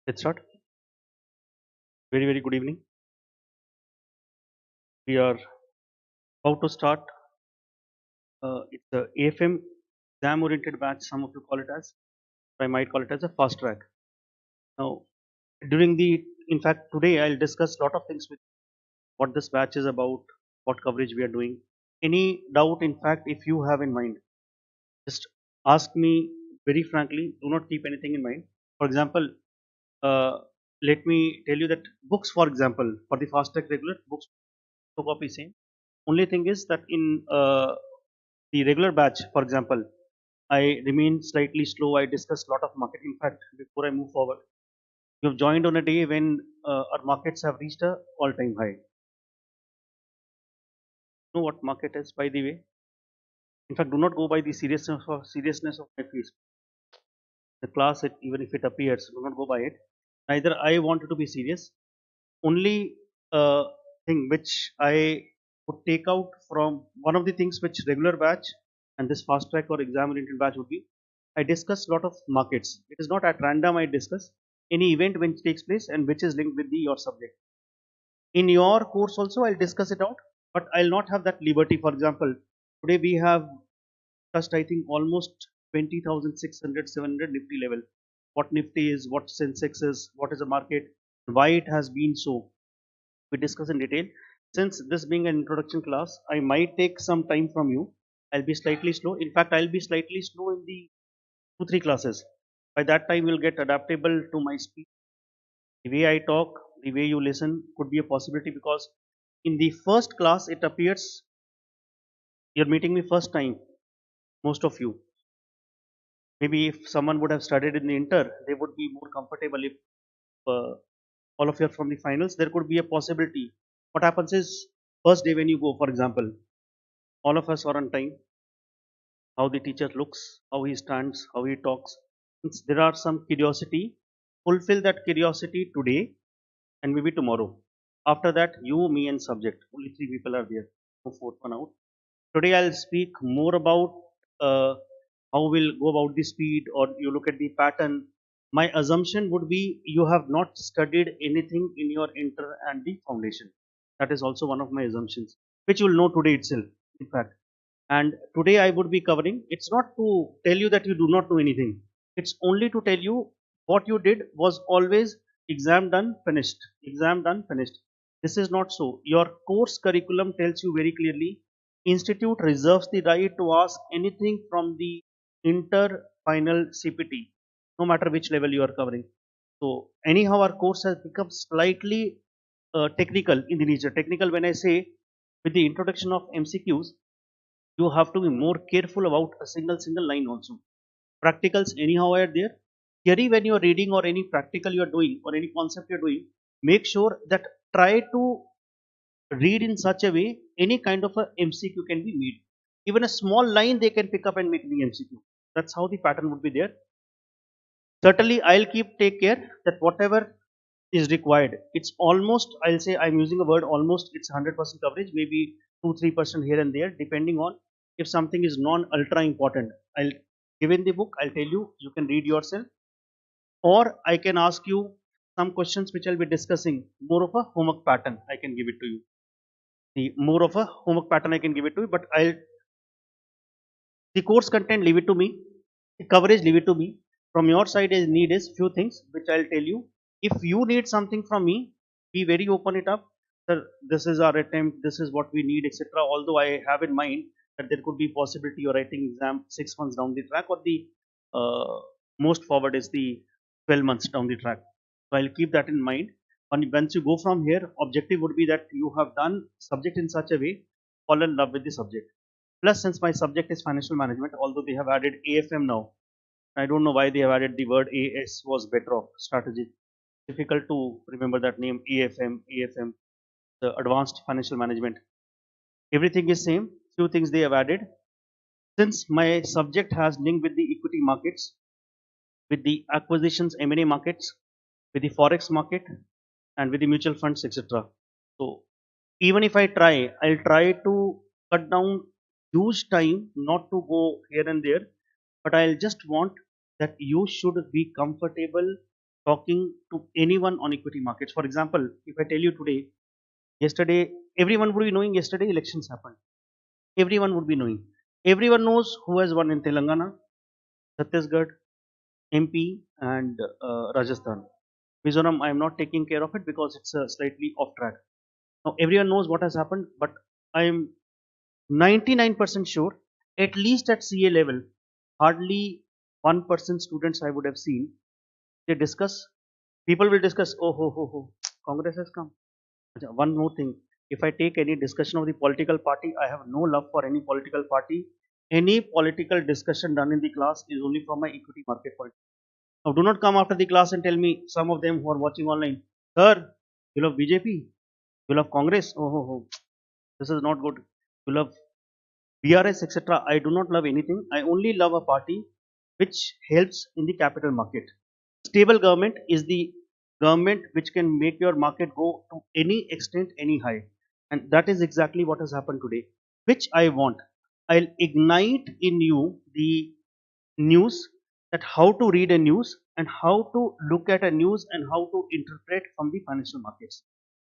Let's start. Very good evening. We are about to start. It's the AFM exam oriented batch. Some of you call it as, I might call it as a fast track. Now, in fact, today I'll discuss a lot of things with what this batch is about, what coverage we are doing. Any doubt, in fact, if you have in mind, just ask me very frankly. Do not keep anything in mind. For example, uh, let me tell you that books, for example, for the fast track regular books, no copy same. Only thing is that in the regular batch, for example, I remain slightly slow. I discuss a lot of market. In fact, before I move forward, you have joined on a day when our markets have reached a all-time high. You know what market is, by the way? In fact, do not go by the seriousness of my face. The class, even if it appears, do not go by it. Neither I wanted to be serious. Only thing which I would take out from one of the things which regular batch and this fast track or exam oriented batch would be, I discuss a lot of markets. It is not at random. I discuss any event which takes place and which is linked with your subject. In your course also I'll discuss it out, but I'll not have that liberty. For example, today we have touched, I think, almost 20,600, 700 Nifty level. What Nifty is, what Sensex is, what is the market, why it has been so, we discuss in detail. Since this being an introduction class, I might take some time from you. I'll be slightly slow. In fact, I'll be slightly slow in the 2 3 classes. By that time, you'll get adaptable to my speech. The way I talk, the way you listen could be a possibility, because in the first class, it appears you're meeting me first time, most of you. Maybe if someone would have studied in the inter, they would be more comfortable. If uh, all of you are from the finals, there could be a possibility. What happens is, first day when you go, for example, all of us are on time. How the teacher looks, how he stands, how he talks. Since there are some curiosity, fulfill that curiosity today and maybe tomorrow. After that, you, me, and subject. Only three people are there. No fourth one out. Today I'll speak more about how we'll go about the speed, or you look at the pattern. My assumption would be you have not studied anything in your inter and the foundation. That is also one of my assumptions, which you will know today itself, in fact. And today I would be covering, it's not to tell you that you do not know anything. It's only to tell you what you did was always exam done, finished. Exam done, finished. This is not so. Your course curriculum tells you very clearly, institute reserves the right to ask anything from the inter final CPT, no matter which level you are covering. So anyhow, our course has become slightly technical in the nature. Technical when I say, with the introduction of MCQs, you have to be more careful about a single line also. Practicals anyhow are there. Theory, when you are reading or any practical you are doing or any concept you are doing, make sure that try to read in such a way any kind of a MCQ can be made. Even a small line they can pick up and make the MCQ. That's how the pattern would be there. Certainly, I'll take care that whatever is required, it's almost, I'll say, I'm using a word almost, it's 100% coverage, maybe 2 3% here and there, depending on if something is non ultra important. I'll give in the book, I'll tell you, you can read yourself, or I can ask you some questions which I'll be discussing, more of a homework pattern. I can give it to you. The more of a homework pattern I can give it to you, but the course content, leave it to me. The coverage, leave it to me. From your side, I need is few things which I'll tell you. If you need something from me, be very open it up. Sir, this is our attempt. This is what we need, etc. Although I have in mind that there could be possibility you're writing exam 6 months down the track, or the uh, most forward is the 12 months down the track. So I'll keep that in mind. And once you go from here, objective would be that you have done subject in such a way, fall in love with the subject. Plus, since my subject is financial management, although they have added AFM now, I don't know why they have added the word AS was better off, strategic. Difficult to remember that name, AFM, the advanced financial management. Everything is same. Few things they have added. Since my subject has link with the equity markets, with the acquisitions M&A markets, with the forex market, and with the mutual funds, etc. So even if I'll try to cut down huge time, not to go here and there, but I'll just want that you should be comfortable talking to anyone on equity markets. For example, if I tell you today, yesterday, everyone would be knowing yesterday elections happened. Everyone would be knowing. Everyone knows who has won in Telangana, Chhattisgarh, MP, and Rajasthan. Mizoram, I am not taking care of it because it's slightly off track. Now, everyone knows what has happened, but I am 99% sure, at least at CA level, hardly 1% students I would have seen, they discuss, people will discuss, oh, ho, Congress has come. One more thing, if I take any discussion of the political party, I have no love for any political party. Any political discussion done in the class is only from my equity market point. Now, do not come after the class and tell me, some of them who are watching online, sir, you love BJP, you love Congress, oh, this is not good. You love BRS, etc. I do not love anything. I only love a party which helps in the capital market. Stable government is the government which can make your market go to any extent, any high. And that is exactly what has happened today, which I want. I'll ignite in you the news, that how to read a news and how to look at a news and how to interpret from the financial markets.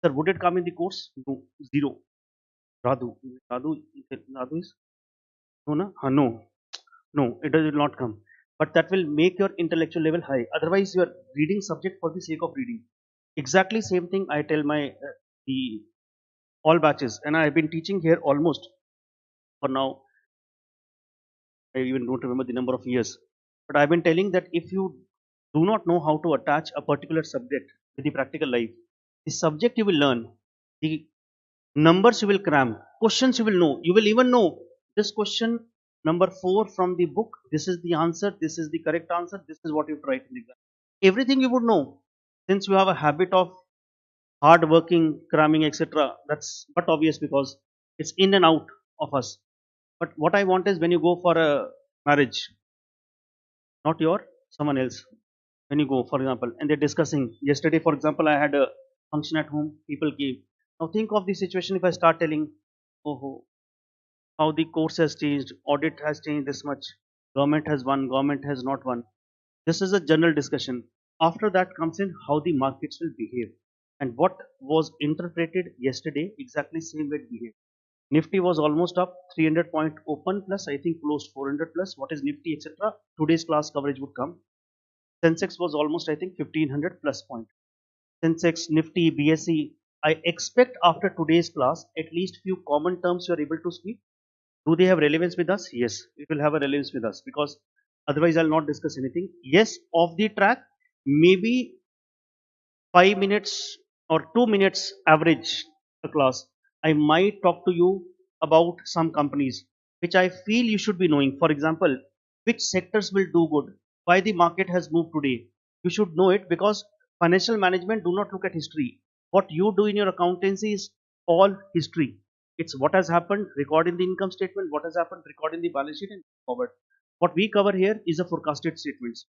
Sir, would it come in the course? No, zero. Radu. Radu is? No, no, no. No, it will not come. But that will make your intellectual level high. Otherwise, you are reading subject for the sake of reading. Exactly same thing I tell my the all batches, and I have been teaching here almost for now. I even don't remember the number of years. But I've been telling that if you do not know how to attach a particular subject with the practical life, the subject you will learn, the numbers you will cram, questions you will know. You will even know this question number 4 from the book. This is the answer. This is the correct answer. This is what you have to write in the exam. Everything you would know, since you have a habit of hard working, cramming, etc. That's but obvious because it's in and out of us. But what I want is when you go for a marriage, not your, someone else. When you go, for example, and they're discussing. Yesterday, for example, I had a function at home. People came. Now think of the situation if I start telling, oh, how the course has changed, audit has changed this much, government has won, government has not won. This is a general discussion. After that comes in how the markets will behave. And what was interpreted yesterday, exactly same way it behaved. Nifty was almost up 300 point open plus, I think closed 400 plus. What is Nifty, etc. Today's class coverage would come. Sensex was almost, I think, 1500 plus point. Sensex, Nifty, BSE. I expect after today's class, at least few common terms you are able to speak. Do they have relevance with us? Yes, it will have a relevance with us because otherwise I'll not discuss anything. Yes, off the track, maybe 5 minutes or 2 minutes average a class. I might talk to you about some companies which I feel you should be knowing. For example, which sectors will do good, why the market has moved today. You should know it because financial management do not look at history. What you do in your accountancy is all history. It's what has happened, record in the income statement, what has happened, record in the balance sheet and forward. What we cover here is a forecasted statements.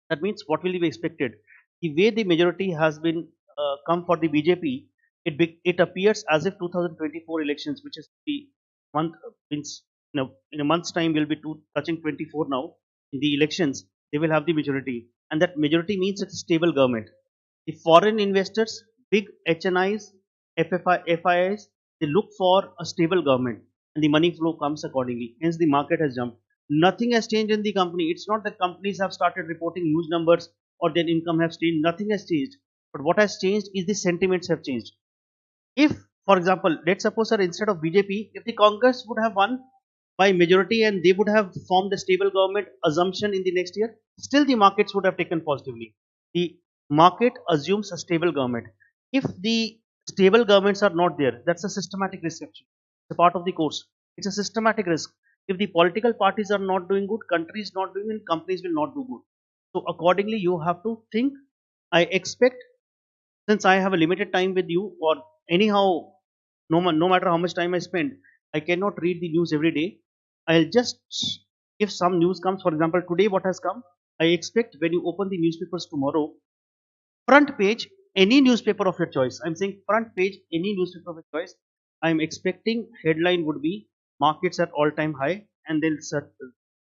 That means what will be expected. The way the majority has been come for the BJP, it appears as if 2024 elections, which is the month means in a month's time will be touching 24 now. In the elections, they will have the majority, and that majority means it's a stable government. The foreign investors, big HNIs, FIIs, they look for a stable government, and the money flow comes accordingly. Hence, the market has jumped. Nothing has changed in the company. It's not that companies have started reporting huge numbers or their income has changed. Nothing has changed. But what has changed is the sentiments have changed. If, for example, let's suppose, sir, instead of BJP, if the Congress would have won by majority and they would have formed a stable government assumption in the next year, still the markets would have taken positively. The market assumes a stable government. If the stable governments are not there, that's a systematic risk actually. It's a part of the course. It's a systematic risk. If the political parties are not doing good, countries not doing good, companies will not do good. So accordingly, you have to think. I expect, since I have a limited time with you, or anyhow, no matter how much time I spend, I cannot read the news every day. I'll just, if some news comes, for example, today what has come, I expect when you open the newspapers tomorrow, front page, any newspaper of your choice. I'm saying front page, any newspaper of your choice. I'm expecting headline would be markets at all time high, and they'll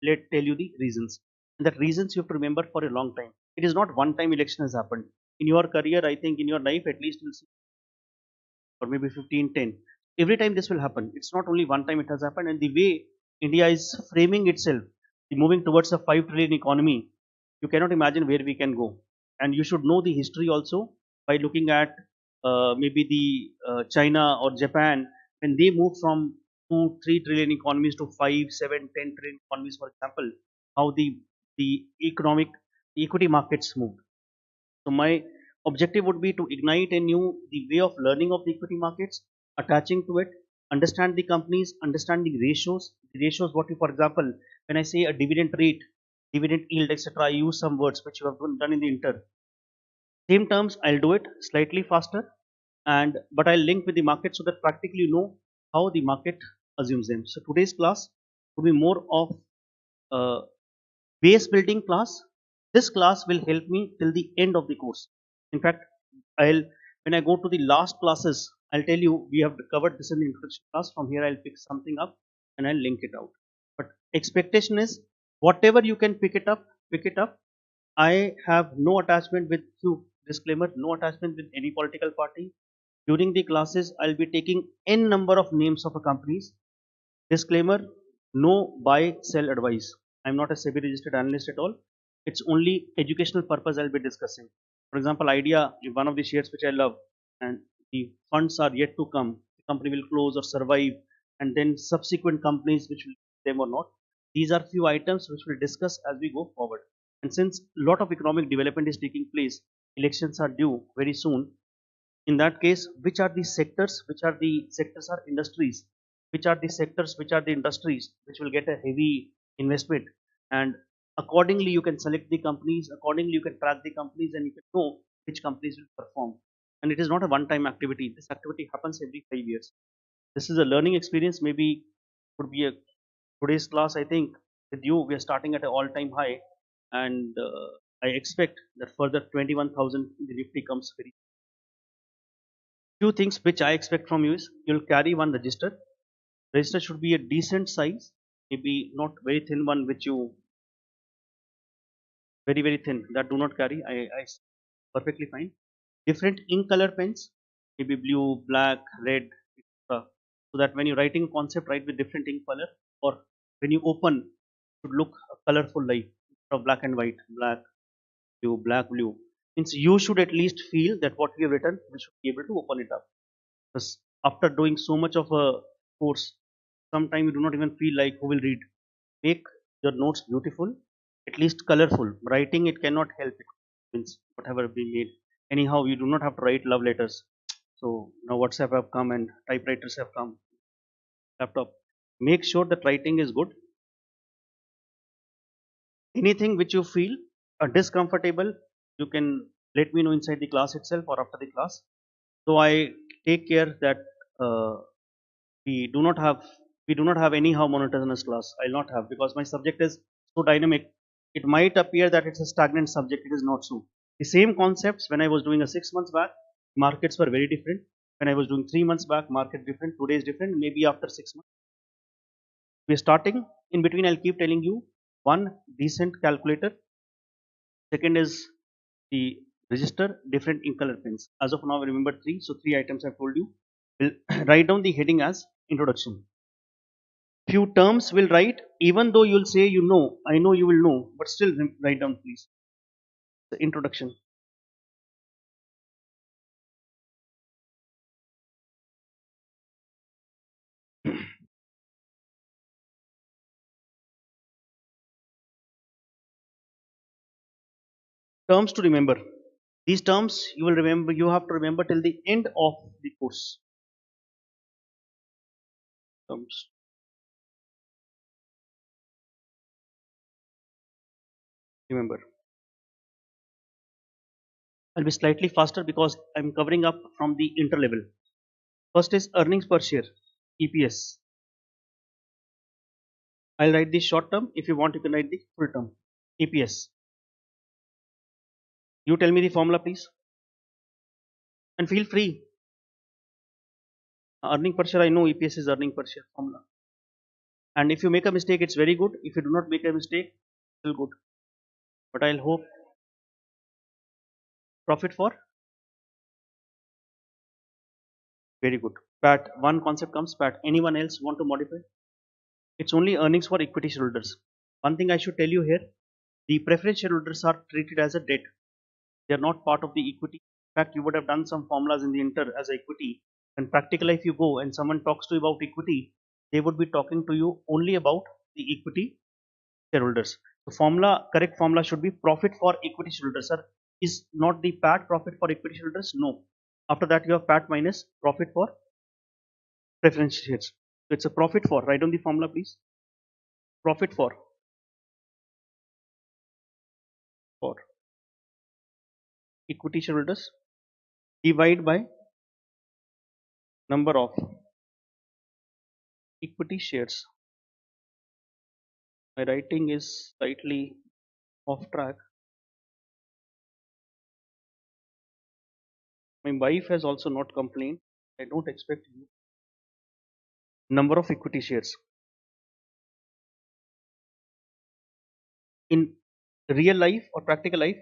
let tell you the reasons. And that reasons you have to remember for a long time. It is not one time election has happened. In your career, I think in your life, at least you'll see, or maybe 15, 10. Every time this will happen. It's not only one time it has happened. And the way India is framing itself, moving towards a 5 trillion economy, you cannot imagine where we can go. And you should know the history also by looking at maybe the China or Japan, when they moved from 2, 3 trillion economies to 5, 7, 10 trillion economies, for example, how the economic equity markets moved. So my objective would be to ignite a new the way of learning of the equity markets, attaching to it, understand the companies, understand the ratios. The ratios, what you, for example, when I say a dividend rate, dividend yield, etc., I use some words which you have done in the inter. Same terms, I'll do it slightly faster, and but I'll link with the market so that practically you know how the market assumes them. So today's class will be more of base building class. This class will help me till the end of the course. In fact, I'll when I go to the last classes, I'll tell you we have covered this in the introduction class. From here, I'll pick something up and I'll link it out. But expectation is whatever you can pick it up, pick it up. I have no attachment with you. Disclaimer: no attachment with any political party. During the classes, I'll be taking n number of names of a companies. Disclaimer: no buy sell advice. I'm not a SEBI registered analyst at all. It's only educational purpose I'll be discussing. For example, idea, one of the shares which I love, and the funds are yet to come. The company will close or survive, and then subsequent companies which will them or not. These are few items which we'll discuss as we go forward. And since a lot of economic development is taking place, elections are due very soon. In that case, which are the sectors are industries, which are the sectors, which are the industries which will get a heavy investment, and accordingly you can select the companies, accordingly you can track the companies, and you can know which companies will perform. And it is not a one time activity. This activity happens every 5 years. This is a learning experience. Maybe could be a today's class. I think with you we are starting at an all time high, and I expect that further 21,000 in the nifty comes very. Few things which I expect from you is you'll carry one register. Register should be a decent size, maybe not very thin one which you very thin that do not carry. I perfectly fine. Different ink color pens, maybe blue, black, red, etc. So that when you're writing concept, write with different ink color, or when you open, it should look colorful like instead of black and white, black, blue. Means you should at least feel that what we have written, we should be able to open it up. Because after doing so much of a course, sometimes you do not even feel like who will read. Make your notes beautiful, at least colorful. Writing it cannot help it. Means whatever we made. Anyhow, you do not have to write love letters. So now WhatsApp have come and typewriters have come. Laptop. Make sure that writing is good. Anything which you feel discomfortable, you can let me know inside the class itself or after the class. So I take care that we do not have anyhow monotonous class. I'll not have, because my subject is so dynamic. It might appear that it's a stagnant subject. It is not so. The same concepts when I was doing a 6 months back, markets were very different. When I was doing 3 months back, market different. Today is different. Maybe after 6 months, we are starting. In between, I'll keep telling you one decent calculator. Second is the register, different ink color pens. As of now, remember three. So three items I've told you. We'll write down the heading as introduction. Few terms will write, even though you'll say you know, I know you will know, but still write down please. The introduction. Terms to remember. These terms you will remember, you have to remember till the end of the course. Terms. Remember. I'll be slightly faster because I'm covering up from the inter level. First is earnings per share, EPS. I'll write the short term. If you want, you can write the full term, EPS. You tell me the formula, please, and feel free. Earning per share, I know EPS is earning per share formula. And if you make a mistake, it's very good. If you do not make a mistake, still good. But I'll hope Profit for, very good. Pat, one concept comes. Pat, anyone else want to modify? It's only earnings for equity shareholders. One thing I should tell you here, the preference shareholders are treated as a debt. They are not part of the equity. In fact, you would have done some formulas in the inter as equity. In practical life, you go and someone talks to you about equity, they would be talking to you only about the equity shareholders. The formula, correct formula should be profit for equity shareholders. Sir, is not the PAT profit for equity shareholders? No. After that, you have PAT minus profit for preference shares. So it's a profit for. Write down the formula, please. Profit for equity shareholders divide by number of equity shares. My writing is slightly off track. My wife has also not complained. I don't expect you. Number of equity shares. In real life or practical life,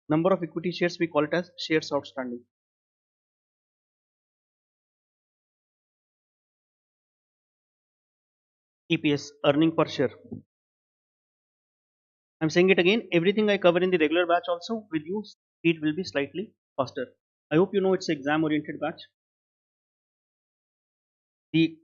number of equity shares we call it as shares outstanding. EPS, earning per share. I'm saying it again, everything I cover in the regular batch also with you, speed will be slightly faster. I hope you know it's exam oriented batch. The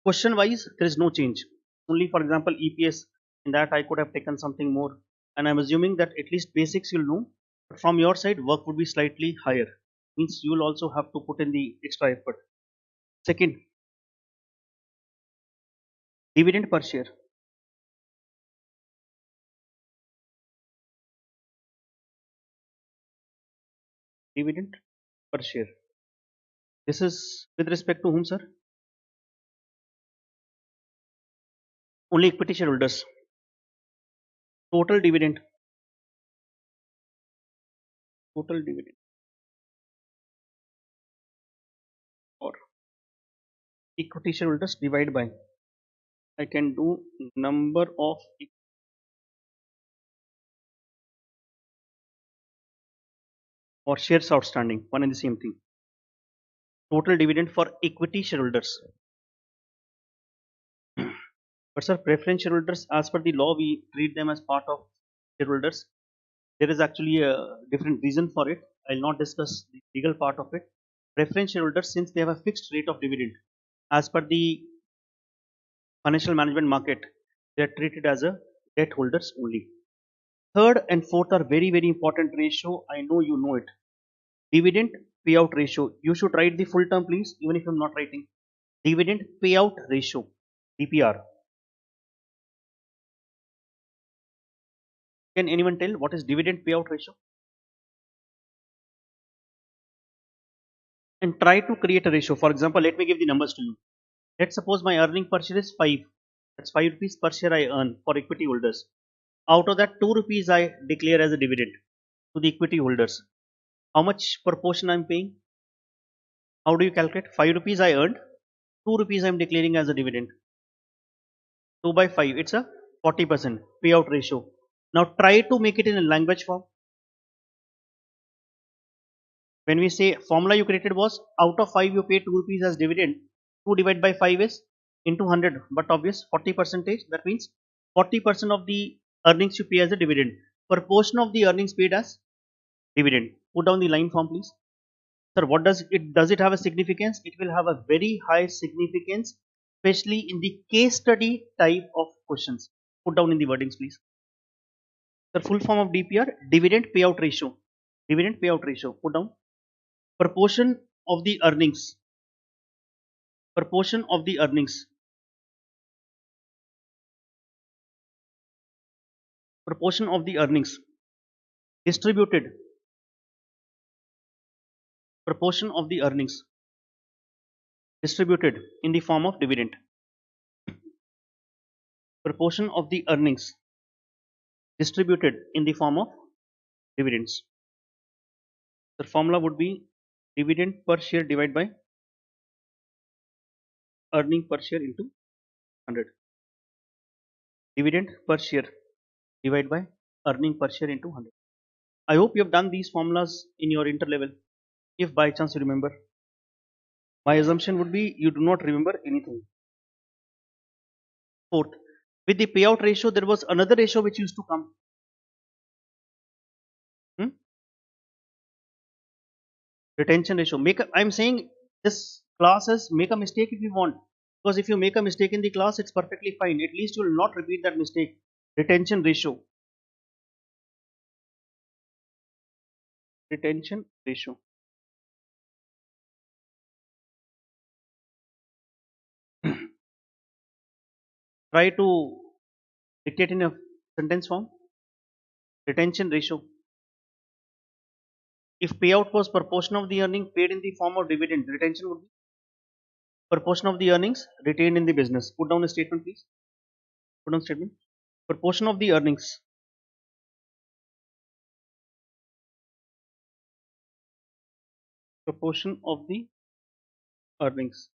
question wise, there is no change. Only for example, EPS, in that I could have taken something more. And I'm assuming that at least basics you'll know. But from your side, work would be slightly higher. Means you'll also have to put in the extra effort. Second, dividend per share. Dividend per share. This is with respect to whom, sir? Only equity shareholders. Total dividend. Total dividend. Or equity shareholders divide by. I can do number of or shares outstanding. One and the same thing. Total dividend for equity shareholders. But sir, preference shareholders, as per the law, we treat them as part of shareholders. There is actually a different reason for it. I'll not discuss the legal part of it. Preference shareholders, since they have a fixed rate of dividend, as per the financial management market, they are treated as a debt holders only. Third and fourth are very, very important ratio. I know you know it. Dividend payout ratio. You should write the full term, please, even if I'm not writing. Dividend payout ratio, DPR. Can anyone tell what is dividend payout ratio? And try to create a ratio. For example, let me give the numbers to you. Let's suppose my earning per share is 5. That's 5 rupees per share I earn for equity holders. Out of that, 2 rupees I declare as a dividend to the equity holders. How much proportion I'm paying? How do you calculate? 5 rupees I earned, 2 rupees I'm declaring as a dividend. 2 by 5, it's a 40% payout ratio. Now try to make it in a language form. When we say formula you created was out of 5 you pay 2 rupees as dividend, 2 divided by 5 is into 100, but obvious 40 percentage, that means 40% of the earnings you pay as a dividend. Proportion of the earnings paid as dividend. Put down the line form, please. Sir, what does it have a significance? It will have a very high significance, especially in the case study type of questions. Put down in the wordings, please. The full form of DPR, dividend payout ratio. Dividend payout ratio. Put down. Proportion of the earnings. Proportion of the earnings. Proportion of the earnings distributed. Proportion of the earnings distributed in the form of dividend. Proportion of the earnings distributed in the form of dividends. The formula would be dividend per share divided by earning per share into 100. Dividend per share divided by earning per share into 100. I hope you have done these formulas in your inter level. If by chance you remember, my assumption would be you do not remember anything. Fourth, with the payout ratio, there was another ratio which used to come. Hmm? Retention ratio. I'm saying this class is make a mistake if you want. Because if you make a mistake in the class, it's perfectly fine. At least you will not repeat that mistake. Retention ratio. Retention ratio. Try to dictate in a sentence form. Retention ratio. If payout was proportion of the earning paid in the form of dividend, retention would be proportion of the earnings retained in the business. Put down a statement, please. Put down statement. Proportion of the earnings. Proportion of the earnings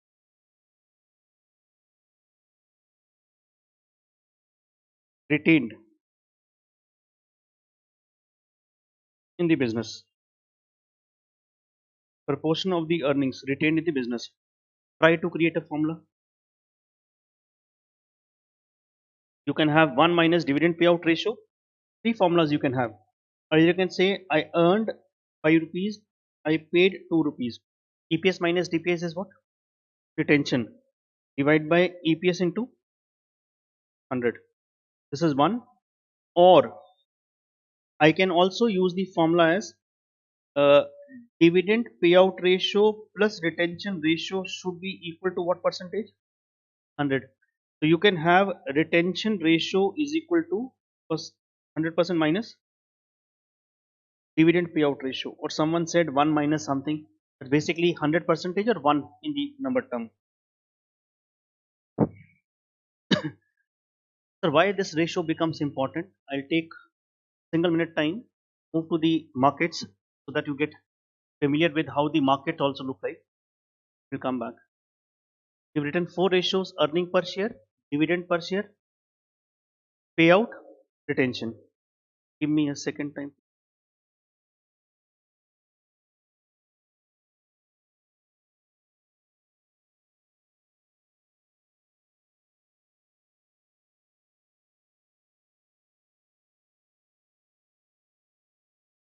retained in the business. Proportion of the earnings retained in the business. Try to create a formula. You can have 1 minus dividend payout ratio. Three formulas you can have. Or you can say I earned 5 rupees, I paid 2 rupees. EPS minus DPS is what? Retention. Divide by EPS into 100. This is one. Or I can also use the formula as uh, dividend payout ratio plus retention ratio should be equal to what percentage? 100. So you can have retention ratio is equal to 100% minus dividend payout ratio, or someone said 1 minus something. But basically 100 percentage or 1 in the number term. So why this ratio becomes important? I'll take single minute time, move to the markets so that you get familiar with how the market also look like. We'll come back. We've written four ratios: earning per share, dividend per share, payout, retention. Give me a second time.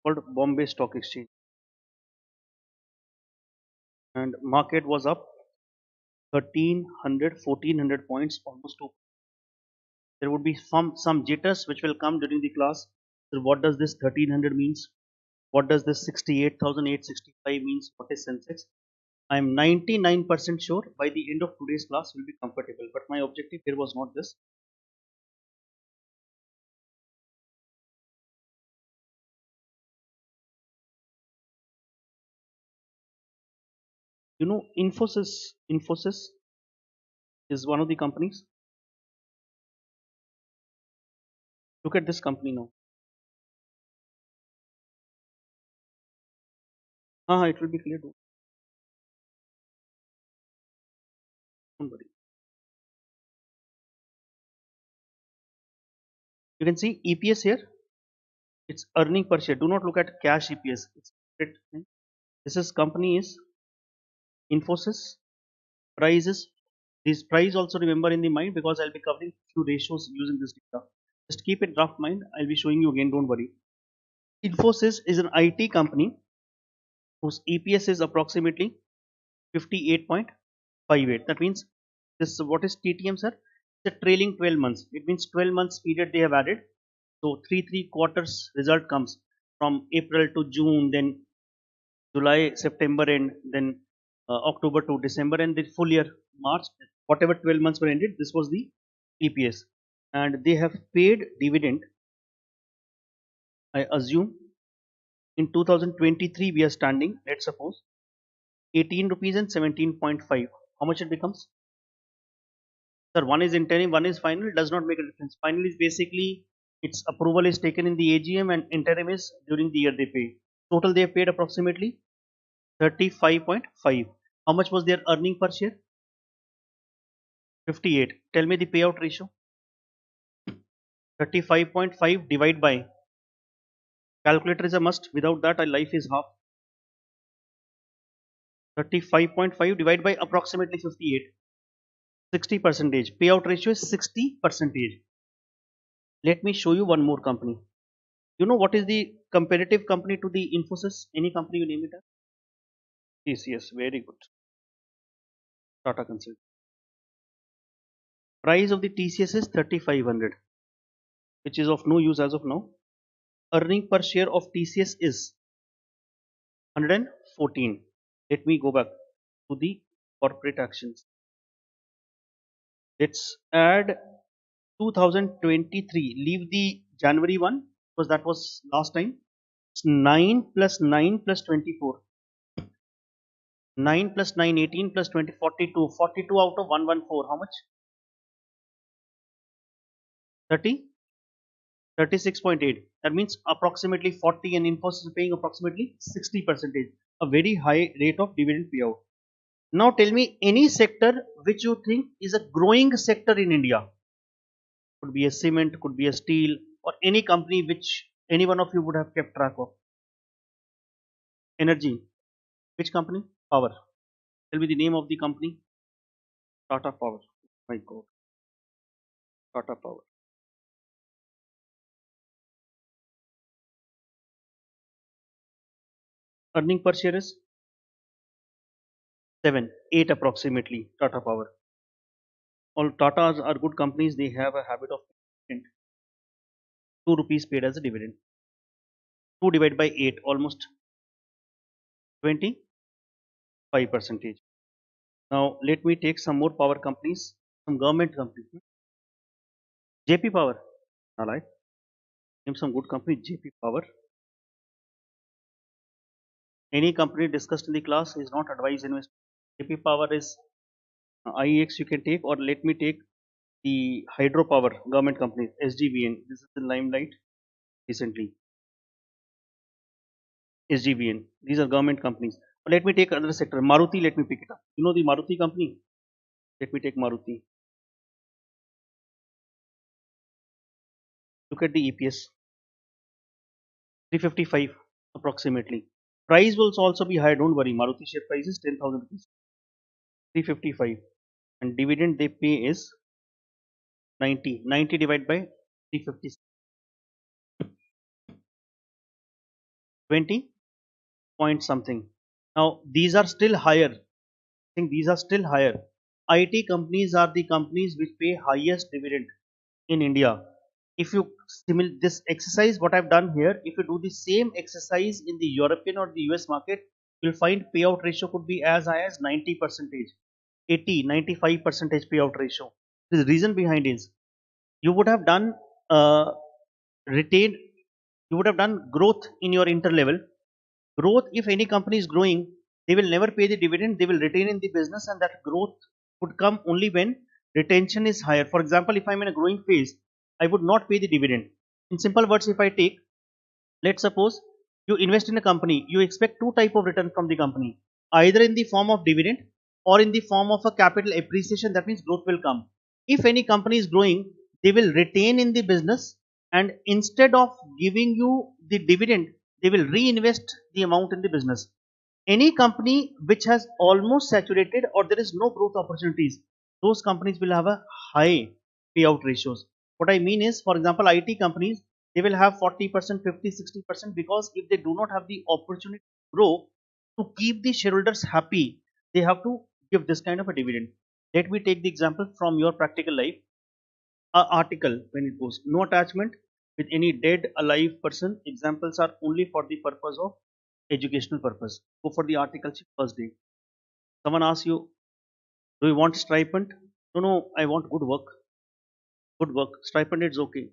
Called Bombay Stock Exchange, and market was up 1300 1400 points, almost two. There would be some jitters which will come during the class. So what does this 1300 means? What does this 68,865 means? What is Sensex? I am 99% sure by the end of today's class will be comfortable, but my objective here was not this. You know, Infosys is one of the companies. Look at this company now. It will be clear. Don't worry. You can see EPS here. It's earning per share. Do not look at cash EPS. This is company is Infosys. Price is this price also remember in the mind, because I'll be covering few ratios using this data. Just keep it rough mind. I'll be showing you again. Don't worry. Infosys is an IT company whose EPS is approximately 58.58. That means this, what is TTM, sir? It's a trailing 12 months. It means 12 months period they have added. So three quarters result comes from April to June, then July, September, and then October to December, and the full year March. Whatever 12 months were ended, this was the EPS, and they have paid dividend. I assume in 2023 we are standing. Let's suppose 18 rupees and 17.5. How much it becomes? Sir, one is interim, one is final. Does not make a difference. Final is basically its approval is taken in the AGM, and interim is during the year they pay. Total they have paid approximately 35.5. How much was their earning per share? 58. Tell me the payout ratio. 35.5 divided by Calculator is a must. Without that, our life is half. 35.5 divided by approximately 58. 60 percentage. Payout ratio is 60 percentage. Let me show you one more company. You know what is the competitive company to the Infosys? Any company you name it as? TCS. Very good. Tata Consult. Price of the TCS is 3500, which is of no use as of now. Earning per share of TCS is 114. Let me go back to the corporate actions. Let's add 2023. Leave the January one because that was last time. It's 9 plus 9 plus 24. 9 plus 9, 18 plus 20, 42. 42 out of 114. How much? 30? 36.8. That means approximately 40, and Infosys is paying approximately 60 percentage. A very high rate of dividend payout. Now tell me any sector which you think is a growing sector in India. Could be a cement, could be a steel, or any company which any one of you would have kept track of. Energy. Which company? Power. Tell me the name of the company. Tata Power. My God. Tata Power. Earning per share is 7, 8 approximately. Tata Power. All Tatas are good companies. They have a habit of 2 rupees paid as a dividend. 2 divided by 8, almost 25 percentage. Now let me take some more power companies, some government companies. JP Power. Alright. Name some good company. JP Power. Any company discussed in the class is not advised investment. JP Power is IEX you can take, or let me take the hydropower government companies. SGVN. This is in limelight recently. SGVN. These are government companies. But let me take another sector. Maruti. Let me pick it up. You know the Maruti company. Let me take Maruti. Look at the EPS. 355 approximately. Price will also be high. Don't worry. Maruti share price is 10,000 rupees. 355, and dividend they pay is 90. 90 divided by 350. 20 point something. Now these are still higher. I think these are still higher. IT companies are the companies which pay highest dividend in India. If you simulate this exercise, what I've done here, if you do the same exercise in the European or the US market, you'll find payout ratio could be as high as 90 percentage, 80, 95 percentage payout ratio. The reason behind is you would have done retained, you would have done growth in your interlevel. Growth, if any company is growing, they will never pay the dividend, they will retain in the business, and that growth would come only when retention is higher. For example, if I'm in a growing phase, I would not pay the dividend. In simple words, if I take, let's suppose you invest in a company, you expect two type of return from the company, either in the form of dividend or in the form of a capital appreciation. That means growth will come. If any company is growing, they will retain in the business, and instead of giving you the dividend, they will reinvest the amount in the business. Any company which has almost saturated or there is no growth opportunities, those companies will have a high payout ratios. What I mean is, for example, IT companies, they will have 40%, 50, 60%, because if they do not have the opportunity to grow, to keep the shareholders happy, they have to give this kind of a dividend. Let me take the example from your practical life. A article, when it goes, no attachment with any dead alive person, examples are only for the purpose of educational purpose. Go for the article first day. Someone asks you, do you want stipend? No, I want good work. Good work. Stipend is okay.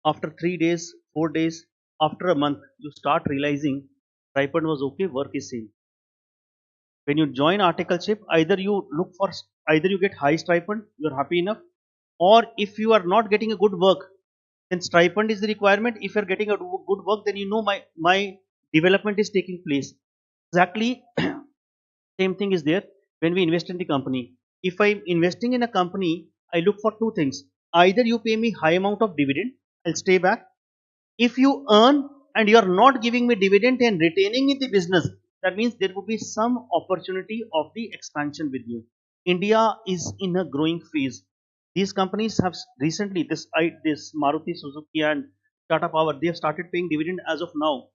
After 3 days, 4 days, after a month, you start realizing stipend was okay, work is same. When you join articleship, either you look for, either you get high stipend, you're happy enough, or if you are not getting a good work, then stipend is the requirement. If you're getting a good work, then you know my development is taking place. Exactly same thing is there when we invest in the company. If I'm investing in a company, I look for two things. Either you pay me high amount of dividend, I'll stay back. If you earn and you are not giving me dividend and retaining in the business, that means there would be some opportunity of the expansion with you. India is in a growing phase. These companies have recently, this Maruti Suzuki and Tata Power, they have started paying dividend as of now.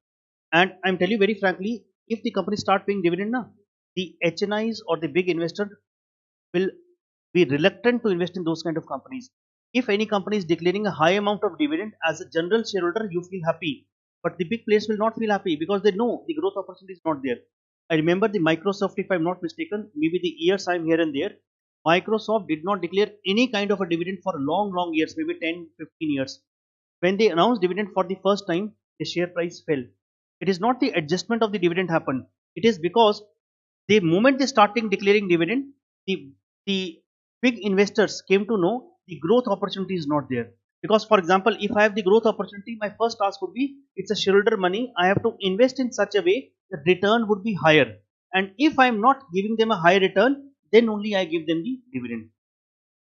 And I'm telling you very frankly, if the company start paying dividend now, the HNIs or the big investor will be reluctant to invest in those kind of companies. If any company is declaring a high amount of dividend, as a general shareholder, you feel happy. But the big players will not feel happy because they know the growth opportunity is not there. I remember the Microsoft, if I'm not mistaken, maybe the years I'm here and there, Microsoft did not declare any kind of a dividend for long, long years, maybe 10, 15 years. When they announced dividend for the first time, the share price fell. It is not the adjustment of the dividend happened. It is because the moment they started declaring dividend, the the big investors came to know the growth opportunity is not there. Because for example, if I have the growth opportunity, my first task would be, it's a shareholder money, I have to invest in such a way that return would be higher. And if I am not giving them a high return, then only I give them the dividend.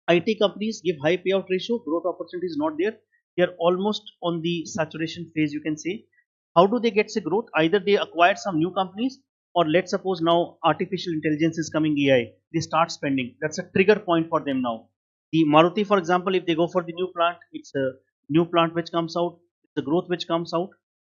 IT companies give high payout ratio, growth opportunity is not there. They are almost on the saturation phase, you can say. How do they get the growth? Either they acquired some new companies, or let's suppose now artificial intelligence is coming, AI, they start spending. That's a trigger point for them now. The Maruti, for example, if they go for the new plant, it's a new plant which comes out, it's the growth which comes out.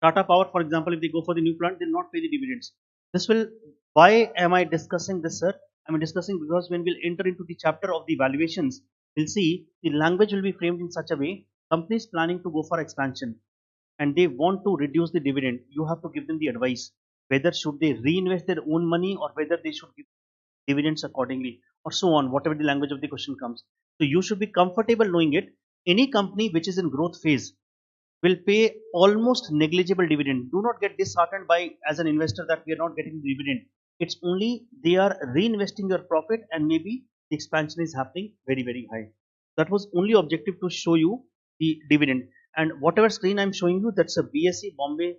Tata Power, for example, if they go for the new plant, they'll not pay the dividends. This will, why am I discussing this, sir? I'm discussing because when we'll enter into the chapter of the valuations, we'll see the language will be framed in such a way, companies planning to go for expansion and they want to reduce the dividend, you have to give them the advice whether should they reinvest their own money or whether they should give dividends accordingly, or so on, whatever the language of the question comes. So you should be comfortable knowing it. Any company which is in growth phase will pay almost negligible dividend. Do not get disheartened by as an investor that we are not getting dividend. It's only they are reinvesting your profit and maybe the expansion is happening very, very high. That was only objective to show you the dividend. And whatever screen I'm showing you, that's a BSE Bombay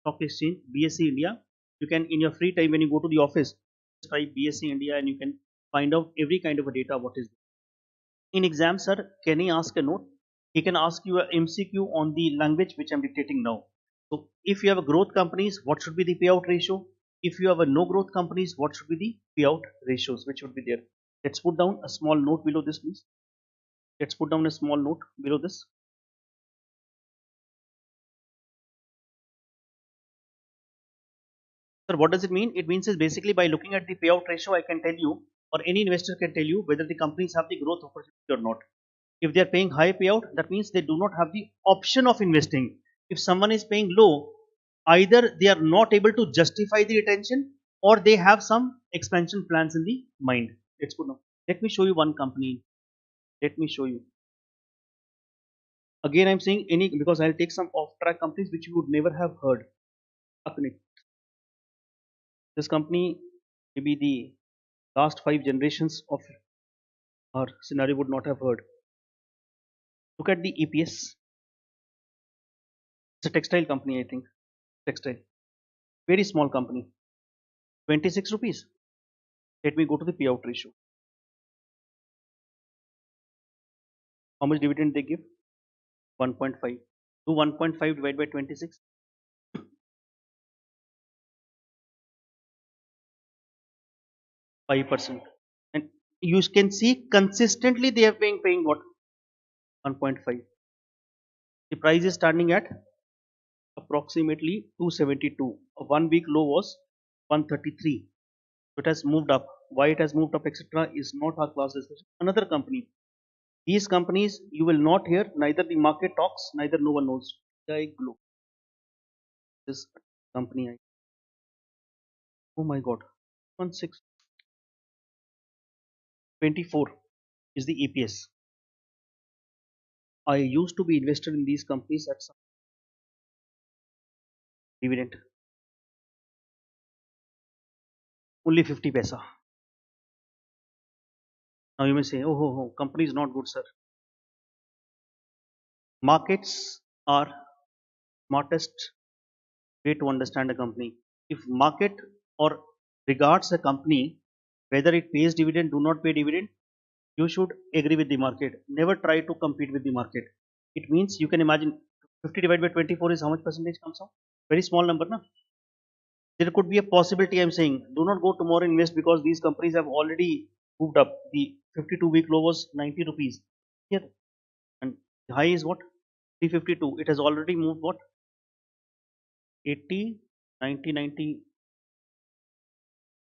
Stock Exchange, BSE India. You can, in your free time when you go to the office, type BSE India and you can find out every kind of a data what is there. In exam, sir, can he ask a note? He can ask you a MCQ on the language which I'm dictating now. So if you have a growth companies, what should be the payout ratio? If you have a no growth companies, what should be the payout ratios which would be there? Let's put down a small note below this, please. Let's put down a small note below this. Sir, what does it mean? It means is basically by looking at the payout ratio, I can tell you, or any investor can tell you whether the companies have the growth opportunity or not. If they are paying high payout, that means they do not have the option of investing. If someone is paying low, either they are not able to justify the retention or they have some expansion plans in the mind. Let's put now. Let me show you one company. Let me show you. Again, I'm saying any because I'll take some off-track companies which you would never have heard. This company, maybe the last 5 generations of our scenario would not have heard. Look at the EPS. It's a textile company, I think. Textile. Very small company. 26 rupees. Let me go to the payout ratio. How much dividend they give? 1.5. Do 1.5 divided by 26. 5%. And you can see consistently they are paying what? 1.5. The price is starting at approximately 272. A 1 week low was 133. So it has moved up. Why it has moved up, etc., is not our class discussion. Another company. These companies you will not hear, neither the market talks, neither no one knows. Globe. This company. Oh my god. 1624 is the EPS. I used to be invested in these companies at some dividend. Only 50 paisa. Now you may say, oh, company is not good, sir. Markets are smartest way to understand a company. If market or regards a company, whether it pays dividend, do not pay dividend, you should agree with the market. Never try to compete with the market. It means you can imagine 50 divided by 24 is how much percentage comes out? Very small number, na? There could be a possibility. I'm saying, do not go tomorrow invest because these companies have already moved up. The 52-week low was 90 rupees here, and the high is what? 352. It has already moved what? 80, 90, 90.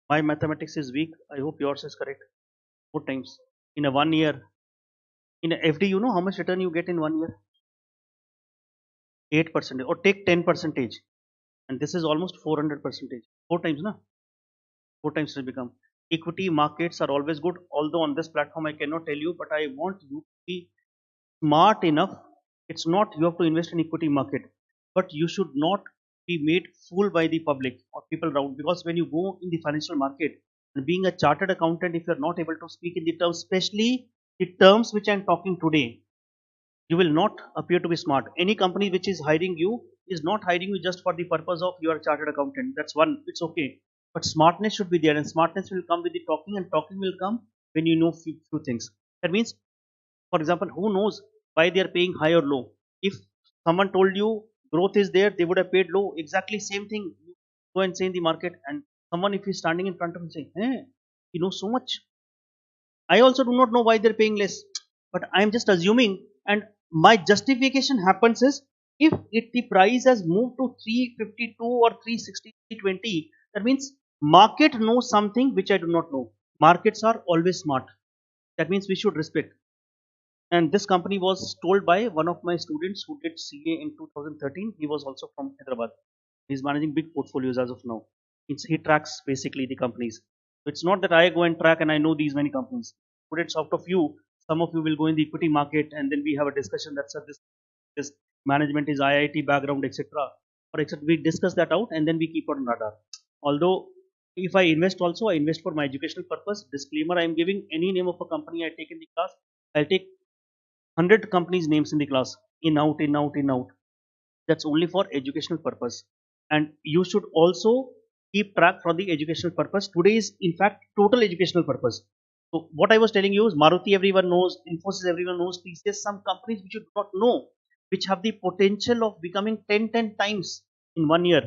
My mathematics is weak. I hope yours is correct. 4 times in a 1 year. In a FD, you know how much return you get in 1 year? 8%, or take 10 percentage, and this is almost 400 percentage. 4 times, na? 4 times it will become. Equity markets are always good. Although on this platform I cannot tell you, but I want you to be smart enough. It's not you have to invest in equity market, but you should not be made fool by the public or people around, because when you go in the financial market, and being a chartered accountant, if you're not able to speak in the terms, especially the terms which I'm talking today, you will not appear to be smart. Any company which is hiring you is not hiring you just for the purpose of you are a chartered accountant. That's one, it's okay, but smartness should be there, and smartness will come with the talking, and talking will come when you know few things. That means, for example, who knows why they are paying high or low? If someone told you growth is there, they would have paid low. Exactly same thing. You go and say in the market, and someone if he's standing in front of him saying, hey, you know so much. I also do not know why they're paying less, but I'm just assuming. And my justification happens is, if the price has moved to 352 or 360, 320, that means market knows something which I do not know. Markets are always smart. That means we should respect. And this company was told by one of my students who did CA in 2013. He was also from Hyderabad. He's managing big portfolios as of now. He tracks basically the companies. So it's not that I go and track and I know these many companies. But it's out of you. Some of you will go in the equity market, and then we have a discussion that this management is IIT background, etc. Or etc. We discuss that out, and then we keep on radar. Although if I invest also, I invest for my educational purpose. Disclaimer: I am giving any name of a company I take in the class. I'll take 100 companies names in the class, in out, in out, in out. That's only for educational purpose, and you should also keep track for the educational purpose. Today is in fact total educational purpose. So what I was telling you is Maruti everyone knows, Infosys everyone knows, TCS, some companies which you do not know, which have the potential of becoming 10 times in 1 year,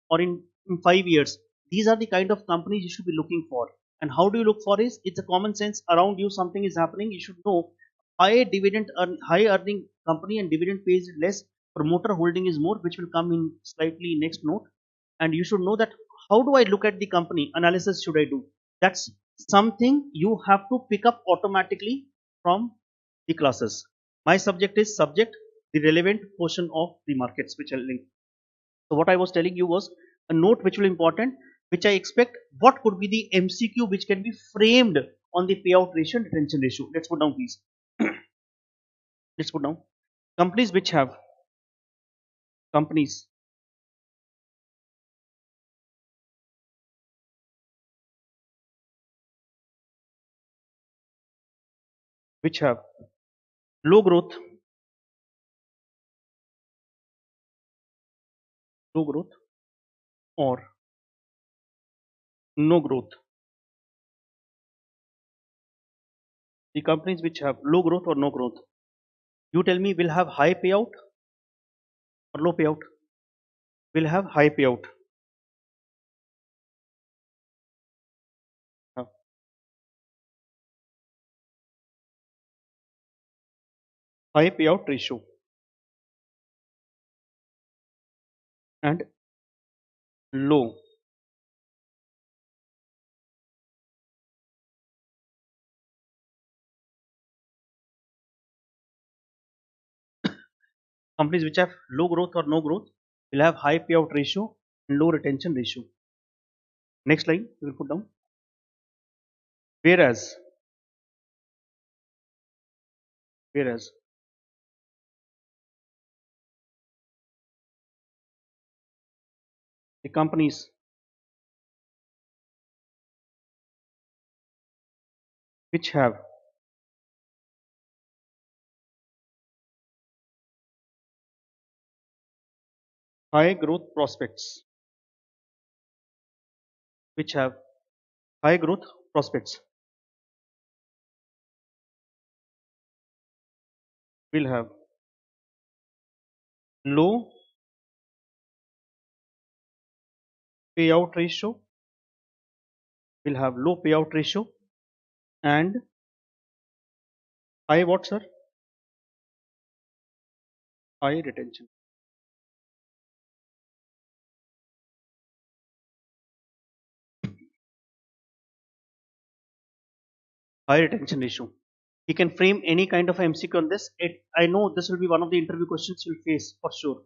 or in 5 years. These are the kind of companies you should be looking for. And how do you look for is, it's a common sense. Around you something is happening, you should know high earning company and dividend pays less, promoter holding is more, which will come in slightly next note. And you should know that, how do I look at the company analysis should I do? That's something you have to pick up automatically from the classes. My subject is subject, the relevant portion of the markets which I'll link. So what I was telling you was a note which will important, which I expect. What could be the MCQ which can be framed on the payout ratio and retention ratio? Let's put down please. Let's put down companies which have companies which have low growth, low growth or no growth. The companies which have low growth or no growth, you tell me, will have high payout or low payout? Will have high payout. Uh, High payout ratio and low. Companies which have low growth or no growth will have high payout ratio and low retention ratio. Next line we will put down. Whereas, whereas the companies which have high growth prospects, which have high growth prospects, will have low payout ratio, will have low payout ratio and high what sir? High retention. High retention ratio. He can frame any kind of MCQ on this. I know this will be one of the interview questions you'll face for sure.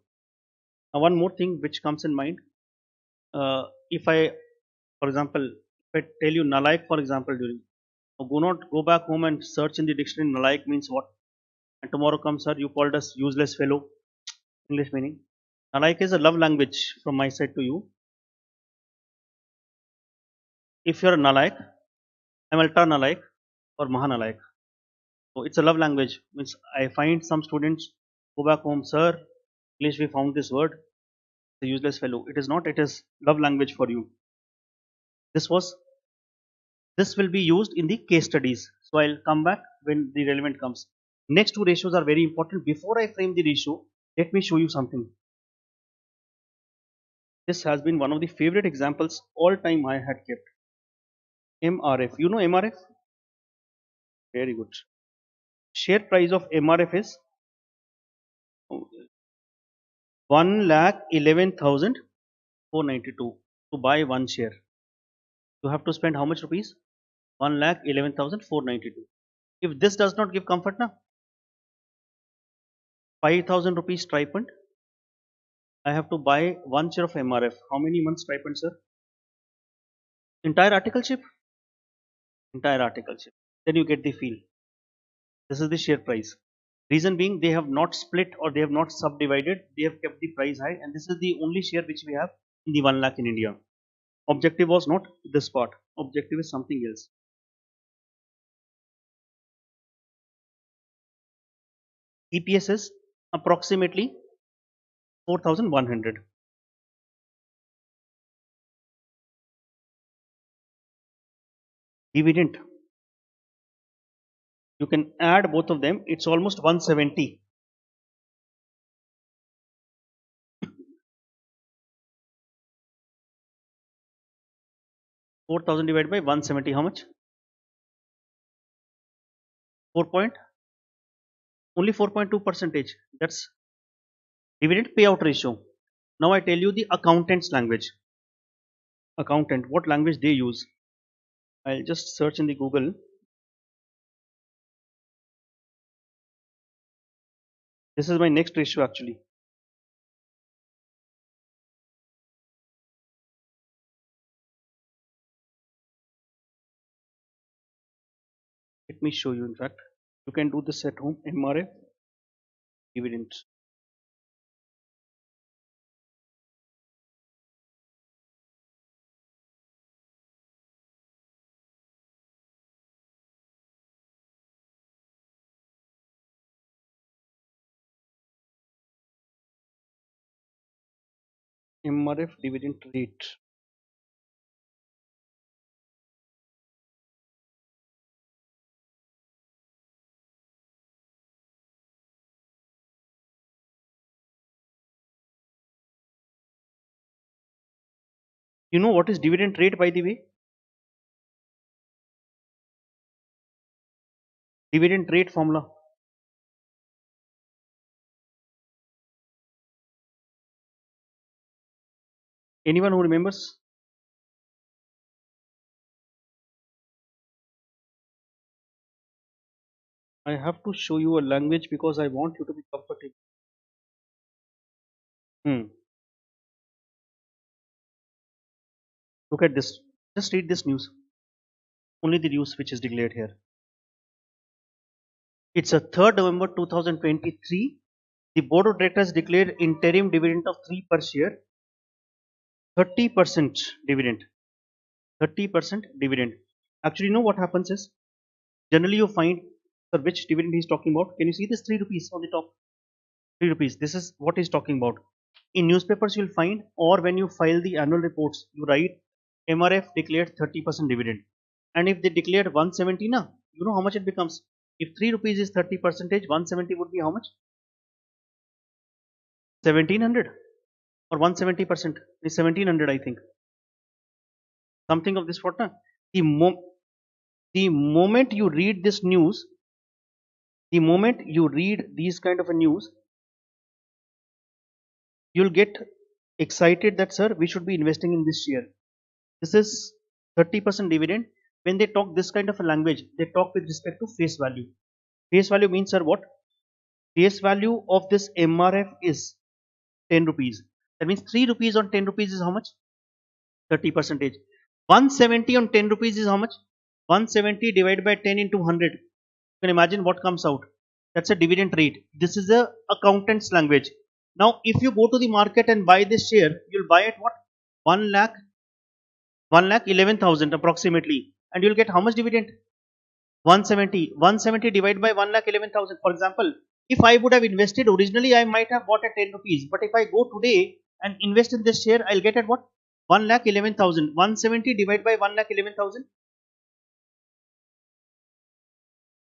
Now, one more thing which comes in mind, if I, for example, if I tell you nalaik, for example, during, go not go back home and search in the dictionary nalaik means what, and tomorrow comes, sir, you called us useless fellow, English meaning. Nalaik is a love language from my side to you. If you're a nalaik, I'm ultra nalaik or mahanalaik. So it's a love language. Means I find some students go back home, sir, English we found this word, the useless fellow. It is not, it is love language for you. This will be used in the case studies. So I'll come back when the relevant comes. Next two ratios are very important. Before I frame the ratio, let me show you something. This has been one of the favorite examples all time I had kept. MRF. You know MRF? Very good. Share price of MRF is 1,11,492 to buy one share. You have to spend how much rupees? 1,11,492. If this does not give comfort, na, 5,000 rupees stipend, I have to buy one share of MRF. How many months stipend, sir? Entire articleship? Entire articleship. Then you get the feel. This is the share price. Reason being, they have not split or they have not subdivided. They have kept the price high, and this is the only share which we have in the 1 lakh in India. Objective was not this part. Objective is something else. EPS is approximately 4,100. Dividend, you can add both of them. It's almost 170. 4,000 divided by 170. How much? 4 point. Only 4.2 percentage. That's dividend payout ratio. Now I tell you the accountant's language. Accountant, what language they use? I'll just search in the Google. This is my next ratio actually. Let me show you. In fact, you can do this at home. MRF dividend. MRF dividend rate. You know what is dividend rate, by the way? Dividend rate formula. Anyone who remembers? I have to show you a language because I want you to be comfortable. Look at this. Just read this news. Only the news which is declared here. It's a 3rd November 2023. The board of directors declared interim dividend of 3 per share. 30% dividend. 30% dividend. Actually, you know what happens is, generally you find, sir, which dividend he's talking about. Can you see this 3 rupees on the top? 3 rupees. This is what he's talking about. In newspapers you'll find, or when you file the annual reports, you write MRF declared 30% dividend. And if they declared 170, na, you know how much it becomes. If 3 rupees is 30 percentage, 170 would be how much? 1700 or 170% is 1700, I think. Something of this sort. The, mo- the moment you read this news, the moment you read these kind of a news, you'll get excited that, sir, we should be investing in this share. This is 30% dividend. When they talk this kind of a language, they talk with respect to face value. Face value means, sir, what? Face value of this MRF is 10 rupees. That means 3 rupees on 10 rupees is how much? 30 percentage. 170 on 10 rupees is how much? 170 divided by 10 into 100. You can imagine what comes out. That's a dividend rate. This is a accountant's language. Now, if you go to the market and buy this share, you'll buy at what? 1 lakh, 1,11,000 approximately. And you'll get how much dividend? 170. 170 divided by 1,11,000. For example, if I would have invested originally, I might have bought at 10 rupees. But if I go today and invest in this share, I'll get at what? 1,11,000. 170 divided by 1,11,000.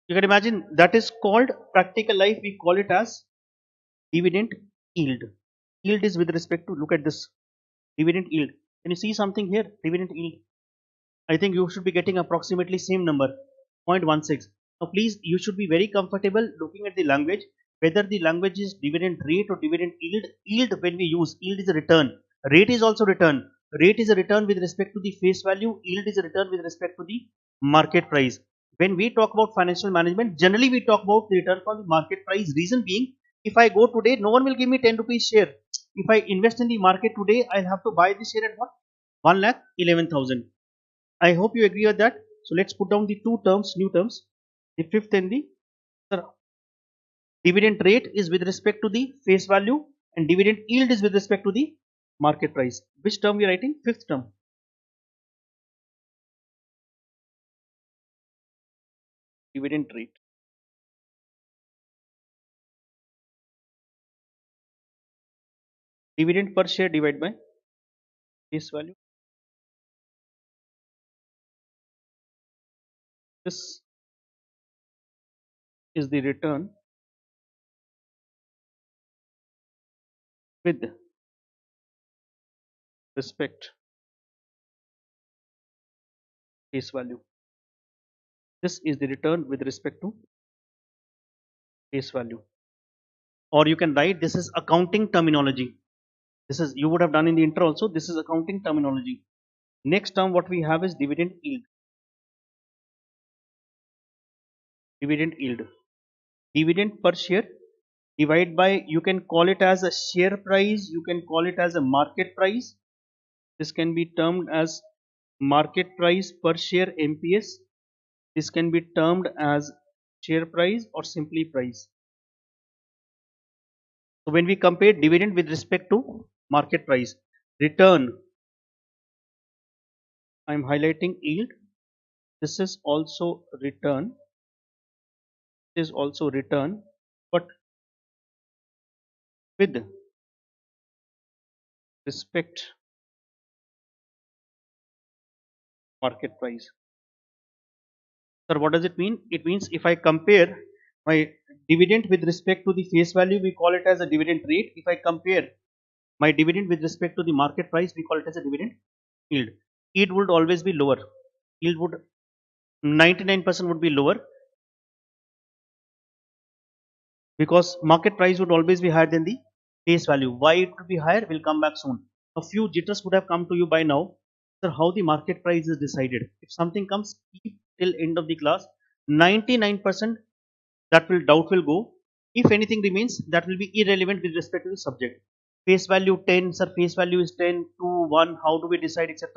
You can imagine that is called practical life. We call it as dividend yield. Yield is with respect to, look at this, dividend yield. Can you see something here? Dividend yield. I think you should be getting approximately same number, 0.16. Now please, you should be very comfortable looking at the language, whether the language is dividend rate or dividend yield. Yield, when we use, yield is a return. Rate is also return. Rate is a return with respect to the face value. Yield is a return with respect to the market price. When we talk about financial management, generally we talk about the return from the market price. Reason being, if I go today, no one will give me 10 rupees share. If I invest in the market today, I'll have to buy this share at what? 1,11,000. I hope you agree with that. So let's put down the two terms, new terms. The fifth and the, sir, dividend rate is with respect to the face value and dividend yield is with respect to the market price. Which term we are writing? Fifth term. Dividend rate. Dividend per share divided by face value. This is the return with respect face value. This is the return with respect to face value. Or you can write this is accounting terminology. This is, you would have done in the intro also. This is accounting terminology. Next term what we have is dividend yield. Dividend yield. Dividend per share divide by, you can call it as a share price, you can call it as a market price. This can be termed as market price per share MPS. This can be termed as share price or simply price. So when we compare dividend with respect to market price, return, I am highlighting yield. This is also return. This is also return, but with respect market price. Sir, what does it mean? It means if I compare my dividend with respect to the face value, we call it as a dividend rate. If I compare my dividend with respect to the market price, we call it as a dividend yield. Yield would always be lower. Yield would 99% would be lower because market price would always be higher than the face value. Why it would be higher? We'll come back soon. A few jitters would have come to you by now. Sir, how the market price is decided? If something comes, keep till end of the class. 99% that will doubt will go. If anything remains, that will be irrelevant with respect to the subject. Face value 10, sir, face value is 10, 2, 1, how do we decide, etc.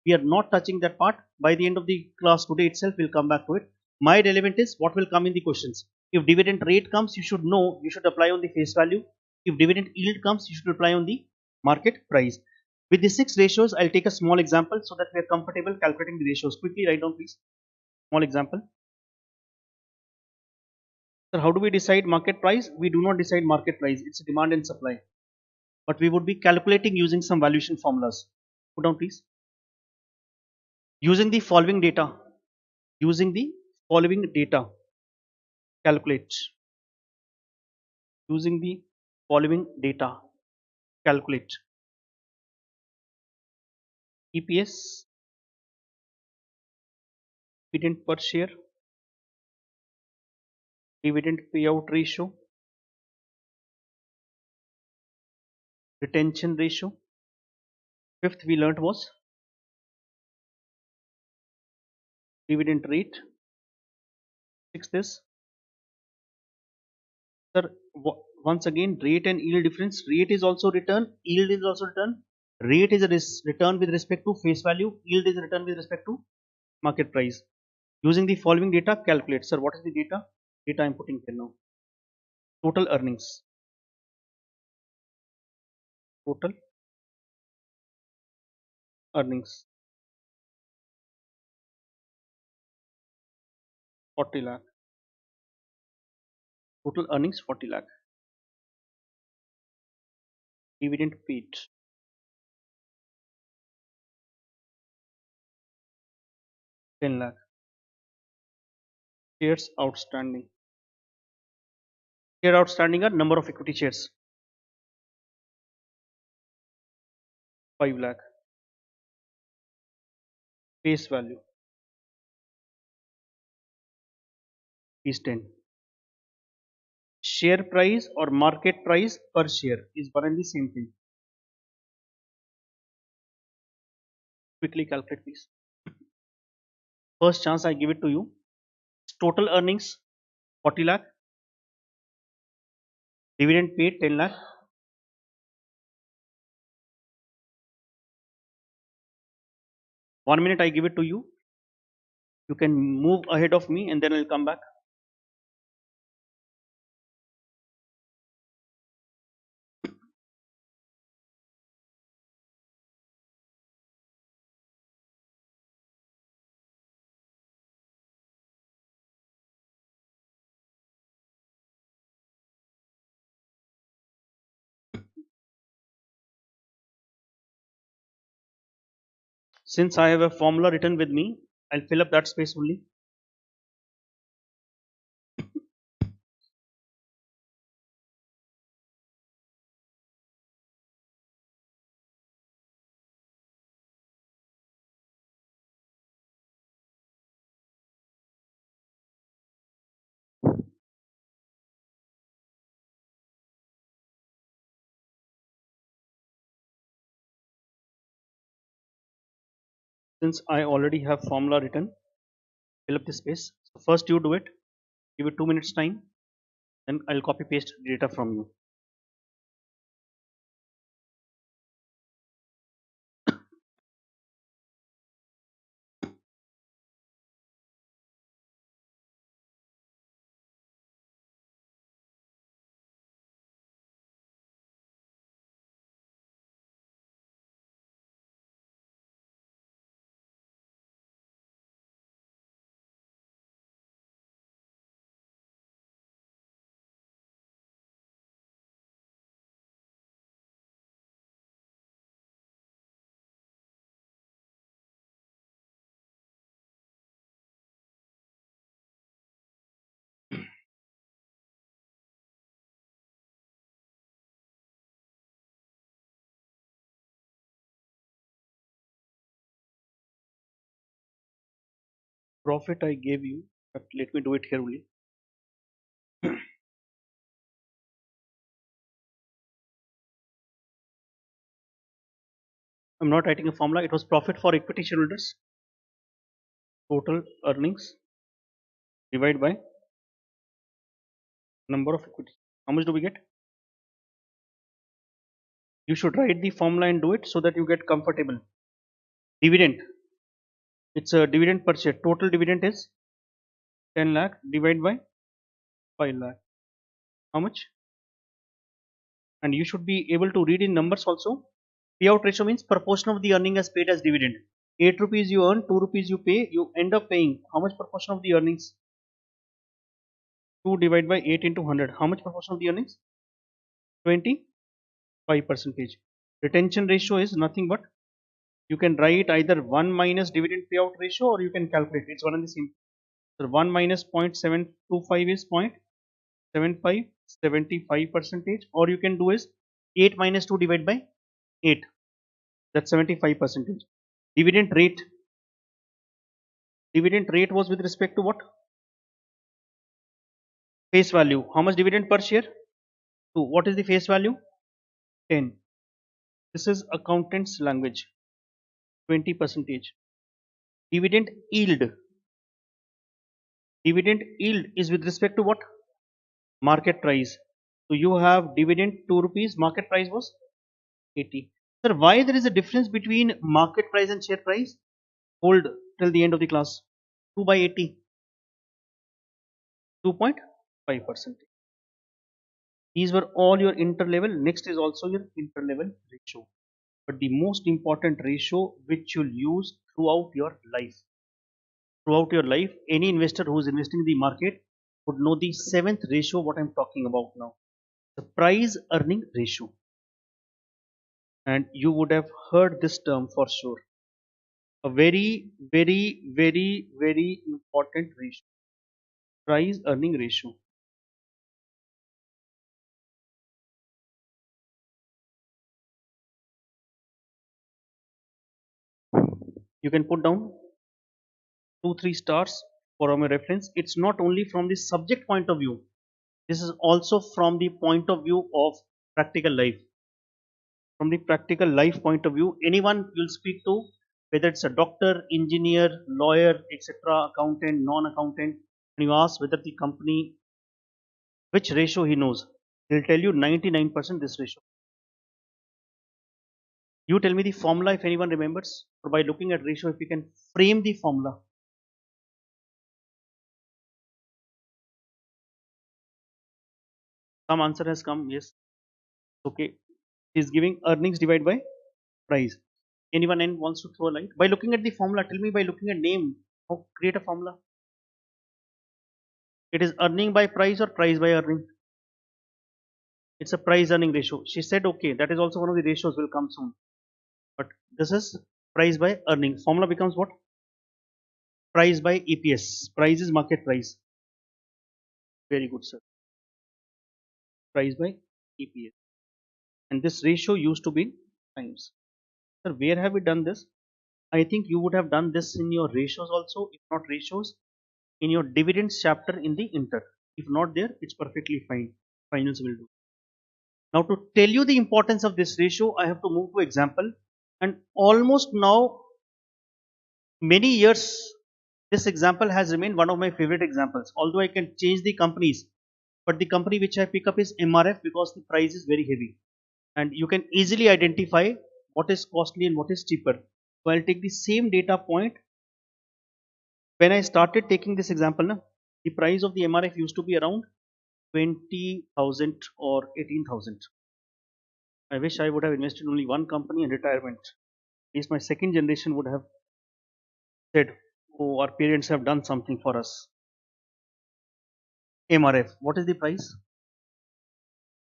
We are not touching that part. By the end of the class today itself, we'll come back to it. My relevant is what will come in the questions. If dividend rate comes, you should know, you should apply on the face value. If dividend yield comes, you should apply on the market price. With the 6 ratios, I'll take a small example so that we are comfortable calculating the ratios. Quickly write down please. Small example. Sir, how do we decide market price? We do not decide market price. It's demand and supply. But we would be calculating using some valuation formulas. Put down please. Using the following data. Using the following data. Calculate. Using the following data. Calculate. EPS, dividend per share, dividend payout ratio, retention ratio. Fifth we learnt was dividend rate. Sixth is, sir, once again, rate and yield difference. Rate is also return, yield is also return. Rate is a return with respect to face value, yield is a return with respect to market price. Using the following data, calculate. Sir, what is the data? Data I am putting here now. Total earnings. Total earnings 40 lakh. Total earnings 40 lakh. Dividend paid 10 lakh. Shares outstanding. Share outstanding are number of equity shares 5 lakh. Face value is 10. Share price or market price per share is one and the same thing. Quickly calculate please. First chance I give it to you. Total earnings 40 lakh. Dividend paid 10 lakh. 1 minute I give it to you. You can move ahead of me and then I'll come back. Since I have a formula written with me, I'll fill up that space only. Since I already have formula written, fill up the space. So first you do it, give it 2 minutes time, then I'll copy paste data from you. Profit I gave you, but let me do it here only. I'm not writing a formula, it was profit for equity shareholders. Total earnings divided by number of equity. How much do we get? You should write the formula and do it so that you get comfortable. Dividend. It's a dividend per share. Total dividend is 10 lakh divided by 5 lakh. How much? And you should be able to read in numbers also. Payout ratio means proportion of the earning as paid as dividend. 8 rupees you earn, 2 rupees you pay, you end up paying how much proportion of the earnings? 2 divided by 8 into 100. How much proportion of the earnings? 25%. Retention ratio is nothing but, you can write either 1 minus dividend payout ratio or you can calculate. It's one and the same. So 1 minus 0.725 is 0.75, 75%, or you can do is 8 minus 2 divided by 8. That's 75%. Dividend rate. Dividend rate was with respect to what? Face value. How much dividend per share? 2. What is the face value? 10. This is accountant's language. 20 percentage. Dividend yield. Dividend yield is with respect to what? Market price. So you have dividend 2 rupees. Market price was 80. Sir, why there is a difference between market price and share price? Hold till the end of the class. 2 by 80. 2.5%. These were all your inter-level. Next is also your inter-level ratio. But the most important ratio which you'll use throughout your life. Throughout your life, any investor who is investing in the market would know the seventh ratio what I'm talking about now. The price earning ratio. And you would have heard this term for sure. A very, very, very, very important ratio. Price earning ratio. You can put down 2-3 stars for my reference. It's not only from the subject point of view, this is also from the point of view of practical life. From the practical life point of view, anyone you'll speak to, whether it's a doctor, engineer, lawyer, etc., accountant, non-accountant, and you ask whether the company, which ratio he knows, he'll tell you 99% this ratio. You tell me the formula if anyone remembers, or by looking at ratio if you can frame the formula. Some answer has come, yes. Okay. He's giving earnings divided by price. Anyone wants to throw a light? By looking at the formula, tell me by looking at name, how create a formula. It is earning by price or price by earning? It's a price earning ratio. She said, okay, that is also one of the ratios will come soon. But this is price by earning. Formula becomes what? Price by EPS. Price is market price. Very good, sir. Price by EPS. And this ratio used to be times. Sir, where have we done this? I think you would have done this in your ratios also, if not ratios, in your dividends chapter in the inter. If not there, it's perfectly fine. Finals will do. Now to tell you the importance of this ratio, I have to move to example. And almost now, many years, this example has remained one of my favorite examples. Although I can change the companies, but the company which I pick up is MRF because the price is very heavy. And you can easily identify what is costly and what is cheaper. So I'll take the same data point. When I started taking this example, the price of the MRF used to be around 20,000 or 18,000. I wish I would have invested only one company in retirement. At least my second generation would have said, oh, our parents have done something for us. MRF, what is the price?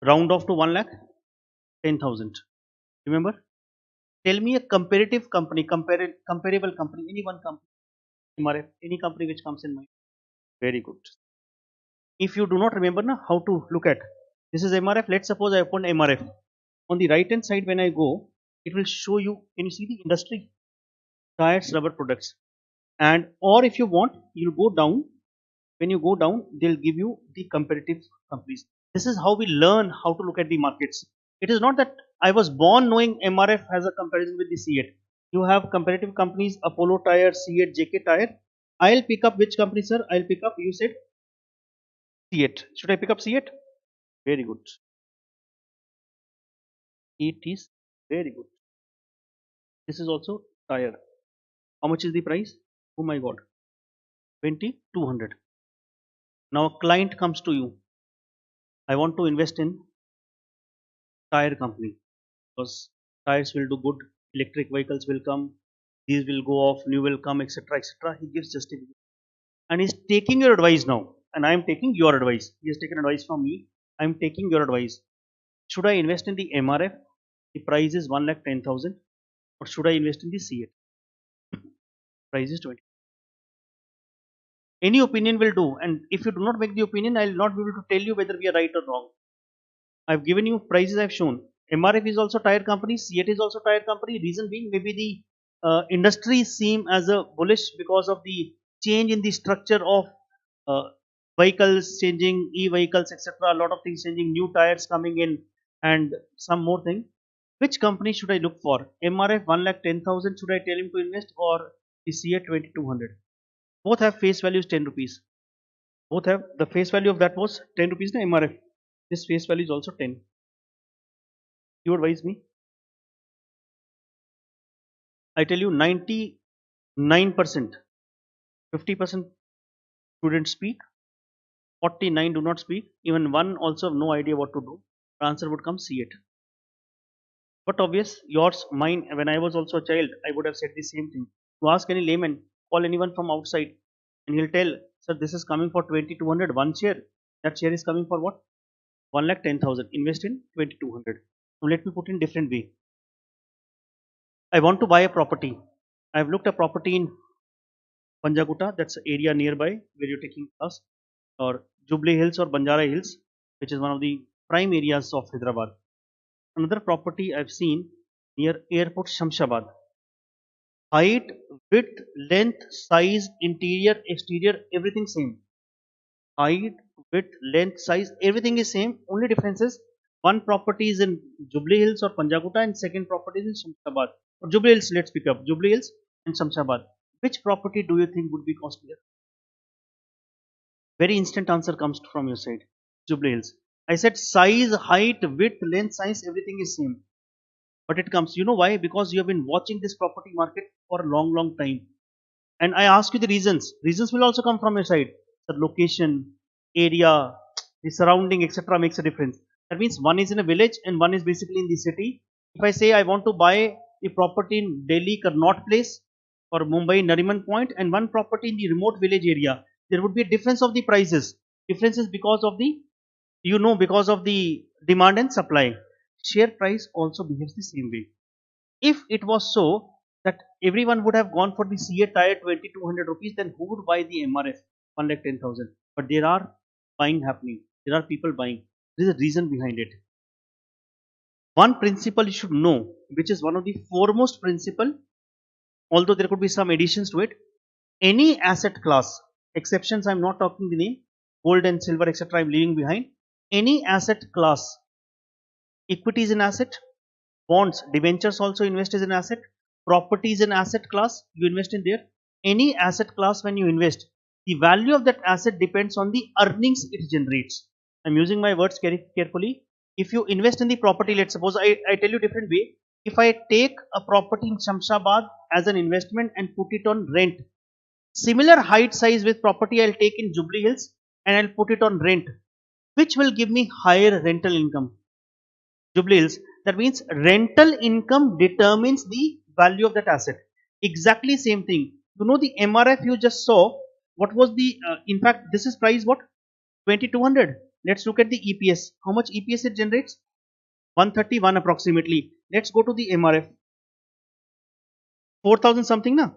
Round off to 1 lakh, 10,000. Remember? Tell me a comparative company, comparable company, any one company, MRF, any company which comes in mind. Very good. If you do not remember how to look at, this is MRF. Let's suppose I opened MRF. On the right hand side, when I go, it will show you. Can you see the industry? Tires, rubber products, and or if you want, you'll go down. When you go down, they'll give you the comparative companies. This is how we learn how to look at the markets. It is not that I was born knowing MRF has a comparison with the C8. You have comparative companies: Apollo Tire, C8, JK Tire. I'll pick up which company, sir? I'll pick up. You said C8. Should I pick up C8? Very good. It is very good. This is also tire. How much is the price? Oh my god, 2,200. Now a client comes to you. I want to invest in tire company because tires will do good. Electric vehicles will come. These will go off. New will come, etc., etc. He gives justification, and he's taking your advice now. And I am taking your advice. He has taken advice from me. I am taking your advice. Should I invest in the MRF? The price is 1,10,000, or should I invest in the C8? Price is 20. Any opinion will do, and if you do not make the opinion, I will not be able to tell you whether we are right or wrong. I've given you prices. I've shown MRF is also tire company, C8 is also tire company. Reason being, maybe the industry seem as a bullish because of the change in the structure of uh, vehicles changing, e-vehicles, etc. A lot of things changing, new tires coming in, and some more thing. Which company should I look for? MRF 1,10,000 should I tell him to invest, or the CA 2200? Both have face values 10 rupees. Both have the face value of that was 10 rupees. Na MRF. This face value is also 10. You advise me. I tell you 99%, 50% students speak, 49 do not speak, even one also have no idea what to do. The answer would come C8. But obvious, yours, mine, when I was also a child, I would have said the same thing. To ask any layman, call anyone from outside, and he'll tell, sir, this is coming for 2200, one share. That share is coming for what? 1,10,000. Invest in 2200. Now let me put in different way. I want to buy a property. I've looked at property in Panjaguta, that's the area nearby where you're taking class, or Jubilee Hills or Banjara Hills, which is one of the prime areas of Hyderabad. Another property I've seen near airport Shamshabad. Height, width, length, size, interior, exterior, everything same. Height, width, length, size, everything is same. Only difference is one property is in Jubilee Hills or Panjaguta and second property is in Shamshabad. Or Jubilee Hills, let's pick up Jubilee Hills and Shamshabad. Which property do you think would be costlier? Very instant answer comes from your side. Jubilee Hills. I said size, height, width, length, size, everything is same. But it comes, you know why? Because you have been watching this property market for a long time. And I ask you the reasons. Reasons will also come from your side. The location, area, the surrounding, etc. makes a difference. That means one is in a village and one is basically in the city. If I say I want to buy a property in Delhi Karnot Place or Mumbai Nariman Point and one property in the remote village area, there would be a difference of the prices. Difference is because of the, because of the demand and supply. Share price also behaves the same way. If it was so that everyone would have gone for the CA tire 2200 rupees, then who would buy the MRF 1,10,000? But there are buying happening. There are people buying. There is a reason behind it. One principle you should know, which is one of the foremost principle, although there could be some additions to it. Any asset class, exceptions I'm not talking the name, gold and silver, etc. I'm leaving behind. Any asset class, equity is an asset, bonds, debentures also invest as an asset, property is an asset class, you invest in there. Any asset class, when you invest, the value of that asset depends on the earnings it generates. I'm using my words carefully. If you invest in the property, let's suppose I tell you different way. If I take a property in Shamshabad as an investment and put it on rent, similar height size with property I'll take in Jubilee Hills and I'll put it on rent. Which will give me higher rental income? Jubilee Hills. That means rental income determines the value of that asset. Exactly same thing. You know the MRF you just saw. What was the? In fact, this is price what? 2200. Let's look at the EPS. How much EPS it generates? 131 approximately. Let's go to the MRF. 4000 something na?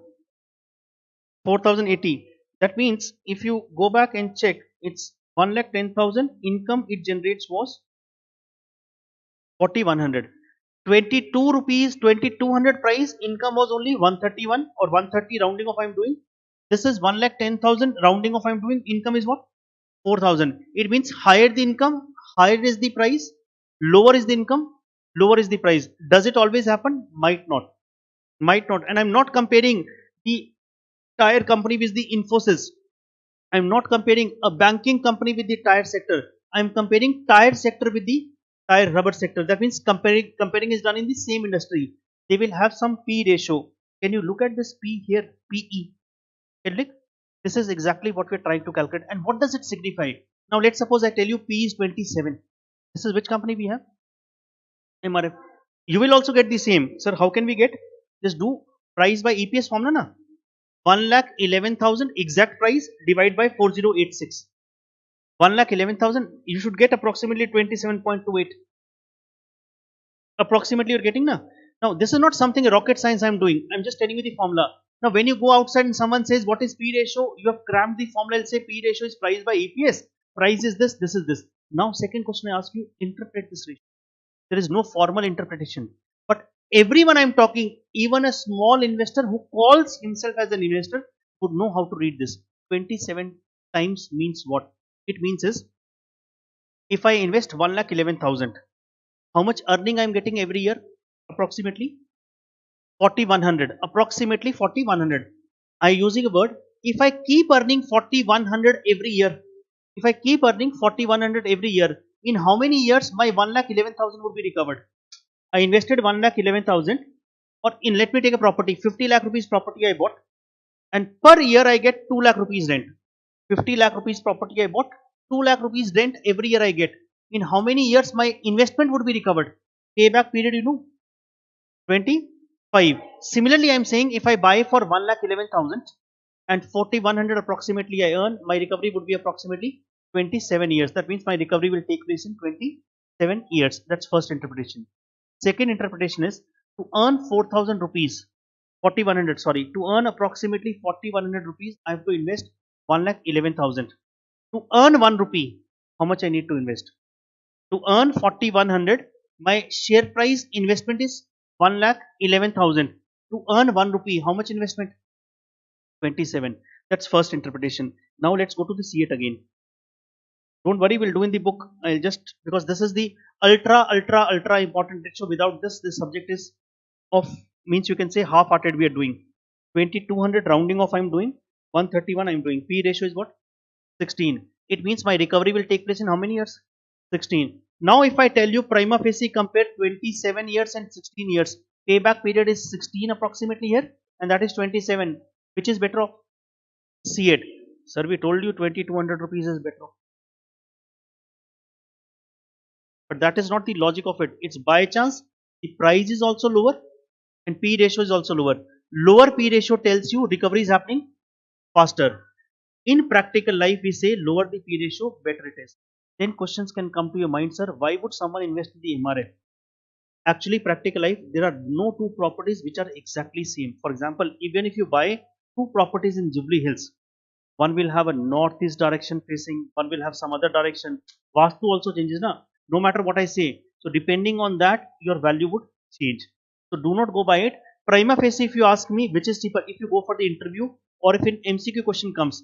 4080. That means if you go back and check, it's 1,10,000 income it generates was 4100. 22 rupees, 2200 price, income was only 131 or 130 rounding off I am doing. This is 1,10,000 rounding off I am doing. Income is what? 4,000. It means higher the income, higher is the price, lower is the income, lower is the price. Does it always happen? Might not. Might not. And I'm not comparing the tire company with the Infosys. I'm not comparing a banking company with the tire sector. I'm comparing tire sector with the tire rubber sector. That means comparing is done in the same industry. They will have some P ratio. Can you look at this P here? PE. This is exactly what we're trying to calculate. And what does it signify? Now let's suppose I tell you P is 27. This is which company we have? MRF. You will also get the same. Sir, how can we get? Just do price by EPS formula na. 1,11,000 exact price divide by 4086. 1,11,000, you should get approximately 27.28. Approximately you're getting na. Now this is not something rocket science I'm doing. I'm just telling you the formula. Now when you go outside and someone says what is P ratio, you have crammed the formula. I'll say P ratio is price by EPS. Price is this is this. Now second question I ask you, interpret this ratio. There is no formal interpretation. But everyone I'm talking, even a small investor who calls himself as an investor, would know how to read this. 27 times means what? It means is, if I invest 1,11,000, how much earning I am getting every year? Approximately 4,100. Approximately 4,100. I using a word. If I keep earning 4,100 every year, if I keep earning 4,100 every year, in how many years my 1,11,000 would be recovered? I invested 1,11,000, or in, let me take a property, 50 lakh rupees property I bought, and per year I get 2 lakh rupees rent. 50 lakh rupees property I bought, 2 lakh rupees rent every year I get. In how many years my investment would be recovered? Payback period, 25. Similarly, I am saying if I buy for 1,11,000 and 4,100 approximately I earn, my recovery would be approximately 27 years. That means my recovery will take place in 27 years. That's first interpretation. Second interpretation is, to earn 4,000 rupees, 4,100, sorry, to earn approximately 4,100 rupees, I have to invest 1,11,000. To earn 1 rupee, how much I need to invest? To earn 4,100, my share price investment is 1,11,000. To earn 1 rupee, how much investment? 27. That's first interpretation. Now let's go to the see it again. Don't worry, we'll do in the book. I'll just, because this is the ultra important ratio. Without this, this subject is of, means you can say half-hearted we are doing. 2,200 rounding off I'm doing. 131 I'm doing. P ratio is what? 16. It means my recovery will take place in how many years? 16. Now if I tell you prima facie compare 27 years and 16 years, payback period is 16 approximately here, and that is 27. Which is better off? See it. Sir, we told you 2,200 rupees is better off. But that is not the logic of it. It's by chance the price is also lower and P ratio is also lower. Lower P ratio tells you recovery is happening faster. In practical life, we say lower the P ratio, better it is. Then questions can come to your mind, sir. Why would someone invest in the MRF? Actually, practical life, there are no two properties which are exactly same. For example, even if you buy two properties in Jubilee Hills, one will have a northeast direction facing, one will have some other direction. Vastu also changes, na? No matter what I say. So depending on that, your value would change. So do not go by it. Prima facie, if you ask me which is cheaper, if you go for the interview or if an MCQ question comes,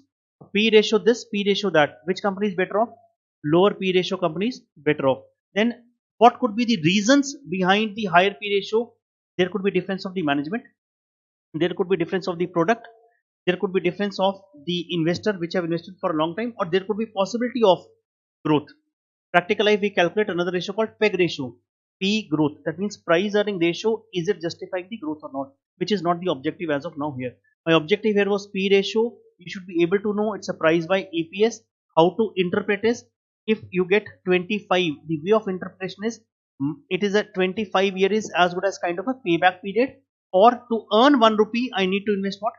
P ratio this, P ratio that, which company is better off? Lower P ratio companies better off. Then what could be the reasons behind the higher P ratio? There could be difference of the management. There could be difference of the product. There could be difference of the investor which have invested for a long time, or there could be possibility of growth. Practical life, we calculate another ratio called PEG ratio. P growth. That means price earning ratio. Is it justifying the growth or not? Which is not the objective as of now here. My objective here was P ratio. You should be able to know it's a price by EPS. How to interpret is, if you get 25, the way of interpretation is, it is a 25 year is as good as kind of a payback period, or to earn 1 rupee I need to invest what?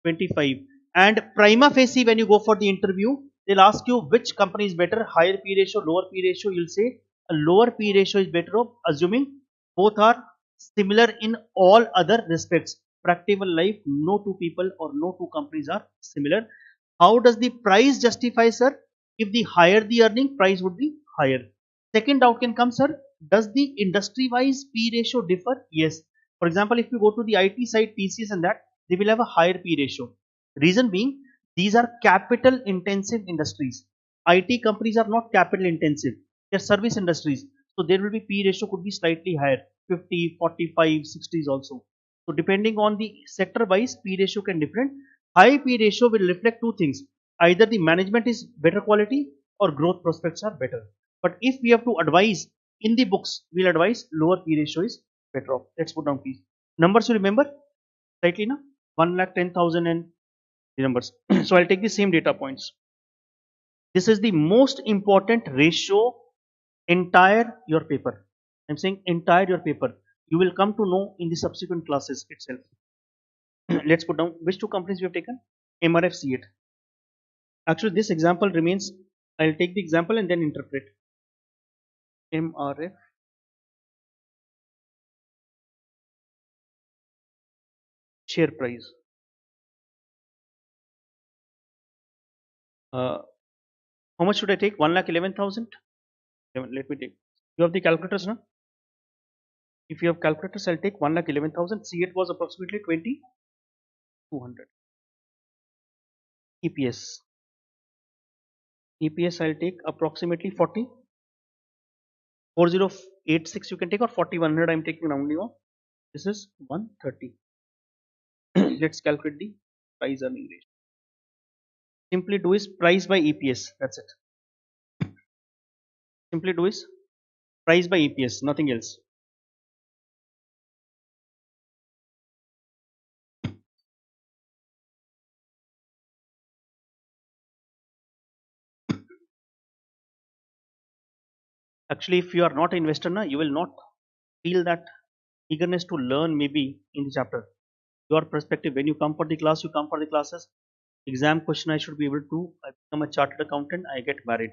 25. And prima facie, when you go for the interview, they'll ask you which company is better, higher P ratio, lower P ratio. You'll say a lower P ratio is better off, assuming both are similar in all other respects. Practical life, no two people or no two companies are similar. How does the price justify, sir? If the higher the earning, price would be higher. Second doubt can come, sir. Does the industry wise P ratio differ? Yes. For example, if you go to the IT side, TCS and that, they will have a higher P ratio. Reason being, these are capital intensive industries. IT companies are not capital intensive. They are service industries. So there will be P ratio could be slightly higher, 50, 45, 60s also. So depending on the sector wise, P ratio can different. High P ratio will reflect two things. Either the management is better quality or growth prospects are better. But if we have to advise in the books, we'll advise lower P ratio is better off. Let's put down please. Numbers you remember? Slightly now? 1,10,000 and the numbers. So I'll take the same data points. This is the most important ratio entire your paper. I'm saying entire your paper. You will come to know in the subsequent classes itself. Let's put down which two companies we have taken. MRF, see it. Actually, this example remains. I'll take the example and then interpret. MRF, share price. How much should I take? 1,11,000. Let me take. You have the calculators now. If you have calculators, I'll take 1,11,000. See, it was approximately 2,200. EPS. EPS I'll take approximately 4086 you can take, or 4100 I'm taking rounding off. This is 130. Let's calculate the price earning ratio. Simply do is price by EPS. That's it. Simply do is price by EPS, nothing else. Actually, if you are not an investor, na, you will not feel that eagerness to learn maybe in the chapter. Your perspective, when you come for the class, you come for the classes. Exam question I should be able to. I become a chartered accountant, I get married.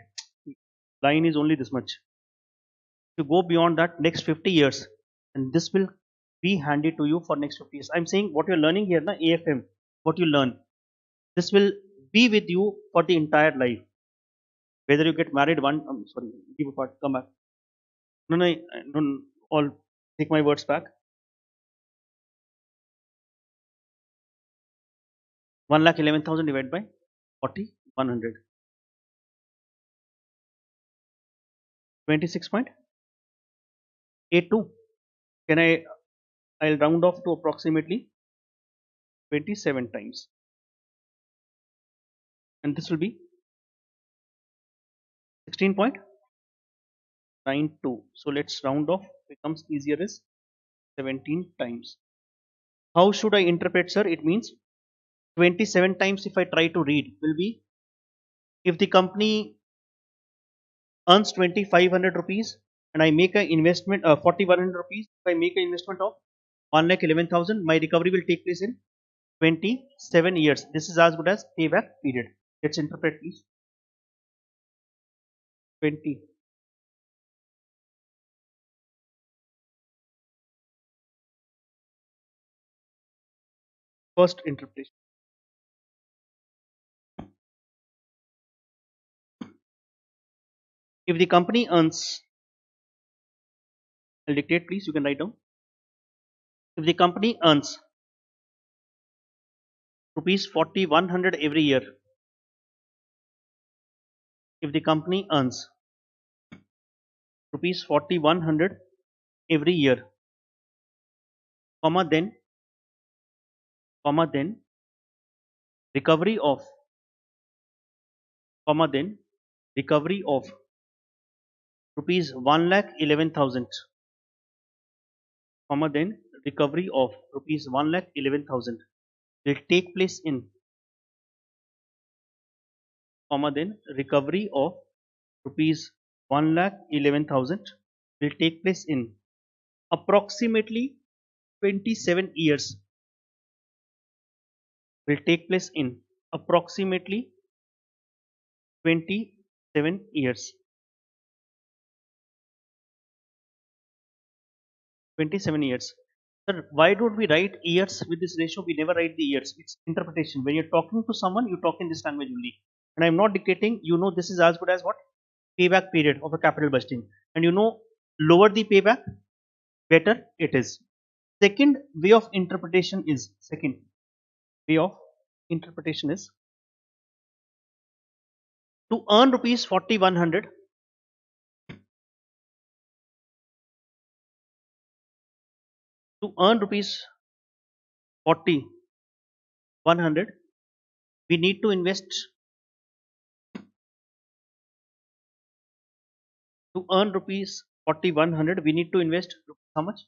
Line is only this much. To go beyond that, next 50 years, and this will be handy to you for next 50 years. I'm saying what you're learning here, na, AFM, what you learn, this will be with you for the entire life. Whether you get married sorry, give a part, come back. No, no, all take my words back. 1,11,000 divided by 40, 100. 26.82. Can I'll round off to approximately 27 times. And this will be 16.92. So let's round off, becomes easier is 17 times. How should I interpret, sir? It means 27 times if I try to read will be, if the company earns 2,500 rupees and I make an investment 4,100 rupees, if I make an investment of 1,11,000, my recovery will take place in 27 years. This is as good as payback period. Let's interpret please. 20. First interpretation. If the company earns, I'll dictate please, you can write down. If the company earns rupees 4,100 every year, if the company earns rupees 4,100 every year, comma then recovery of, comma then recovery of rupees 1,11,000, comma then recovery of rupees 1,11,000 will take place in, comma then recovery of rupees 1,11,000 will take place in approximately 27 years, will take place in approximately 27 years. 27 years. Sir, why don't we write years with this ratio? We never write the years. It's interpretation. When you're talking to someone, you talk in this language only. And I'm not dictating, you know, this is as good as what? Payback period of a capital budgeting. And you know, lower the payback, better it is. Second way of interpretation is, to earn rupees 4,100, to earn rupees 4,100, we need to invest, to earn rupees 4,100, we need to invest how much?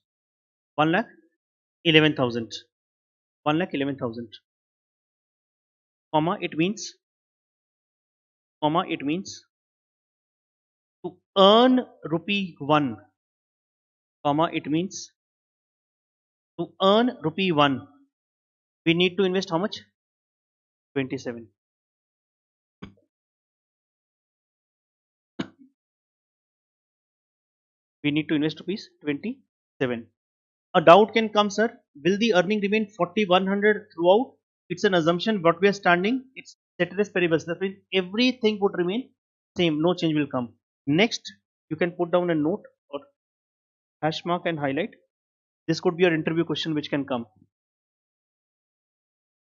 1,11,000. 1,11,000. Comma, it means, to earn rupee 1, comma, it means to earn rupee 1, we need to invest how much? 27. We need to invest rupees 27. A doubt can come, sir. Will the earning remain 4,100 throughout? It's an assumption. What we are standing, it's ceteris paribus. That means everything would remain same. No change will come. Next, you can put down a note or hash mark and highlight. This could be your interview question which can come.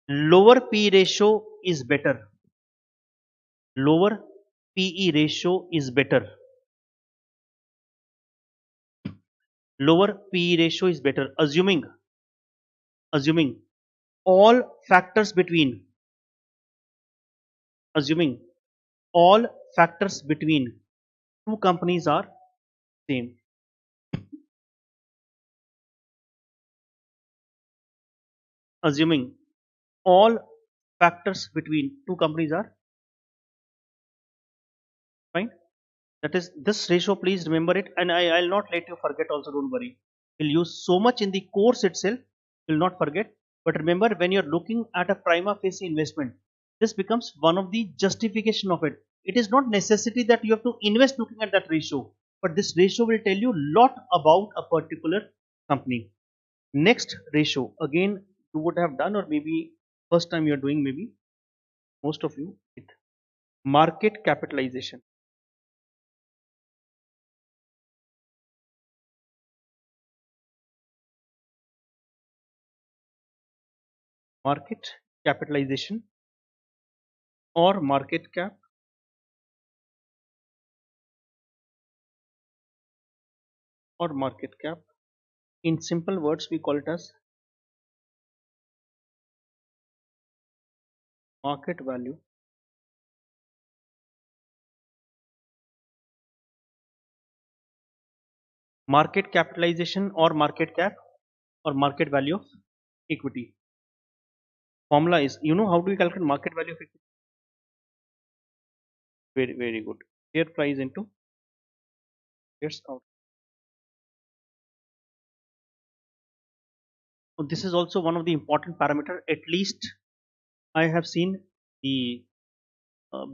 Lower P ratio is better. Lower PE ratio is better. Lower PE ratio is better, assuming all factors between, assuming all factors between two companies are same. Assuming all factors between two companies are fine. That is this ratio, please remember it, and I'll not let you forget also, don't worry. We'll use so much in the course itself, you'll not forget. But remember, when you're looking at a prima facie investment, this becomes one of the justification of it. It is not necessity that you have to invest looking at that ratio, but this ratio will tell you lot about a particular company. Next ratio, again, you would have done, or maybe first time you're doing, maybe most of you, it market capitalization. Market capitalization or market cap, or market cap. In simple words, we call it as market value. Market capitalization or market cap or market value of equity. Formula is, you know how do we calculate market value of equity? Very good. Share price into shares out. So this is also one of the important parameter. At least I have seen the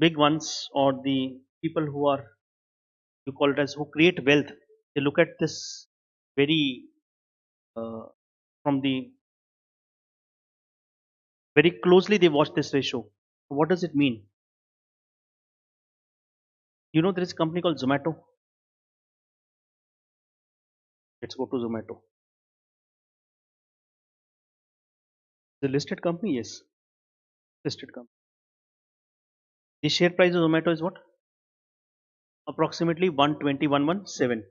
big ones, or the people who are, you call it as, who create wealth. They look at this very uh, from the very closely. They watch this ratio. What does it mean? You know, there is a company called Zomato. Let's go to Zomato. The listed company, yes, listed company. The share price of Zomato is what? Approximately 120,117.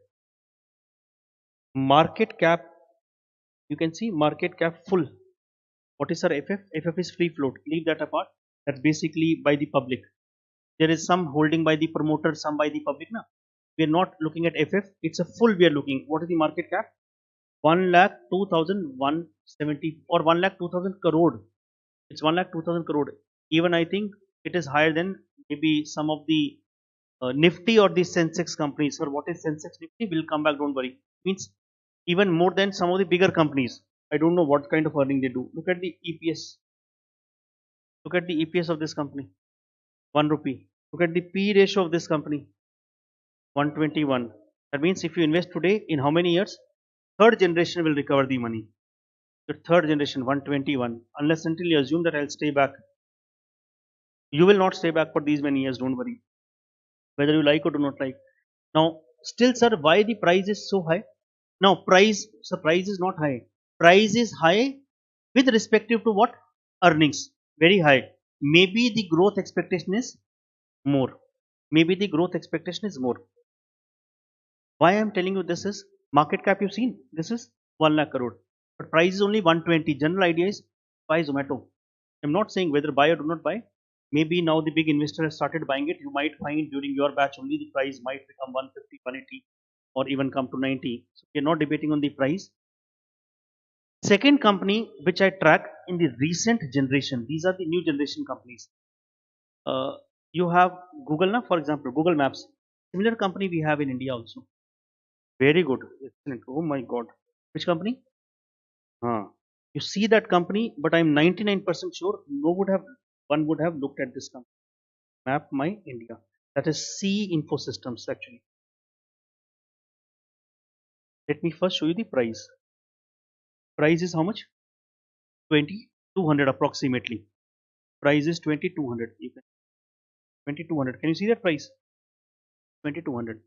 Market cap, you can see market cap full. What is our FF? FF is free float. Leave that apart. That's basically by the public. There is some holding by the promoter, some by the public. Now, we are not looking at FF. It's a full. We are looking. What is the market cap? 1,02,170 or 1,02,000 crore. It's 1,02,000 crore. Even I think it is higher than maybe some of the Nifty or the Sensex companies. Or what is Sensex Nifty? We'll come back. Don't worry. Means even more than some of the bigger companies. I don't know what kind of earning they do. Look at the EPS. Look at the EPS of this company. 1 rupee. Look at the P ratio of this company. 121. That means if you invest today, in how many years? Third generation will recover the money. The third generation, 121. Unless until you assume that I'll stay back. You will not stay back for these many years. Don't worry. Whether you like or do not like. Now, still, sir, why the price is so high? Now, price is not high. Price is high with respective to what? Earnings. Very high. Maybe the growth expectation is more. Maybe the growth expectation is more. Why I am telling you this is, market cap you've seen. This is 1 lakh crore. But price is only 120. General idea is buy Zomato. I'm not saying whether buy or do not buy. Maybe now the big investor has started buying it. You might find during your batch only the price might become 150, 180, or even come to 90. So we're not debating on the price. Second company which I track in the recent generation, these are the new generation companies. You have Google now, for example, Google Maps. Similar company we have in India also. Very good, excellent. Oh my God, which company? You see that company, but I'm 99% sure one would have looked at this company. Map My India. That is C Infosystems actually. Let me first show you the price. Price is how much? 2,200 approximately. Price is 2,200. 2,200. Can you see that price? 2,200.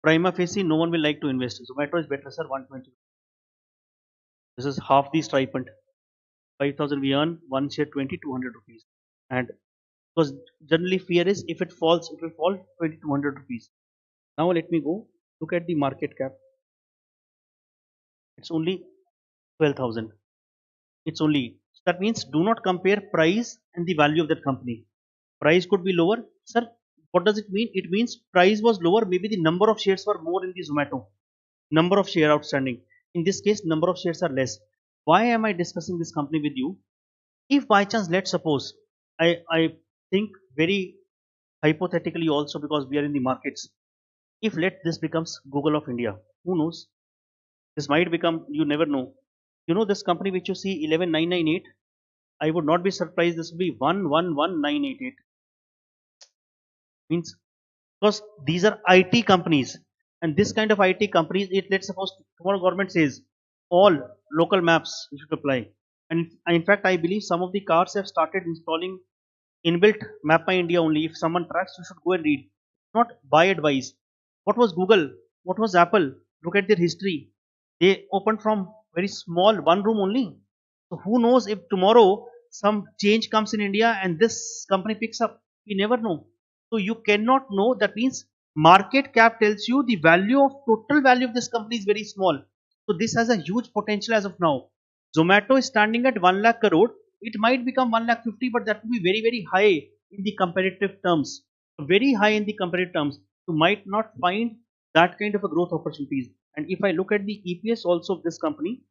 Prima facie, no one will like to invest. Zomato is better, sir. 120. This is half the stipend. 5,000 we earn. One share 2,200 rupees. And because generally fear is if it falls, it will fall 2200 rupees. Now let me go look at the market cap. It's only 12,000. It's only, that means do not compare price and the value of that company. Price could be lower, sir. What does it mean? It means price was lower, maybe the number of shares were more in the Zomato, number of share outstanding. In this case, number of shares are less. Why am I discussing this company with you? If by chance, let's suppose, I think very hypothetically also, because we are in the markets, if let this becomes Google of India, who knows? This might become, you never know. You know this company which you see 11998, I would not be surprised this will be 111988. Means, because these are IT companies, and this kind of IT companies, it, let's suppose tomorrow government says all local maps you should apply, and in fact I believe some of the cars have started installing inbuilt map by India only. If someone tracks, you should go and read, not buy advice. What was Google? What was Apple? Look at their history. They opened from very small one room only. So who knows if tomorrow some change comes in India and this company picks up? We never know. So you cannot know. That means market cap tells you the value of total value of this company is very small. So this has a huge potential as of now. Zomato is standing at 1 lakh crore. It might become 1 lakh 50, but that will be very, very high in the comparative terms. Very high in the comparative terms. You might not find that kind of a growth opportunities. And if I look at the EPS also of this company,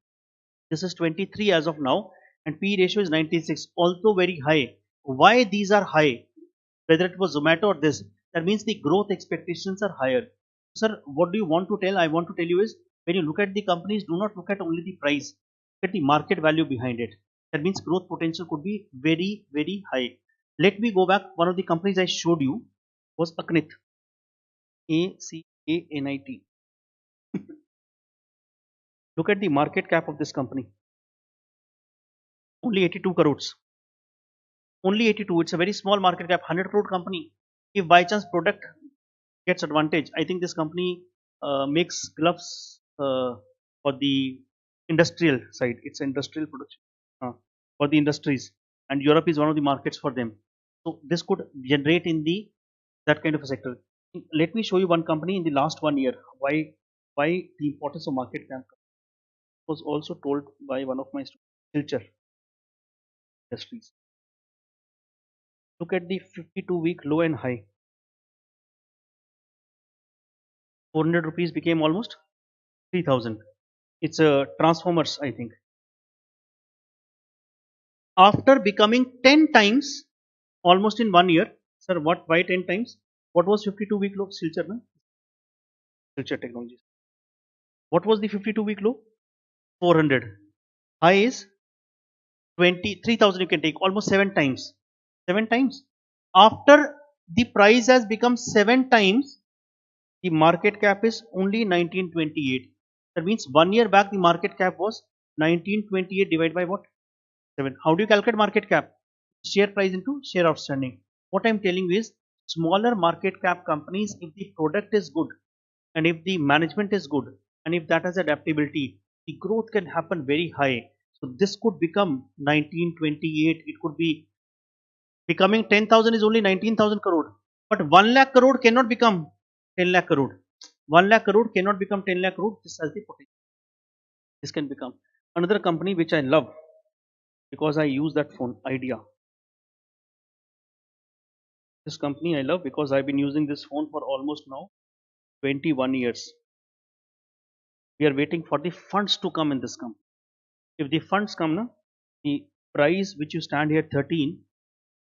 this is 23 as of now, and P ratio is 96, also very high. Why these are high? Whether it was Zomato or this, that means the growth expectations are higher. Sir, what do you want to tell? I want to tell you is, when you look at the companies, do not look at only the price, look at the market value behind it. That means growth potential could be very, very high. Let me go back. One of the companies I showed you was Acanit, ACANIT. Look at the market cap of this company, only 82 crores. Only 82. It's a very small market cap, 100 crore company. If by chance product gets advantage, I think this company makes gloves for the industrial side. It's industrial production for the industries, and Europe is one of the markets for them. So this could generate in the that kind of a sector. Let me show you one company in the last 1 year. Why the importance of market cap was also told by one of my students, Silchar Industries. Look at the 52-week low and high. 400 rupees became almost 3000. It's a transformers, I think. After becoming 10 times almost in 1 year, sir, what, why 10 times? What was 52-week low? Silchar, na? Silchar Technologies. What was the 52-week low? 400. High is 23,000. You can take almost 7 times. 7 times. After the price has become 7 times, the market cap is only 1928. That means 1 year back the market cap was 1928 divided by what? 7. How do you calculate market cap? Share price into share outstanding. What I am telling you is, smaller market cap companies, if the product is good and if the management is good and if that has adaptability, the growth can happen very high. So this could become 1928. It could be becoming 10,000 is only 19,000 crore. But 1 lakh crore cannot become 10 lakh crore. 1 lakh crore cannot become 10 lakh crore. This has the potential. This can become another company which I love because I use that phone, Idea. This company I love because I've been using this phone for almost now 21 years. We are waiting for the funds to come in this company. If the funds come, na, the price which you stand here 13,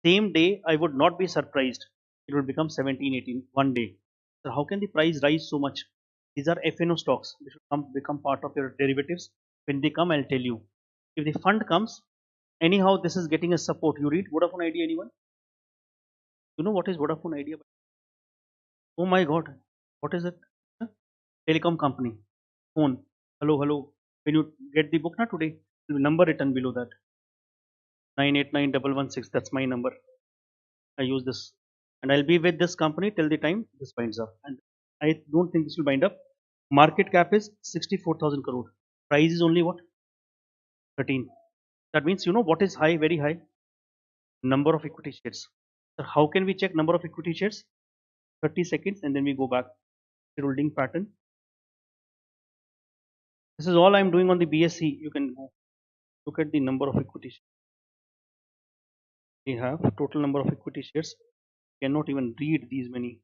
same day I would not be surprised. It will become 17, 18 one day. So how can the price rise so much? These are FNO stocks. They should become part of your derivatives. When they come, I'll tell you. If the fund comes, anyhow, this is getting a support. You read Vodafone Idea, anyone? You know what is Vodafone Idea? Oh my God, what is it? Huh? Telecom company. Phone. Hello, hello. When you get the book na today, number written below that. 989116. That's my number. I use this, and I'll be with this company till the time this binds up. And I don't think this will bind up. Market cap is 64,000 crore. Price is only what? 13. That means you know what is high, very high? Number of equity shares. So how can we check number of equity shares? 30 seconds and then we go back. Shareholding pattern. This is all I am doing on the BSc. You can go look at the number of equity shares. We have total number of equity shares. Cannot even read these many.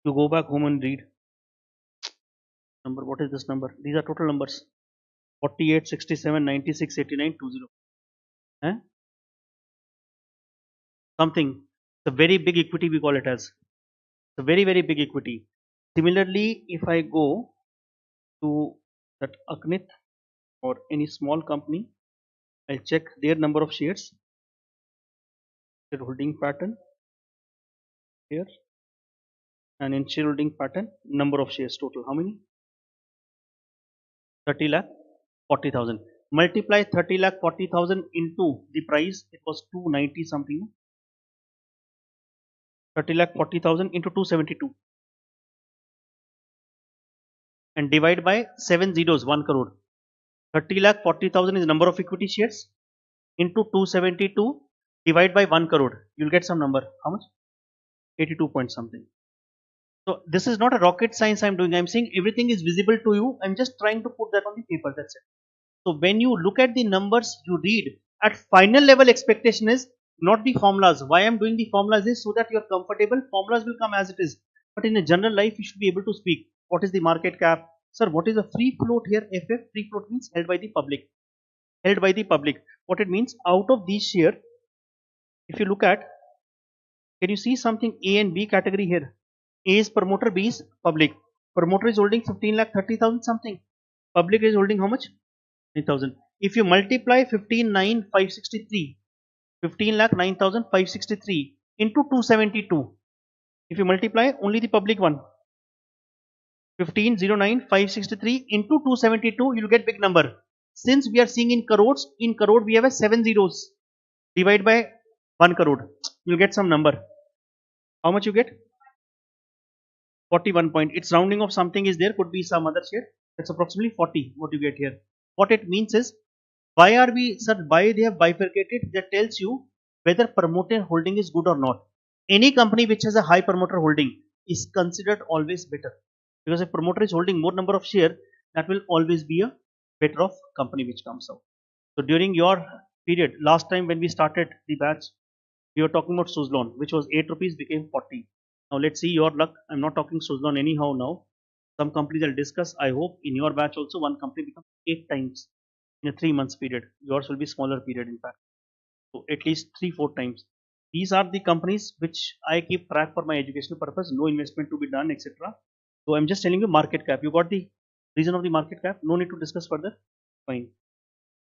You go back home and read. Number, what is this number? These are total numbers. 48, 67, 96, 89, 20. Eh? Something. It's a very big equity we call it as. It's a very, very big equity. Similarly, if I go to that Aknit or any small company, I'll check their number of shares, shareholding pattern here, and in shareholding pattern, number of shares total. How many? 30 lakh 40,000. Multiply 30 lakh 40,000 into the price. It was 290 something. 30 lakh 40,000 into 272 and divide by 7 zeros 1 crore. 30 lakh 40,000 is number of equity shares into 272 divide by 1 crore. You'll get some number. How much? 82 point something. So this is not a rocket science I'm doing. I'm saying everything is visible to you. I'm just trying to put that on the paper. That's it. So when you look at the numbers, you read at final level expectation is not the formulas. Why I'm doing the formulas is so that you're comfortable. Formulas will come as it is. But in a general life, you should be able to speak. What is the market cap? Sir, what is a free float here? FF, free float means held by the public. Held by the public. What it means, out of these share, if you look at, can you see something A and B category here? A is promoter, B is public. Promoter is holding 15 lakh 30,000 something. Public is holding how much? 9,000. If you multiply 15,9,563, 15 lakh 9,563 into 272, if you multiply only the public one, 15,09,563 into 272, you'll get big number. Since we are seeing in crore we have a 7 zeros. Divide by 1 crore, you'll get some number. How much you get? 41 point. Its rounding of something is there, could be some other share. That's approximately 40. What you get here? What it means is, why are we, sir, why they have bifurcated? That tells you whether promoter holding is good or not. Any company which has a high promoter holding is considered always better, because if promoter is holding more number of share, that will always be a better off company which comes out. So during your period, last time when we started the batch, we were talking about Suzlon, which was 8 rupees became 40. Now let's see your luck. I'm not talking Suzlon anyhow now. Some companies I'll discuss. I hope in your batch also one company becomes 8 times in a 3 months period. Yours will be smaller period in fact. So at least 3-4 times. These are the companies which I keep track for my educational purpose. No investment to be done, etc. So I'm just telling you market cap. You got the reason of the market cap. No need to discuss further. Fine.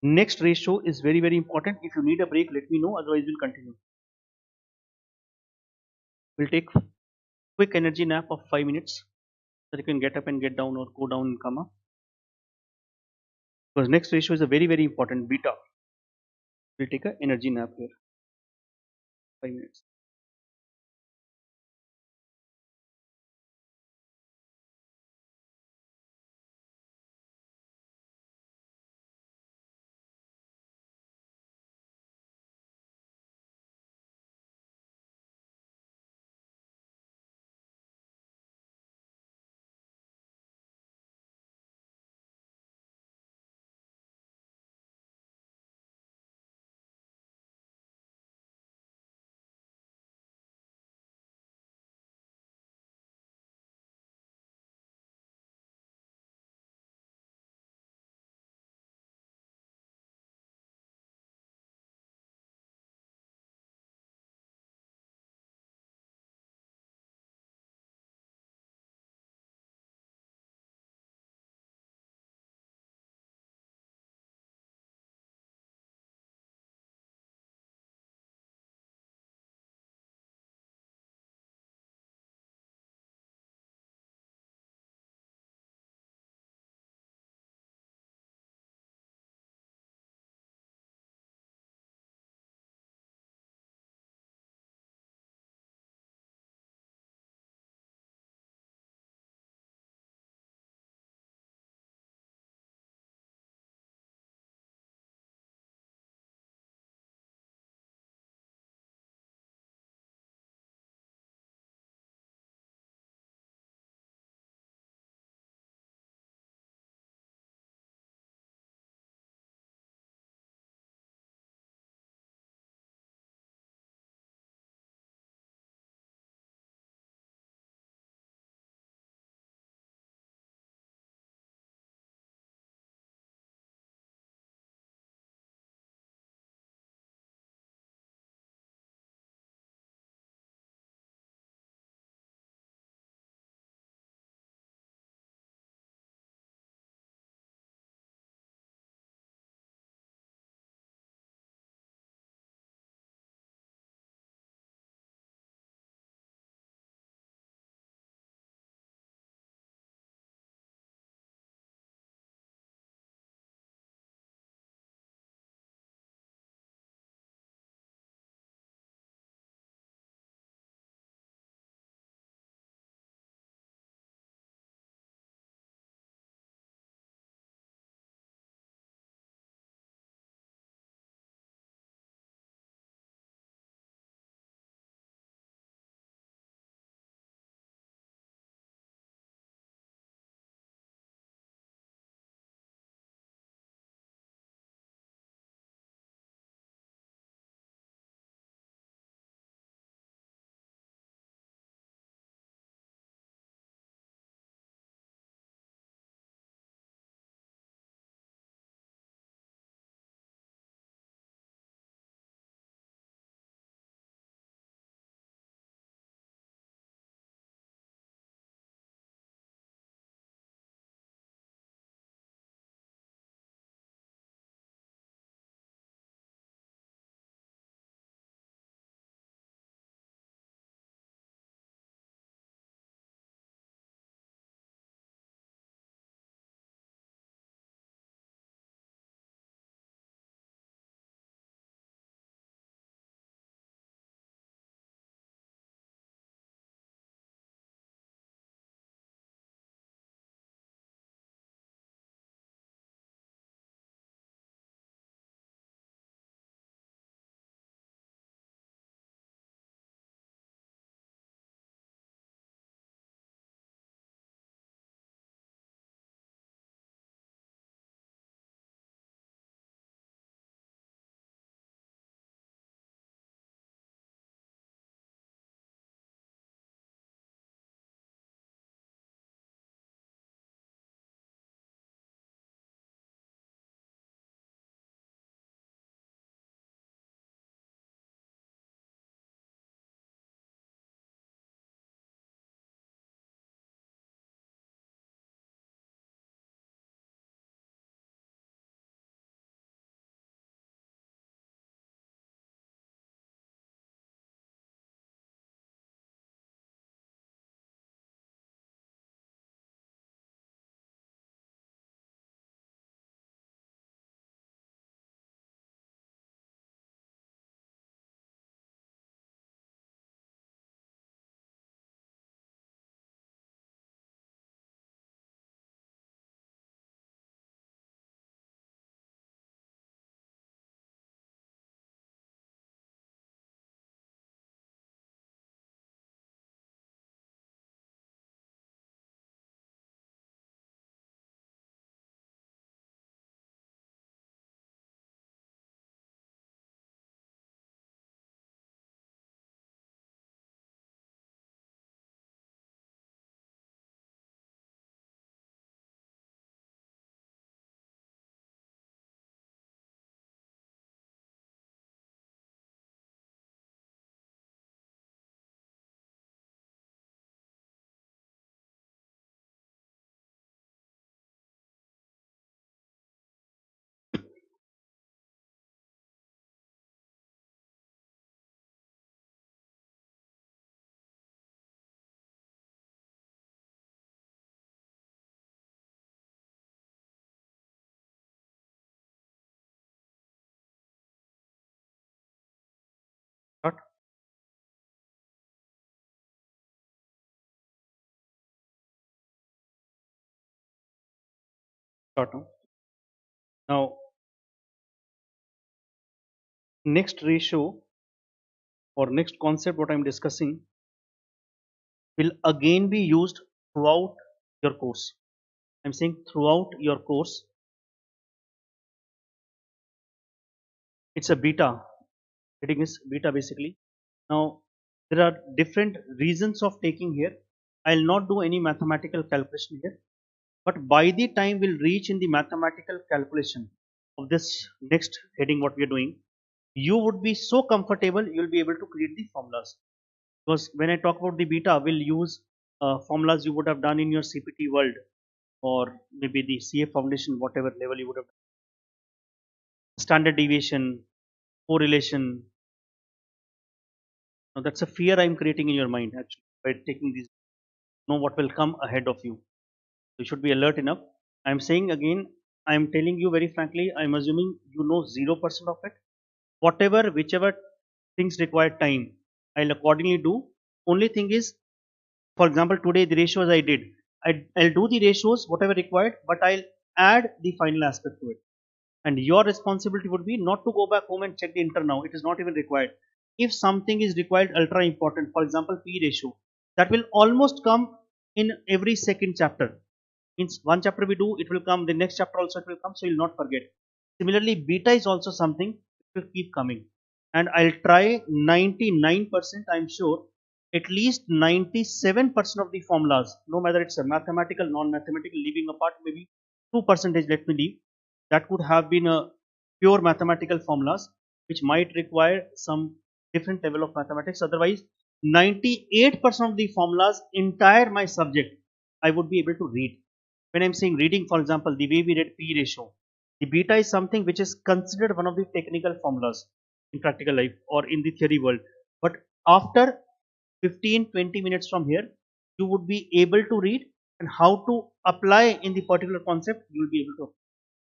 Next ratio is very, very important. If you need a break, let me know. Otherwise, we'll continue. We'll take quick energy nap of 5 minutes so you can get up and get down or go down and come up. Because next ratio is a very, very important beta. We'll take a energy nap here. 5 minutes. short term. Now, next ratio or next concept what I'm discussing will again be used throughout your course. I'm saying throughout your course, it's a beta. Heading is beta basically. Now, there are different reasons of taking here. I'll not do any mathematical calculation here, but by the time we'll reach in the mathematical calculation of this next heading, what we are doing, you would be so comfortable, you'll be able to create the formulas. Because when I talk about the beta, we'll use formulas you would have done in your CPT world or maybe the CA foundation, whatever level you would have. Standard deviation, correlation. Now that's a fear I'm creating in your mind actually by taking these. Know what will come ahead of you. You should be alert enough. I'm saying again, I'm telling you very frankly, I'm assuming you know 0% of it. Whatever, whichever things require time, I'll accordingly do. Only thing is, for example, today the ratios I did, I'll do the ratios, whatever required, but I'll add the final aspect to it. And your responsibility would be not to go back home and check the inter now. It is not even required. If something is required ultra important, for example, P ratio, that will almost come in every second chapter. Means one chapter we do, it will come, the next chapter also it will come, so you'll not forget. Similarly, beta is also something that will keep coming. And I'll try 99%, I'm sure, at least 97% of the formulas, no matter it's a mathematical, non-mathematical, leaving apart maybe 2% let me leave, that could have been a pure mathematical formulas which might require some different level of mathematics. Otherwise, 98% of the formulas entire my subject I would be able to read. When I'm saying reading, for example, the way we read P ratio, the beta is something which is considered one of the technical formulas in practical life or in the theory world. But after 15-20 minutes from here, you would be able to read, and how to apply in the particular concept you will be able to.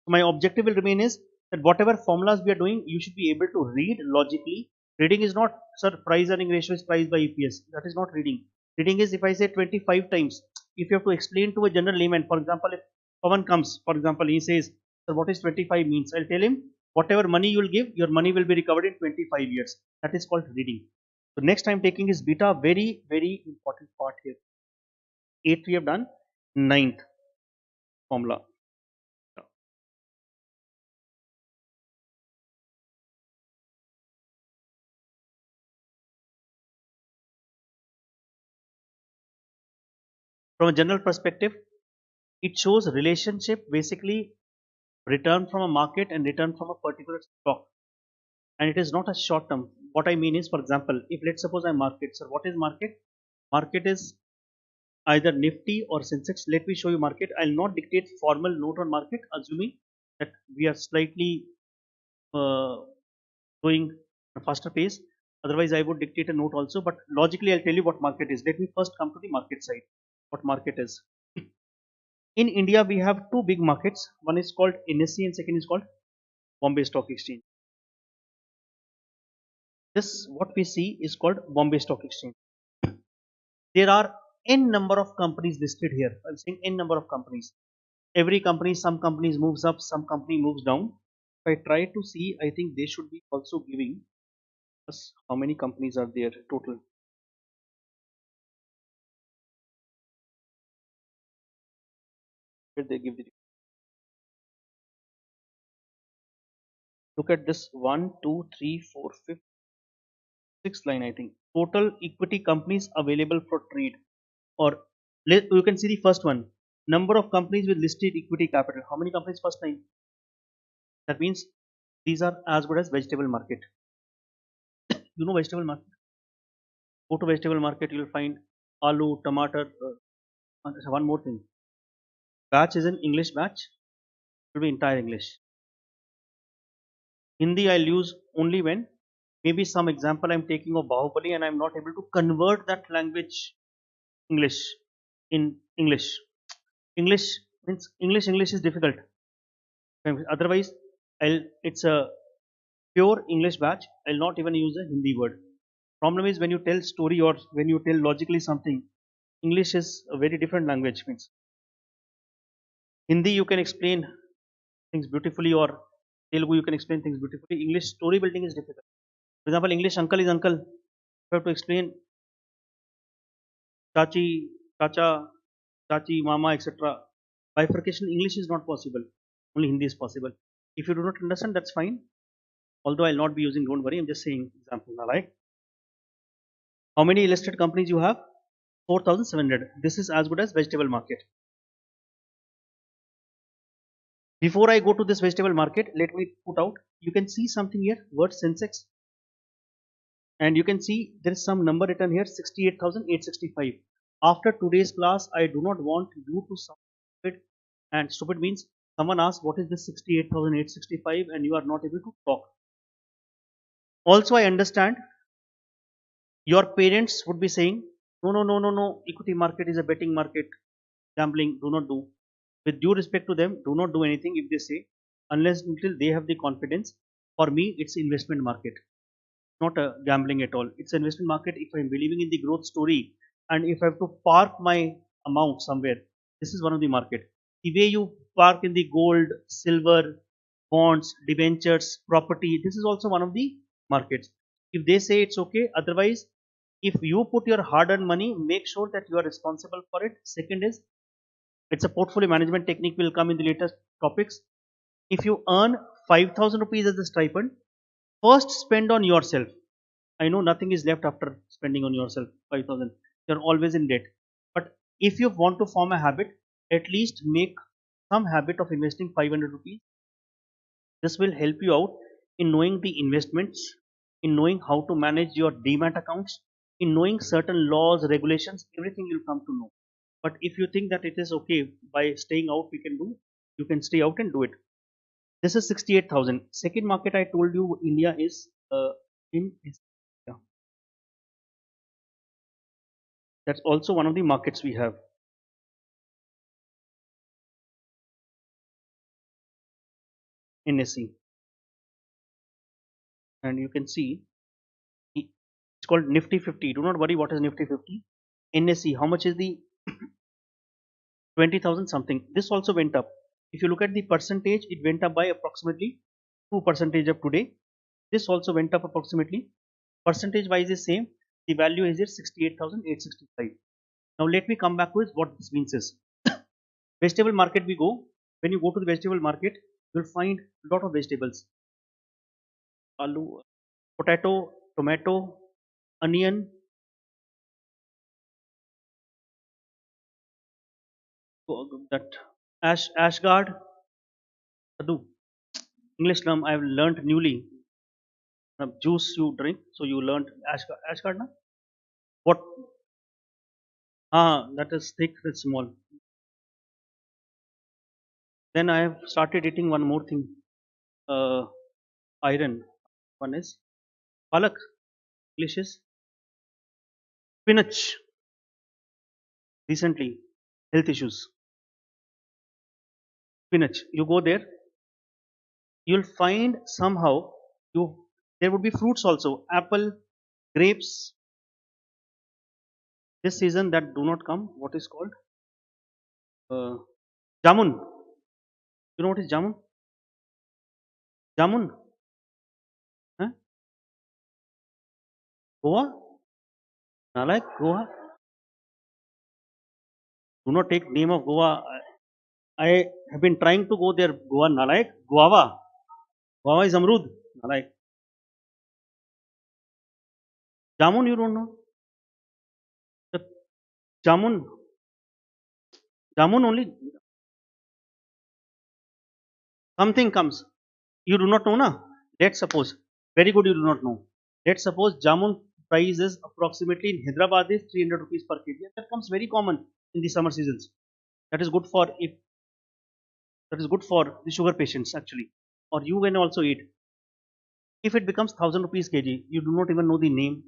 So my objective will remain is that whatever formulas we are doing, you should be able to read logically. Reading is not, sir, price earning ratio is price by EPS. That is not reading. Reading is if I say 25 times, if you have to explain to a general layman, for example, if someone comes, for example, he says, sir, what is 25 means? I'll tell him, whatever money you will give, your money will be recovered in 25 years. That is called reading. So next time taking is beta, very, very important part here. 8th we have done, ninth formula. From a general perspective, it shows relationship basically return from a market and return from a particular stock, and it is not a short term. What I mean is, for example, if let's suppose I market, so what is market? Market is either Nifty or Sensex. Let me show you market. I'll not dictate formal note on market, assuming that we are slightly uh, going a faster pace. Otherwise, I would dictate a note also, but logically, I'll tell you what market is. Let me first come to the market side. What market is? In India, we have two big markets. One is called NSE and second is called Bombay Stock Exchange. This what we see is called Bombay Stock Exchange. There are n number of companies listed here. I'm saying n number of companies. Every company, some companies moves up, some company moves down. If I try to see, I think they should be also giving us how many companies are there total. Where they give the look at this one, two, three, four, fifth, sixth line. I think total equity companies available for trade. Or you can see the first one, number of companies with listed equity capital. How many companies first line? That means these are as good as vegetable market. You know vegetable market. Go to vegetable market, you will find aloo, tomato. One more thing. Batch is an English batch. It will be entire English. Hindi I'll use only when maybe some example I'm taking of Bahubali and I'm not able to convert that language English in English. English means English is difficult. Otherwise, it's a pure English batch. I'll not even use a Hindi word. Problem is when you tell story or when you tell logically something, English is a very different language. Means Hindi you can explain things beautifully, or Telugu you can explain things beautifully. English story building is difficult. For example, English uncle is uncle. You have to explain chachi, chacha, chachi, mama, etc. Bifurcation English is not possible. Only Hindi is possible. If you do not understand, that's fine. Although I'll not be using, don't worry, I'm just saying example now, right? How many listed companies you have? 4,700. This is as good as vegetable market. Before I go to this vegetable market, let me put out, you can see something here, word Sensex, and you can see there is some number written here, 68,865. After today's class, I do not want you to sound stupid, and stupid means someone asks what is this 68,865 and you are not able to talk. Also, I understand your parents would be saying, no, no, no, no, no, equity market is a betting market, gambling, do not do. With due respect to them, do not do anything if they say, unless until they have the confidence. For me, it's investment market, not a gambling at all. It's an investment market if I'm believing in the growth story and if I have to park my amount somewhere. This is one of the market. The way you park in the gold, silver, bonds, debentures, property, this is also one of the markets. If they say it's okay, otherwise, if you put your hard-earned money, make sure that you are responsible for it. Second is, it's a portfolio management technique, will come in the latest topics. If you earn 5,000 rupees as a stipend, first spend on yourself. I know nothing is left after spending on yourself 5,000. You're always in debt. But if you want to form a habit, at least make some habit of investing 500 rupees. This will help you out in knowing the investments, in knowing how to manage your demat accounts, in knowing certain laws, regulations, everything you'll come to know. But if you think that it is okay by staying out, we can do, you can stay out and do it. This is 68,000. Second market I told you India is in India. That's also one of the markets we have. NSE, and you can see it's called Nifty 50. Do not worry what is Nifty 50. NSE, how much is the 20,000 something? This also went up. If you look at the percentage, it went up by approximately 2% of today. This also went up approximately. Percentage wise is same. The value is here 68,865. Now let me come back to what this means is. Vegetable market we go. When you go to the vegetable market, you'll find a lot of vegetables. Aloo, potato, tomato, onion, that ashgard, Adu. English term I've learned newly. Juice you drink, so you learned ashgard, na? What? Ah, that is thick, that's small. Then I have started eating one more thing. Uh, Iron. One is palak. English is spinach. Recently, health issues. Spinach. You go there, you'll find somehow you there would be fruits also. Apple, grapes. This season that do not come. What is called? Uh, Jamun. You know what is jamun? Jamun? Huh? Goa? I like Goa. Do not take name of Goa. I have been trying to go there. Goa, Nalaik. Guava. Guava is Amrud. Nalaik. Jamun, you don't know? The Jamun. Jamun only. Something comes. You do not know, na? Let's suppose. Very good, you do not know. Let's suppose Jamun price is approximately in Hyderabad is 300 rupees per kg. That comes very common in the summer seasons. That is good for if that is good for the sugar patients actually. Or you can also eat. If it becomes 1,000 rupees kg, you do not even know the name.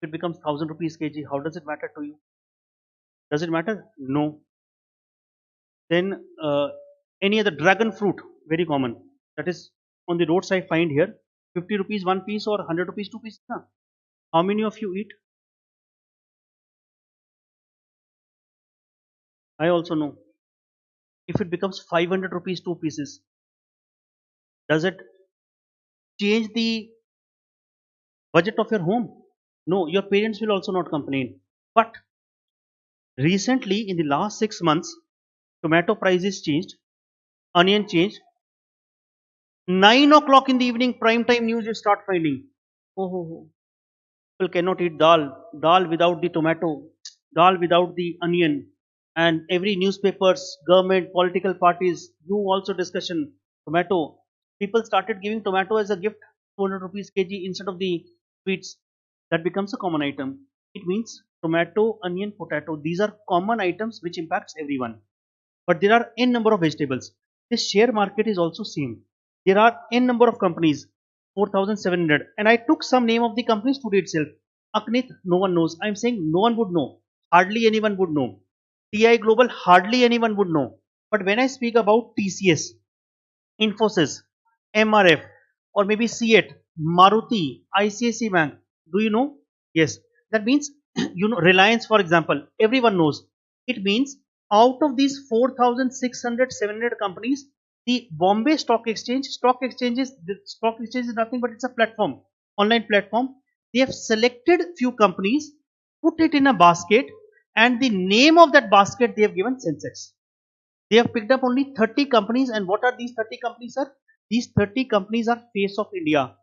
If it becomes 1,000 rupees kg, how does it matter to you? Does it matter? No. Then any other dragon fruit, very common. That is on the roads I find here. 50 rupees one piece or 100 rupees two pieces. Huh? How many of you eat? I also know. if it becomes 500 rupees 2 pieces, does it change the budget of your home? No, your parents will also not complain. But recently, in the last 6 months, tomato prices changed, onion changed. 9 o'clock in the evening, prime time news you start finding. Oh, oh, oh, people cannot eat dal without the tomato, dal without the onion. And every newspapers, government, political parties do also discussion tomato. People started giving tomato as a gift, 200 rupees kg instead of the sweets. That becomes a common item. It means tomato, onion, potato. These are common items which impacts everyone. But there are n number of vegetables. This share market is also same. There are n number of companies, 4,700, and I took some name of the companies today itself. Aknit, no one knows. I'm saying no one would know. Hardly anyone would know. TI Global, hardly anyone would know. But when I speak about TCS, Infosys, MRF, or maybe C8, Maruti, ICICI Bank. Do you know? Yes. That means, Reliance, for example, everyone knows. It means out of these 4,600, 700 companies, the Bombay Stock Exchange is nothing but it's a platform, online platform. They have selected few companies, put it in a basket, and the name of that basket they have given Sensex. They have picked up only 30 companies, and what are these 30 companies, sir? These 30 companies are face of India.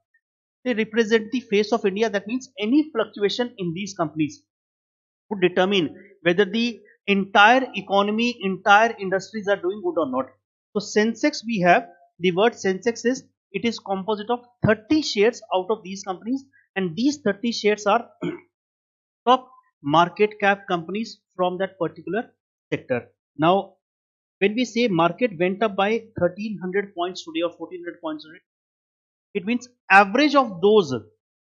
They represent the face of India. That means any fluctuation in these companies would determine whether the entire economy, entire industries are doing good or not. So Sensex, we have the word Sensex is, it is composite of 30 shares out of these companies, and these 30 shares are top market cap companies from that particular sector. Now, when we say market went up by 1300 points today or 1400 points today, it means average of those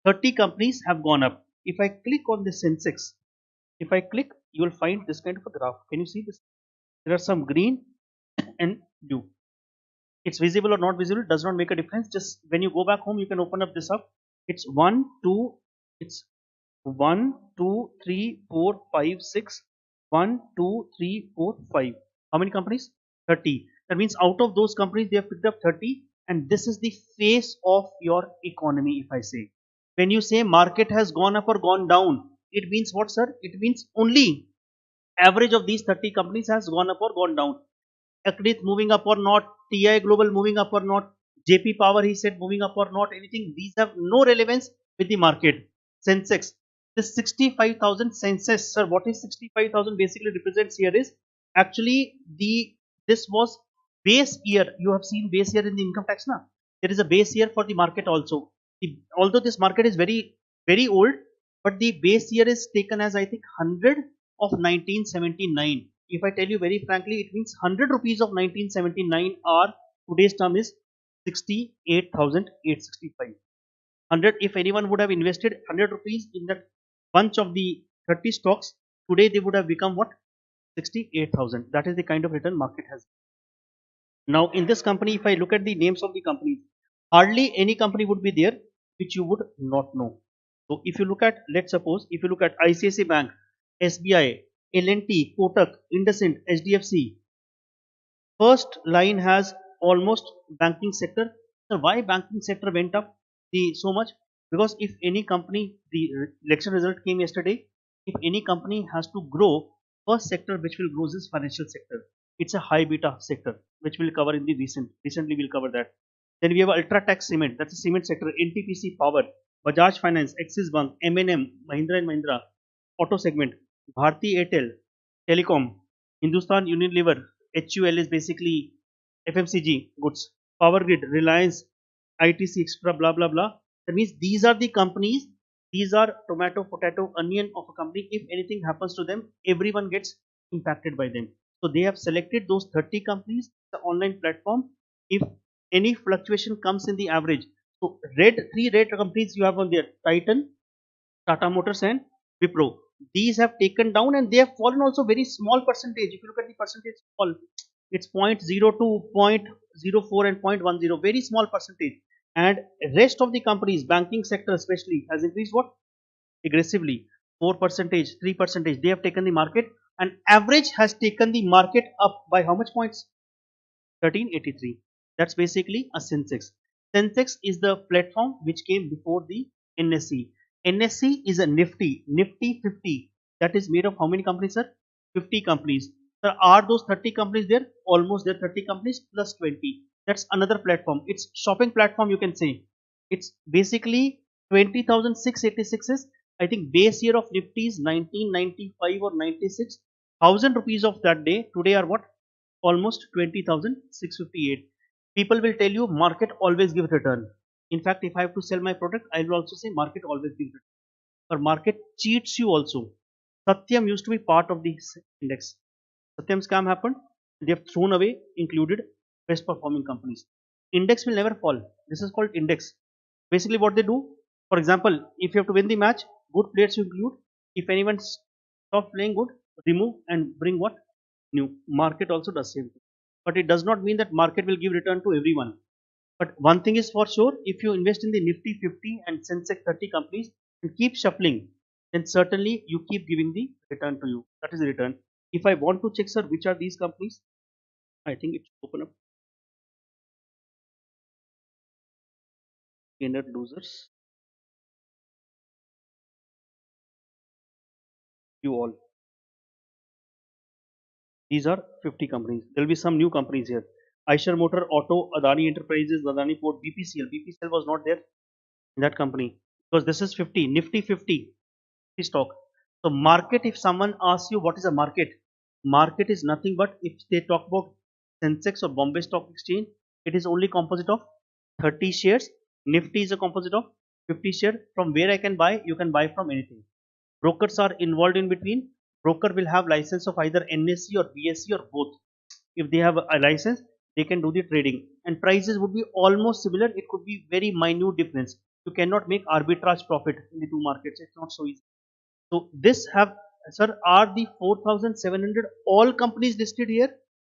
30 companies have gone up. If I click on the Sensex, if I click, you will find this kind of a graph. Can you see this? There are some green and blue. It's visible or not visible does not make a difference. Just when you go back home, you can open up this up. It's 1, 2, it's 1, 2, 3, 4, 5, 6. 1, 2, 3, 4, 5. How many companies? 30. That means out of those companies, they have picked up 30, and this is the face of your economy, if I say. When you say market has gone up or gone down, it means what, sir? It means only average of these 30 companies has gone up or gone down. Akrit moving up or not, TI Global moving up or not, JP Power, he said, moving up or not, anything. These have no relevance with the market. Sensex, this 65,000 Sensex, sir, what is 65,000 basically represents here is actually this was base year. You have seen base year in the income tax now. There is a base year for the market also. Although this market is very, very old, but the base year is taken as I think 100 of 1979. If I tell you very frankly, it means 100 rupees of 1979 are today's term is 68,865. 100, if anyone would have invested 100 rupees in that bunch of the 30 stocks, today they would have become what? 68,000. That is the kind of return market has. Now in this company, if I look at the names of the companies, hardly any company would be there which you would not know. So if you look at, let's suppose, if you look at ICICI Bank, SBI, L&T, Kotak, IndusInd, HDFC, first line has almost banking sector. So why banking sector went up so much? Because if any company, the election result came yesterday, if any company has to grow, first sector which will grow is financial sector. It's a high beta sector which we'll cover in the recently we'll cover that. Then we have Ultratech Cement, that's a cement sector, NTPC Power, Bajaj Finance, Axis Bank, M&M, Mahindra and Mahindra, auto segment, Bharti Airtel, Telecom, Hindustan Unilever, HUL is basically FMCG goods, Power Grid, Reliance, ITC, extra, blah blah blah. That means these are the companies, these are tomato, potato, onion of a company. If anything happens to them, everyone gets impacted by them. So they have selected those 30 companies, the online platform. If any fluctuation comes in the average, so three red companies you have on there: Titan, Tata Motors, and Wipro. These have taken down and they have fallen also very small percentage. If you look at the percentage, small, it's 0.02, 0.04, and 0.10, very small percentage. And rest of the companies, banking sector especially, has increased what? Aggressively, 4%, 3%. They have taken the market, and average has taken the market up by how much points? 1383. That's basically a Sensex. Sensex is the platform which came before the NSE. NSE is a Nifty 50. That is made of how many companies, sir? 50 companies. Sir, are those 30 companies there? Almost there, 30 companies plus 20. That's another platform. It's shopping platform, you can say. It's basically 20,686 is, I think, base year of Nifty is 1995 or 96. 1,000 rupees of that day today are what? Almost 20,658. People will tell you market always gives return. In fact, if I have to sell my product, I will also say market always gives return. But market cheats you also. Satyam used to be part of this index. Satyam scam happened. They have thrown away included best performing companies. Index will never fall. This is called index. Basically, what they do, for example, if you have to win the match, good players you include. If anyone stops playing good, remove and bring what? New. Market also does same thing. But it does not mean that market will give return to everyone. But one thing is for sure, if you invest in the Nifty 50 and Sensex 30 companies and keep shuffling, then certainly you keep giving the return to you. That is the return. If I want to check, sir, which are these companies, I think it should open up. Gainer losers, you all. These are 50 companies. There will be some new companies here. Eicher Motor, Auto, Adani Enterprises, Adani Port, BPCL. BPCL was not there in that company because this is 50, Nifty 50 stock. So market, if someone asks you what is a market is nothing but if they talk about Sensex or Bombay Stock Exchange, it is only composite of 30 shares. Nifty is a composite of 50 shares. From where I can buy, you can buy from anything. Brokers are involved in between. Broker will have license of either NSE or BSE or both. If they have a license, they can do the trading and prices would be almost similar. It could be very minute difference. You cannot make arbitrage profit in the two markets. It's not so easy. So this have, sir, are the 4,700 all companies listed here?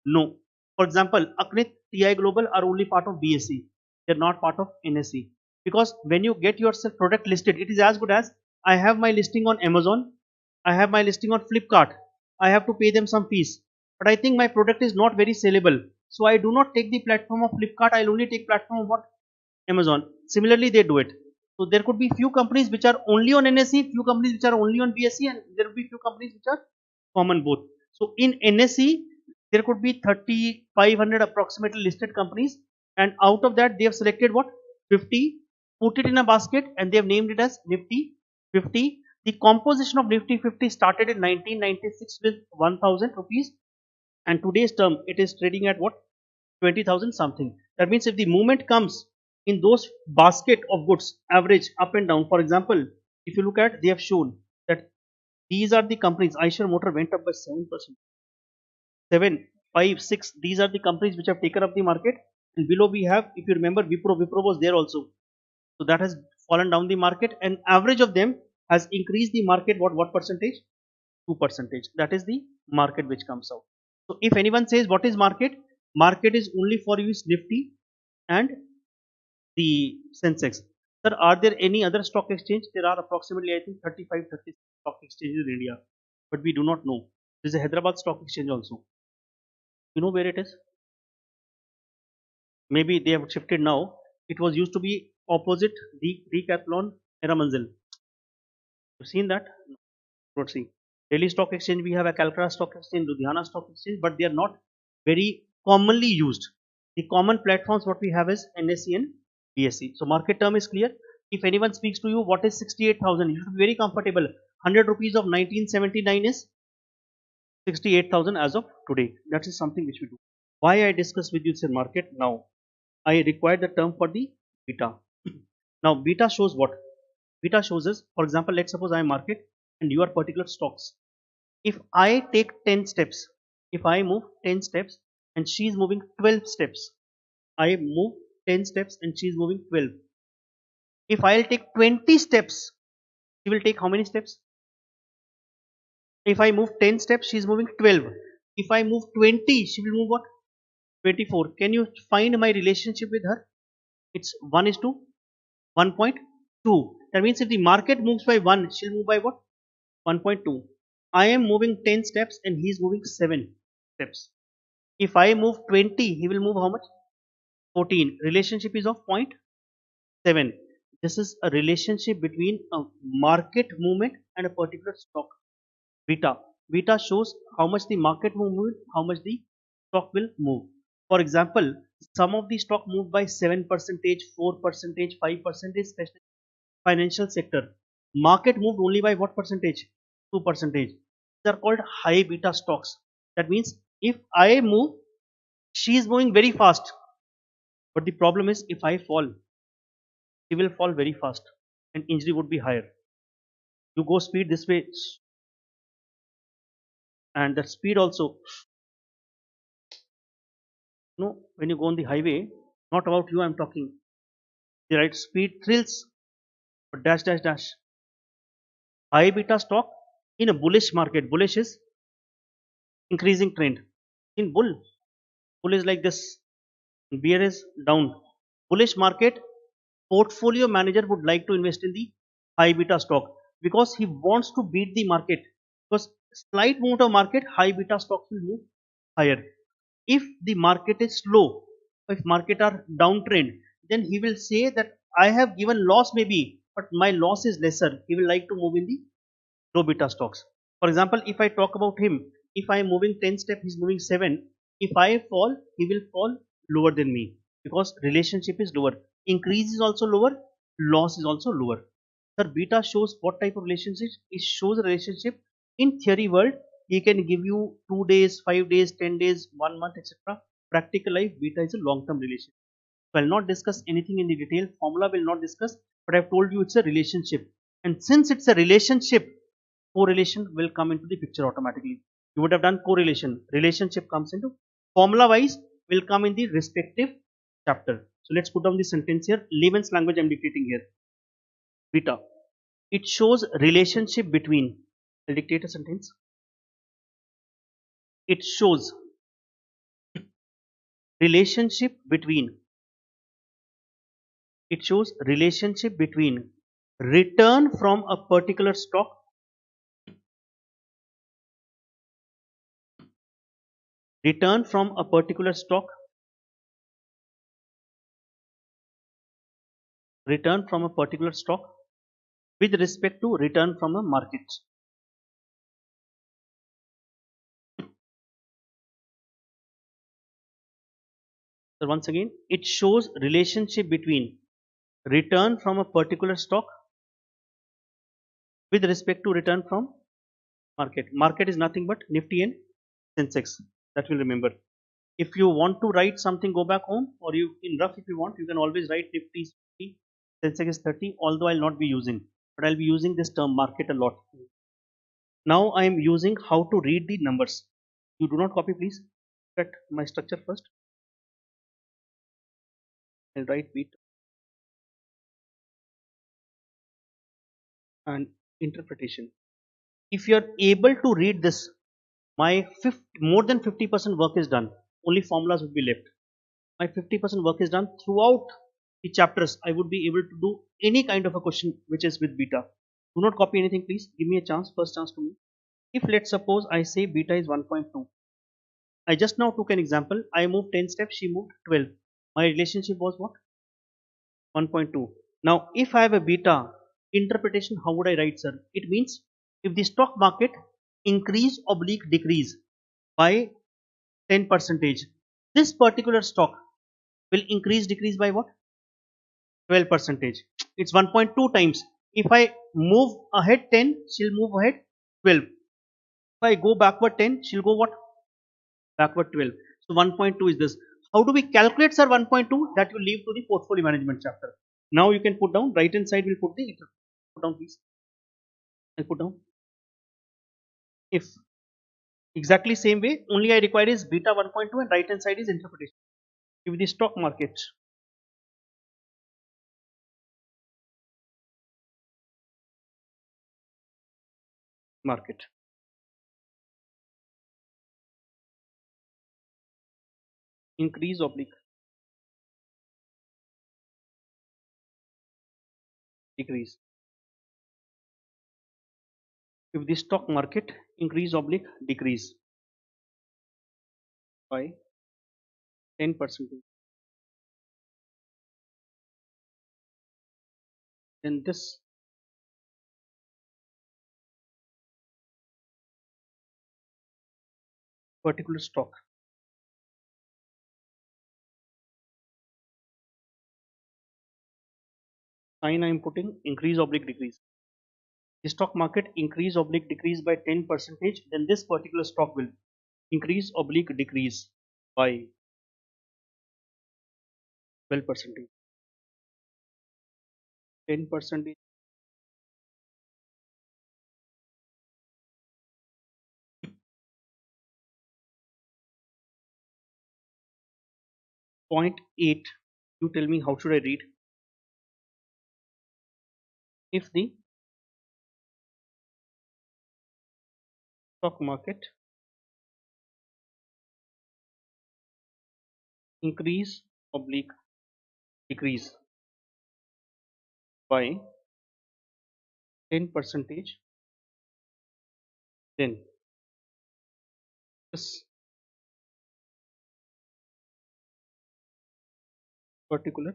No. For example, Aknit, TI Global are only part of BSE. They're not part of NSE. Because when you get yourself product listed, it is as good as I have my listing on Amazon, I have my listing on Flipkart, I have to pay them some fees. But I think my product is not very sellable. So I do not take the platform of Flipkart, I'll only take platform of what? Amazon. Similarly, they do it. So there could be few companies which are only on NSE, few companies which are only on BSE, and there will be few companies which are common both. So in NSE, there could be 3,500 approximately listed companies, and out of that they have selected what? 50, put it in a basket, and they have named it as Nifty 50. The composition of Nifty 50 started in 1996 with 1,000 rupees, and today's term it is trading at what? 20,000 something. That means if the movement comes in those basket of goods, average up and down. For example, if you look at, they have shown that these are the companies. Eicher Motor went up by 7%. 7, 5, 6. These are the companies which have taken up the market. And below we have, if you remember, Wipro. Wipro was there also. So that has fallen down the market, and average of them has increased the market. What percentage? 2%. That is the market which comes out. So if anyone says what is market, market is only for you is Nifty and the Sensex. Sir, are there any other stock exchange? There are approximately, I think, 35, 30 stock exchanges in India, but we do not know. There is a Hyderabad stock exchange also. You know where it is? Maybe they have shifted now. It was used to be opposite the Decathlon Eramanzil. You've seen that? Not see. Delhi Stock Exchange, we have a Calcutta Stock Exchange, Ludhiana Stock Exchange, but they are not very commonly used. The common platforms what we have is NSE and BSE. So market term is clear. If anyone speaks to you, what is 68,000? You should be very comfortable. 100 rupees of 1979 is 68,000 as of today. That is something which we do. Why I discuss with you say market now? I require the term for the beta. Now beta shows what? Beta shows us, for example, let's suppose I am market and you are particular stocks. If I take 10 steps, if I move 10 steps and she is moving 12 steps, I move 10 steps and she is moving 12. If I'll take 20 steps, she will take how many steps? If I move 10 steps, she is moving 12. If I move 20, she will move what? 24. Can you find my relationship with her? It's 1 is to 1.2. That means if the market moves by 1, she'll move by what? 1.2. I am moving 10 steps and he is moving 7 steps. If I move 20, he will move how much? 14. Relationship is of point 7. This is a relationship between a market movement and a particular stock. Beta. Beta shows how much the market will move, how much the stock will move. For example, some of the stock moved by 7%, 4%, 5%, especially financial sector. Market moved only by what percentage? 2%. These are called high beta stocks. That means if I move, she is moving very fast. But the problem is if I fall, she will fall very fast and injury would be higher. You go speed this way and that speed also, when you go on the highway, not about you I'm talking. The right speed thrills, but dash dash dash. High beta stock in a bullish market. Bullish is increasing trend. In bull is like this, bear is down. Bullish market, portfolio manager would like to invest in the high beta stock because he wants to beat the market. Because slight movement of market, high beta stocks will move higher. If the market is slow, if market are downtrend, then he will say that I have given loss maybe, but my loss is lesser. He will like to move in the low beta stocks. For example, if I talk about him, if I am moving 10 step, he's moving 7. If I fall, he will fall lower than me because relationship is lower. Increase is also lower, loss is also lower. Sir, beta shows what type of relationship? It shows a relationship in theory world. He can give you 2 days, 5 days, 10 days, 1 month, etc. Practical life, beta is a long term relationship. So I'll not discuss anything in the detail. Formula will not discuss, but I've told you it's a relationship. And since it's a relationship, correlation will come into the picture automatically. You would have done correlation. Relationship comes into formula wise will come in the respective chapter. So let's put down the sentence here. Layman's language I'm dictating here. Beta. It shows relationship between. I'll dictate a sentence. It shows relationship between. It shows relationship between return from a particular stock, return from a particular stock, return from a particular stock with respect to return from a market. So once again, it shows relationship between return from a particular stock with respect to return from market. Market is nothing but Nifty and Sensex. That will remember. If you want to write something, go back home, or you in rough if you want, you can always write Nifty is 50, Sensex is 30. Although I'll not be using, but I'll be using this term market a lot. Now I am using how to read the numbers. You do not copy, please. Look at my structure first. I'll write beat and interpretation. If you are able to read this, my more than 50% work is done. Only formulas would be left. My 50% work is done. Throughout the chapters, I would be able to do any kind of a question which is with beta. Do not copy anything, please. Give me a chance, first chance to me. If let's suppose I say beta is 1.2. I just now took an example. I moved 10 steps, she moved 12. My relationship was what? 1.2. Now, if I have a beta interpretation, how would I write, sir? It means if the stock market increase oblique decrease by 10 percentage, this particular stock will increase decrease by what? 12 percentage. It's 1.2 times. If I move ahead 10, she'll move ahead 12. If I go backward 10, she'll go what? Backward 12. So 1.2 is this. How do we calculate, sir, 1.2? That will leave to the portfolio management chapter. Now you can put down, right hand side will put the, put down please. I'll put down. If exactly same way, only I require is beta 1.2 and right hand side is interpretation. If the stock market increase oblique decrease. If the stock market increase oblique decrease by 10%, then this particular stock, sign I am putting increase oblique decrease. The stock market increase oblique decrease by 10 percentage, then this particular stock will increase oblique decrease by 12 percentage. 10 percentage, 0.8. You tell me how should I read? If the stock market increase oblique decrease by 10 percentage, then this particular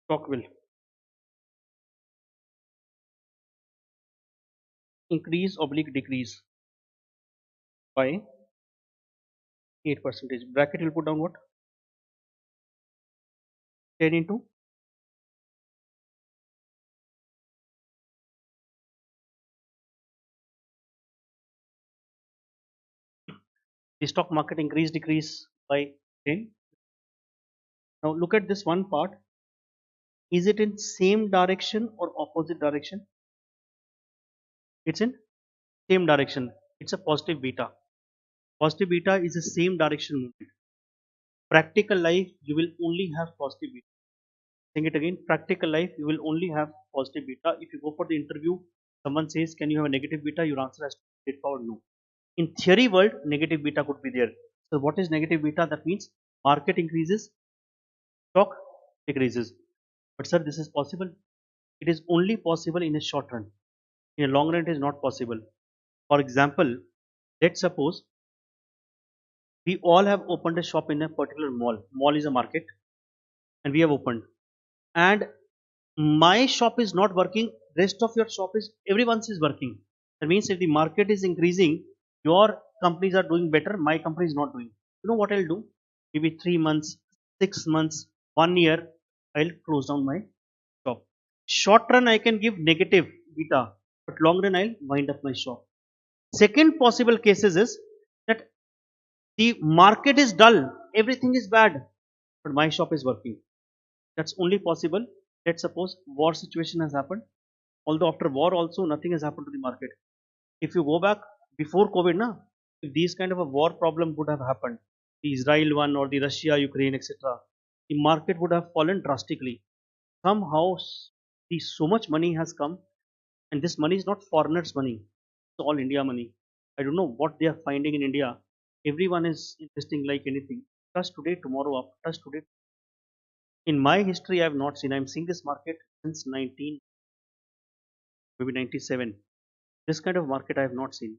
stock will increase oblique decrease by 8 percentage. Bracket will put down what? 10 into the stock market increase decrease by 10. Now look at this one part. Is it in same direction or opposite direction? It's in same direction. It's a positive beta. Positive beta is the same direction movement. Practical life, you will only have positive beta. Saying it again, practical life, you will only have positive beta. If you go for the interview, someone says, can you have a negative beta? Your answer has to be straightforward, no. In theory world, negative beta could be there. So what is negative beta? That means market increases, stock decreases. But sir, this is possible. It is only possible in a short run. In a long run, it is not possible. For example, let's suppose we all have opened a shop in a particular mall. Mall is a market, and we have opened. And my shop is not working. Rest of your shop is everyone's is working. That means if the market is increasing, your companies are doing better. My company is not doing. You know what I'll do? Maybe 3 months, 6 months, 1 year. I'll close down my shop. Short run I can give negative beta, but long run I'll wind up my shop. Second possible cases is that the market is dull, everything is bad, but my shop is working. That's only possible. Let's suppose war situation has happened. Although after war also nothing has happened to the market. If you go back before COVID, na, if these kind of a war problem would have happened, the Israel one or the Russia, Ukraine, etc., the market would have fallen drastically. Somehow, so much money has come, and this money is not foreigners' money; it's all India money. I don't know what they are finding in India. Everyone is investing like anything. Trust today, tomorrow up. Trust today. In my history, I have not seen. I'm seeing this market since 19, maybe 97. This kind of market I have not seen.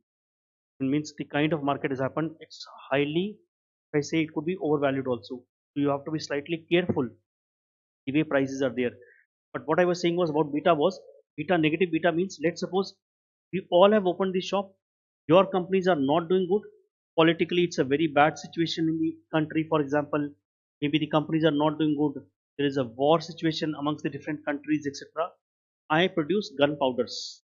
It means the kind of market has happened. It's highly, if I say it could be overvalued also. So you have to be slightly careful the way prices are there. But what I was saying was about beta was beta negative beta means let's suppose we all have opened the shop. Your companies are not doing good. Politically, it's a very bad situation in the country. For example, maybe the companies are not doing good. There is a war situation amongst the different countries, etc. I produce gunpowders.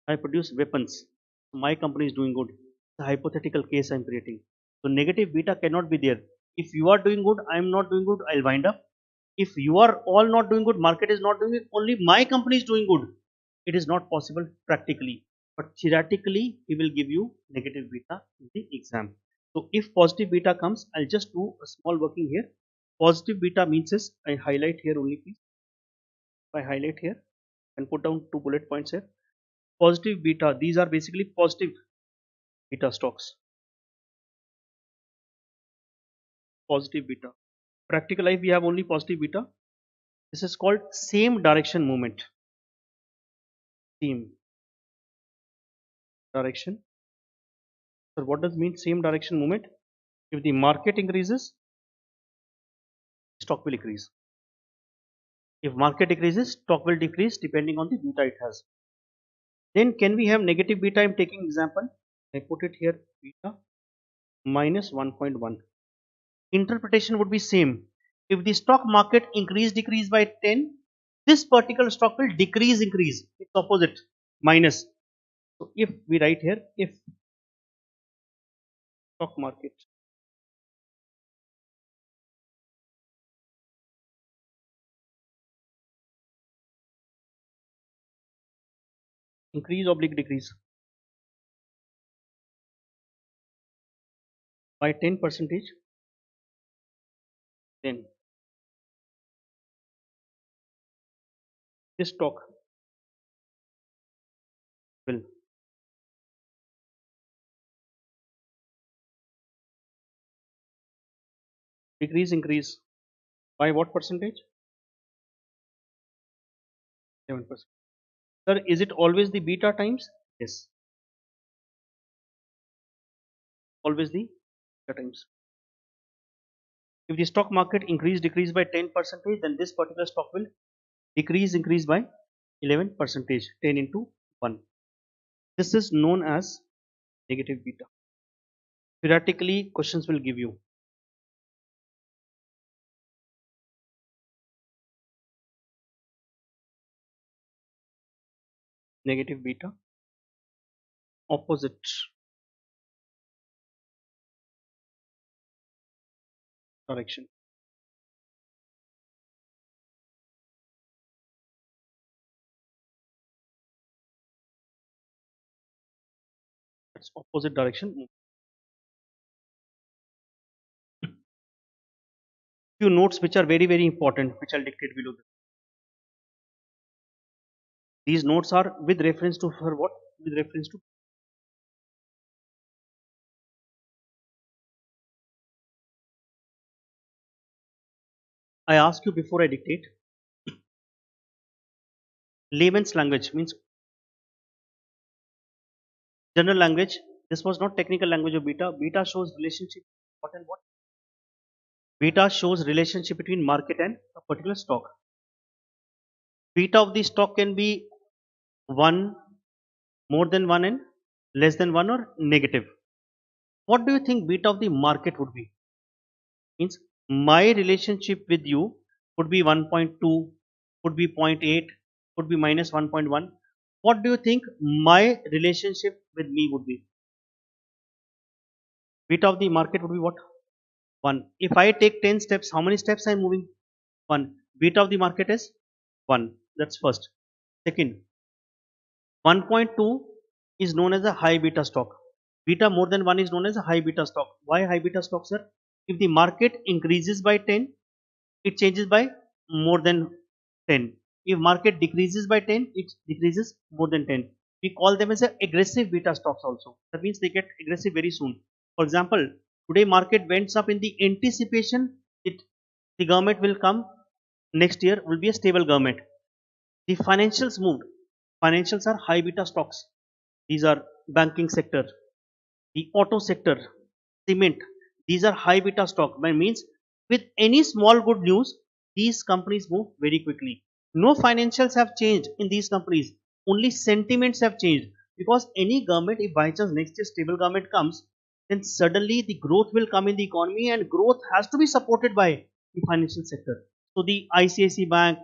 I produce weapons. My company is doing good. It's a hypothetical case I'm creating. So negative beta cannot be there. If you are doing good, I'm not doing good, I'll wind up. If you are all not doing good, market is not doing it, only my company is doing good. It is not possible practically. But theoretically, he will give you negative beta in the exam. So if positive beta comes, I'll just do a small working here. Positive beta means is, I highlight here only please. If I highlight here and put down 2 bullet points here. Positive beta, these are basically positive beta stocks. Positive beta. Practical life we have only positive beta. This is called same direction movement. Same direction So what does mean same direction movement? If the market increases, stock will increase. If market decreases, stock will decrease depending on the beta it has. Then can we have negative beta? I'm taking example. I put it here beta minus 1.1. Interpretation would be same. If the stock market increase decrease by 10, this particular stock will decrease increase. It's opposite minus. So if we write here if stock market increase oblique decrease by 10 percentage, then this stock will decrease increase by what percentage? 7%. Sir, is it always the beta times? Yes, always the beta times. If the stock market increase decrease by 10 percentage, then this particular stock will decrease increase by 11 percentage, 10 into 1. This is known as negative beta. Theoretically, questions will give you negative beta, opposite direction. That's opposite direction. Few notes which are very important, which I'll dictate below. These notes are with reference to for what? With reference to I ask you before I dictate. Layman's language means general language. This was not technical language of beta. Beta shows relationship. What and what? Beta shows relationship between market and a particular stock. Beta of the stock can be 1, more than 1 and less than 1 or negative. What do you think beta of the market would be? Means my relationship with you would be 1.2, would be 0.8, would be minus 1.1. What do you think my relationship with me would be? Beta of the market would be what? 1. If I take 10 steps, how many steps I am moving? 1. Beta of the market is 1. That's first. Second, 1.2 is known as a high beta stock. Beta more than 1 is known as a high beta stock. Why high beta stock, sir? If the market increases by 10, it changes by more than 10. If market decreases by 10, it decreases more than 10. We call them as a aggressive beta stocks also. That means they get aggressive very soon. For example, today market went up in the anticipation the government will come next year will be a stable government. The financials moved. Financials are high beta stocks. These are banking sector, the auto sector, cement. These are high beta stock. That means with any small good news, these companies move very quickly. No financials have changed in these companies. Only sentiments have changed. Because any government, if by chance next year stable government comes, then suddenly the growth will come in the economy and growth has to be supported by the financial sector. So the ICICI Bank,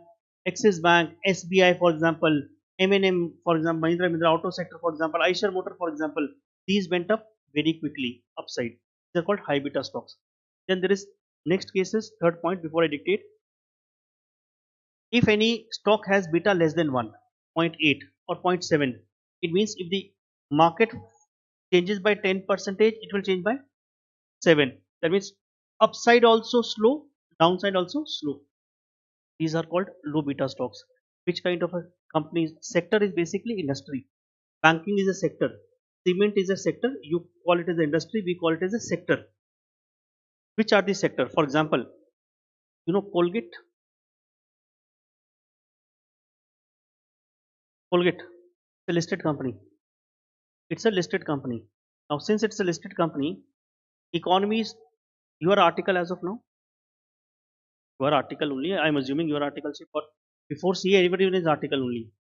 Axis Bank, SBI for example, M&M for example, Mahindra Auto sector for example, Eicher Motor for example, these went up very quickly upside. They're called high beta stocks. Then there is next cases, third point before I dictate. If any stock has beta less than 1, 0.8 or 0.7, it means if the market changes by 10 percentage, it will change by 7. That means upside also slow, downside also slow. These are called low beta stocks. Which kind of a company? Sector is basically industry. Banking is a sector. Cement is a sector. You call it as an industry. We call it as a sector. Which are the sector? For example, you know Colgate. Colgate. It's a listed company. It's a listed company. Now, since it's a listed company, economies, your article as of now, your article only. I'm assuming your article, but before CA, everybody is article only.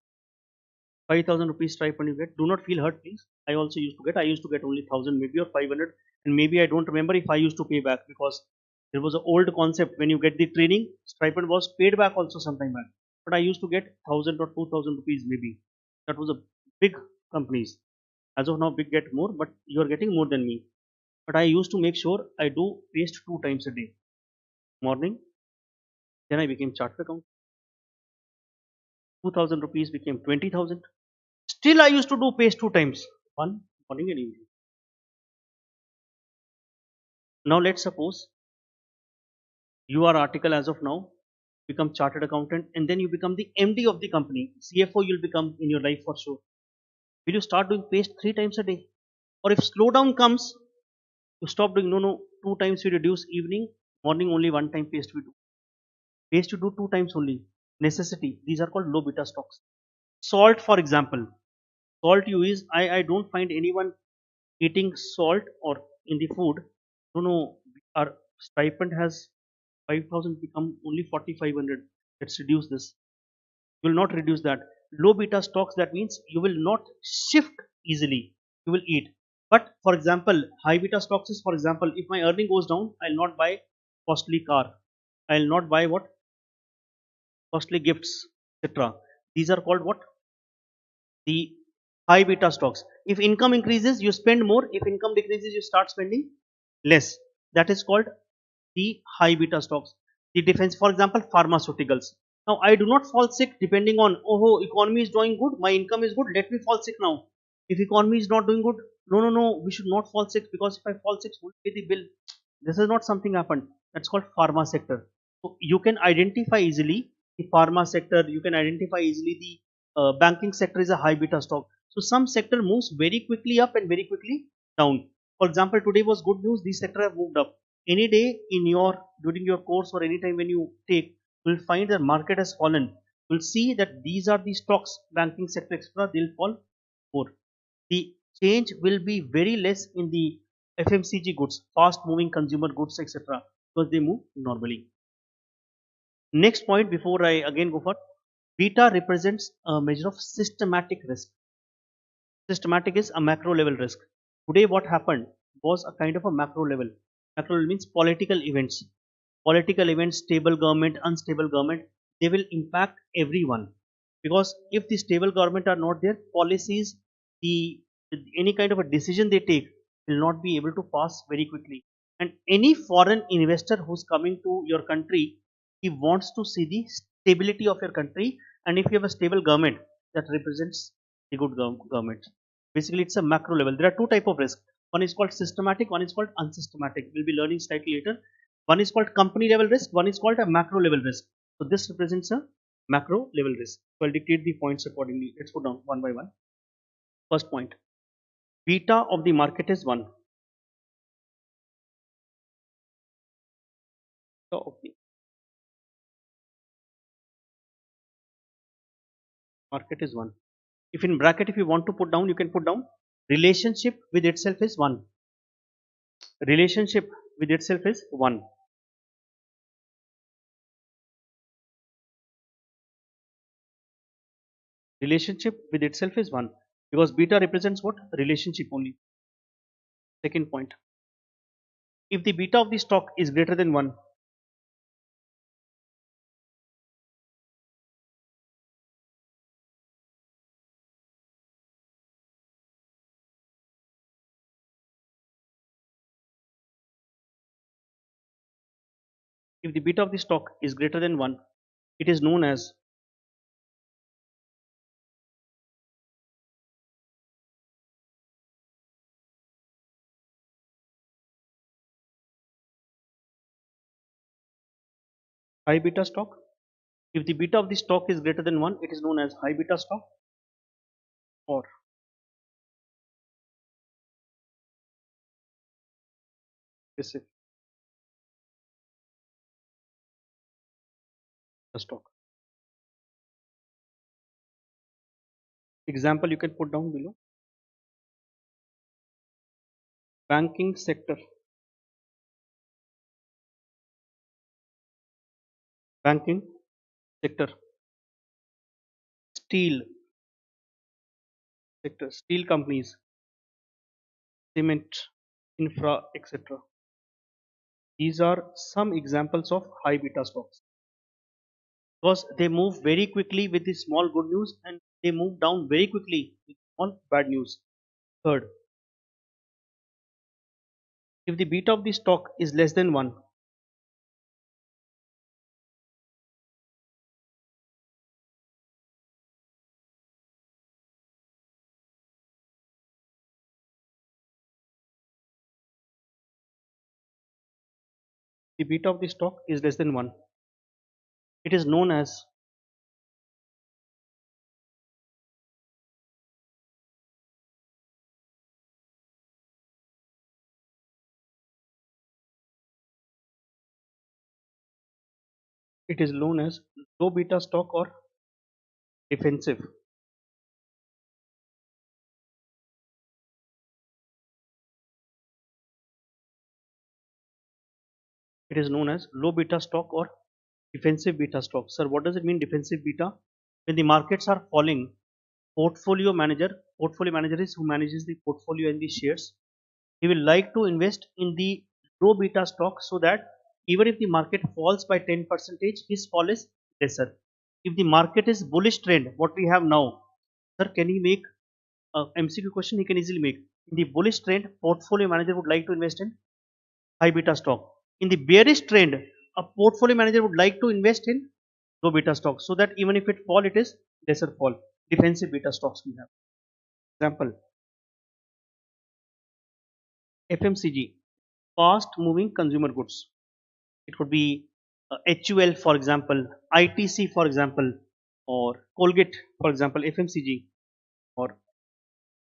5,000 rupees stipend you get. Do not feel hurt, please. I also used to get. I used to get only 1,000, maybe or 500, and maybe I don't remember if I used to pay back because there was an old concept when you get the training stipend was paid back also sometime back. But I used to get 1,000 or 2,000 rupees maybe. That was a big companies. As of now, big get more, but you are getting more than me. But I used to make sure I do paste 2 times a day. Morning, then I became chartered account. 2,000 rupees became 20,000. Still, I used to do paste 2 times. One morning and evening. Now let's suppose you are article as of now, become chartered accountant, and then you become the MD of the company. CFO you'll become in your life for sure. Will you start doing paste 3 times a day? Or if slowdown comes, you stop doing no, 2 times you reduce evening, morning only 1 time paste we do. Paste you do 2 times only. Necessity. These are called low beta stocks. Salt, for example. Salt you use, I don't find anyone eating salt or in the food. No, our stipend has 5,000 become only 4,500. Let's reduce this. You will not reduce that. Low beta stocks, that means you will not shift easily. You will eat. But for example, high beta stocks is, for example, if my earning goes down, I'll not buy costly car. I'll not buy what? Costly gifts, etc. These are called what? The high beta stocks. If income increases, you spend more. If income decreases, you start spending less. That is called the high beta stocks. The defense, for example, pharmaceuticals. Now, I do not fall sick depending on, oh, economy is doing good, my income is good, let me fall sick now. If economy is not doing good, no, we should not fall sick because if I fall sick, who will pay the bill? This is not something happened. That's called pharma sector. So you can identify easily the pharma sector. You can identify easily the banking sector is a high beta stock. So some sector moves very quickly up and very quickly down. For example, today was good news. These sector have moved up. Any day in your during your course or any time when you take, you will find that market has fallen. You will see that these are the stocks, banking sector, etc. They'll fall more. The change will be very less in the FMCG goods, fast moving consumer goods, etc. because they move normally. Next point before I again go for beta represents a measure of systematic risk. Systematic is a macro level risk. Today, what happened was a kind of a macro level. Macro level means political events. Political events, stable government, unstable government, they will impact everyone. Because if the stable government are not there, policies, the any kind of a decision they take will not be able to pass very quickly. And any foreign investor who's coming to your country, he wants to see the stability of your country. And if you have a stable government, that represents the good government. Basically, it's a macro level. There are two type of risk. One is called systematic, one is called unsystematic. We'll be learning slightly later. One is called company level risk, one is called a macro level risk. So this represents a macro level risk. So I'll dictate the points accordingly. Let's go down one by one. First point, beta of the market is 1. Beta of the market is 1. If in bracket, if you want to put down, you can put down relationship with itself is 1. Relationship with itself is 1. Relationship with itself is 1 because beta represents what? Relationship only. Second point, if the beta of the stock is greater than 1, if the beta of the stock is greater than 1, it is known as high beta stock. If the beta of the stock is greater than 1, it is known as high beta stock or passive stock. Example you can put down below. banking sector, banking sector, steel sector, steel companies, cement, infra, etc. These are some examples of high beta stocks because they move very quickly with the small good news and they move down very quickly with small bad news. Third, if the beta of the stock is less than 1, the beta of the stock is less than 1. It is known as low beta stock or defensive. It is known as low beta stock or defensive beta stock. Sir, what does it mean defensive beta? When the markets are falling, portfolio manager is who manages the portfolio and the shares. He will like to invest in the low beta stock so that even if the market falls by 10 percentage, his fall is lesser. If the market is bullish trend, what we have now, sir, can he make a MCQ question? He can easily make. In the bullish trend, portfolio manager would like to invest in high beta stock. In the bearish trend, a portfolio manager would like to invest in low beta stock so that even if it fall, it is lesser fall. Defensive beta stocks we have. Example, FMCG, fast moving consumer goods. It could be HUL for example, ITC for example, or Colgate for example, FMCG, or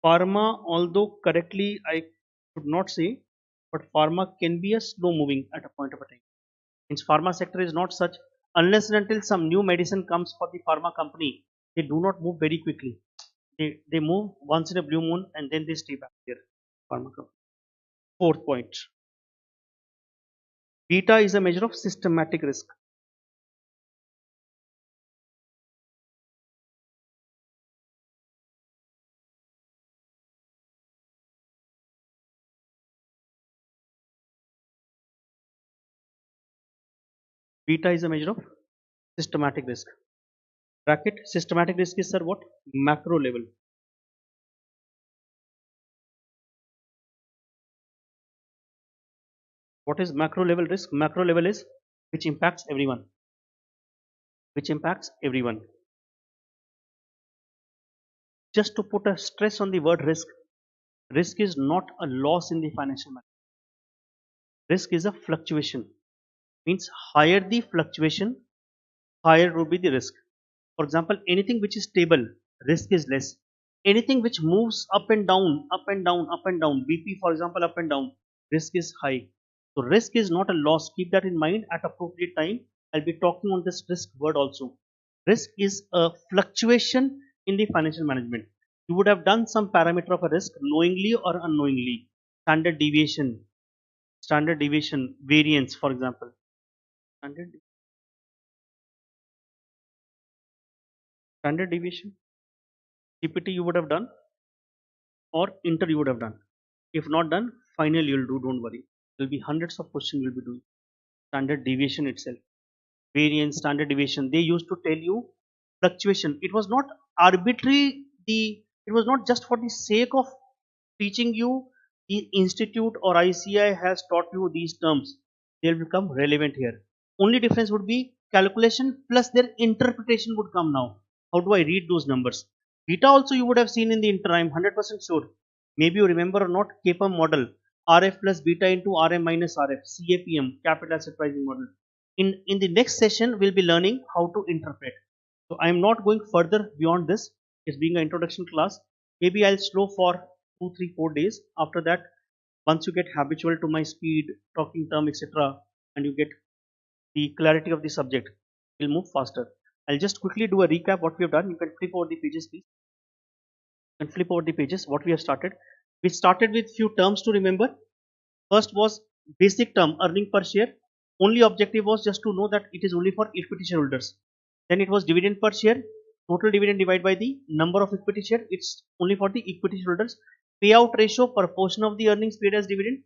pharma. Although correctly I should not say, but pharma can be a slow moving at a point of a time. Means pharma sector is not such, unless and until some new medicine comes for the pharma company, they do not move very quickly. They move once in a blue moon and then they stay back there. Pharma company. Fourth point, beta is a measure of systematic risk. Beta is a measure of systematic risk. Bracket systematic risk is, sir, what? Macro level. What is macro level risk? Macro level is which impacts everyone. Which impacts everyone. Just to put a stress on the word risk, risk is not a loss in the financial market. Risk is a fluctuation. Means higher the fluctuation, higher would be the risk. For example, anything which is stable, risk is less. Anything which moves up and down, up and down, up and down, BP for example, up and down, risk is high. So risk is not a loss. Keep that in mind at appropriate time. I'll be talking on this risk word also. Risk is a fluctuation in the financial management. You would have done some parameter of a risk knowingly or unknowingly. Standard deviation, variance, for example. Standard, standard deviation, CPT you would have done or inter you would have done. If not done, final you'll do, don't worry. There'll be hundreds of questions you'll be doing. Standard deviation itself, variance, standard deviation, they used to tell you fluctuation. It was not arbitrary, it was not just for the sake of teaching you. The institute or ICI has taught you these terms. They'll become relevant here. Only difference would be calculation plus their interpretation would come now. How do I read those numbers? Beta also you would have seen in the inter, I'm 100% sure. Maybe you remember or not, KPM model, RF plus beta into RM minus RF, CAPM, capital asset pricing model. In the next session, we'll be learning how to interpret. So I am not going further beyond this. It's being an introduction class. Maybe I'll slow for 2, 3, 4 days. After that, once you get habitual to my speed, talking term, etc., and you get the clarity of the subject, we'll move faster. I'll just quickly do a recap what we have done. You can flip over the pages, please. You can flip over the pages. What we have started. We started with few terms to remember. First was basic term earning per share. Only objective was just to know that it is only for equity shareholders. Then it was dividend per share. Total dividend divided by the number of equity share. It's only for the equity shareholders. Payout ratio, proportion of the earnings paid as dividend.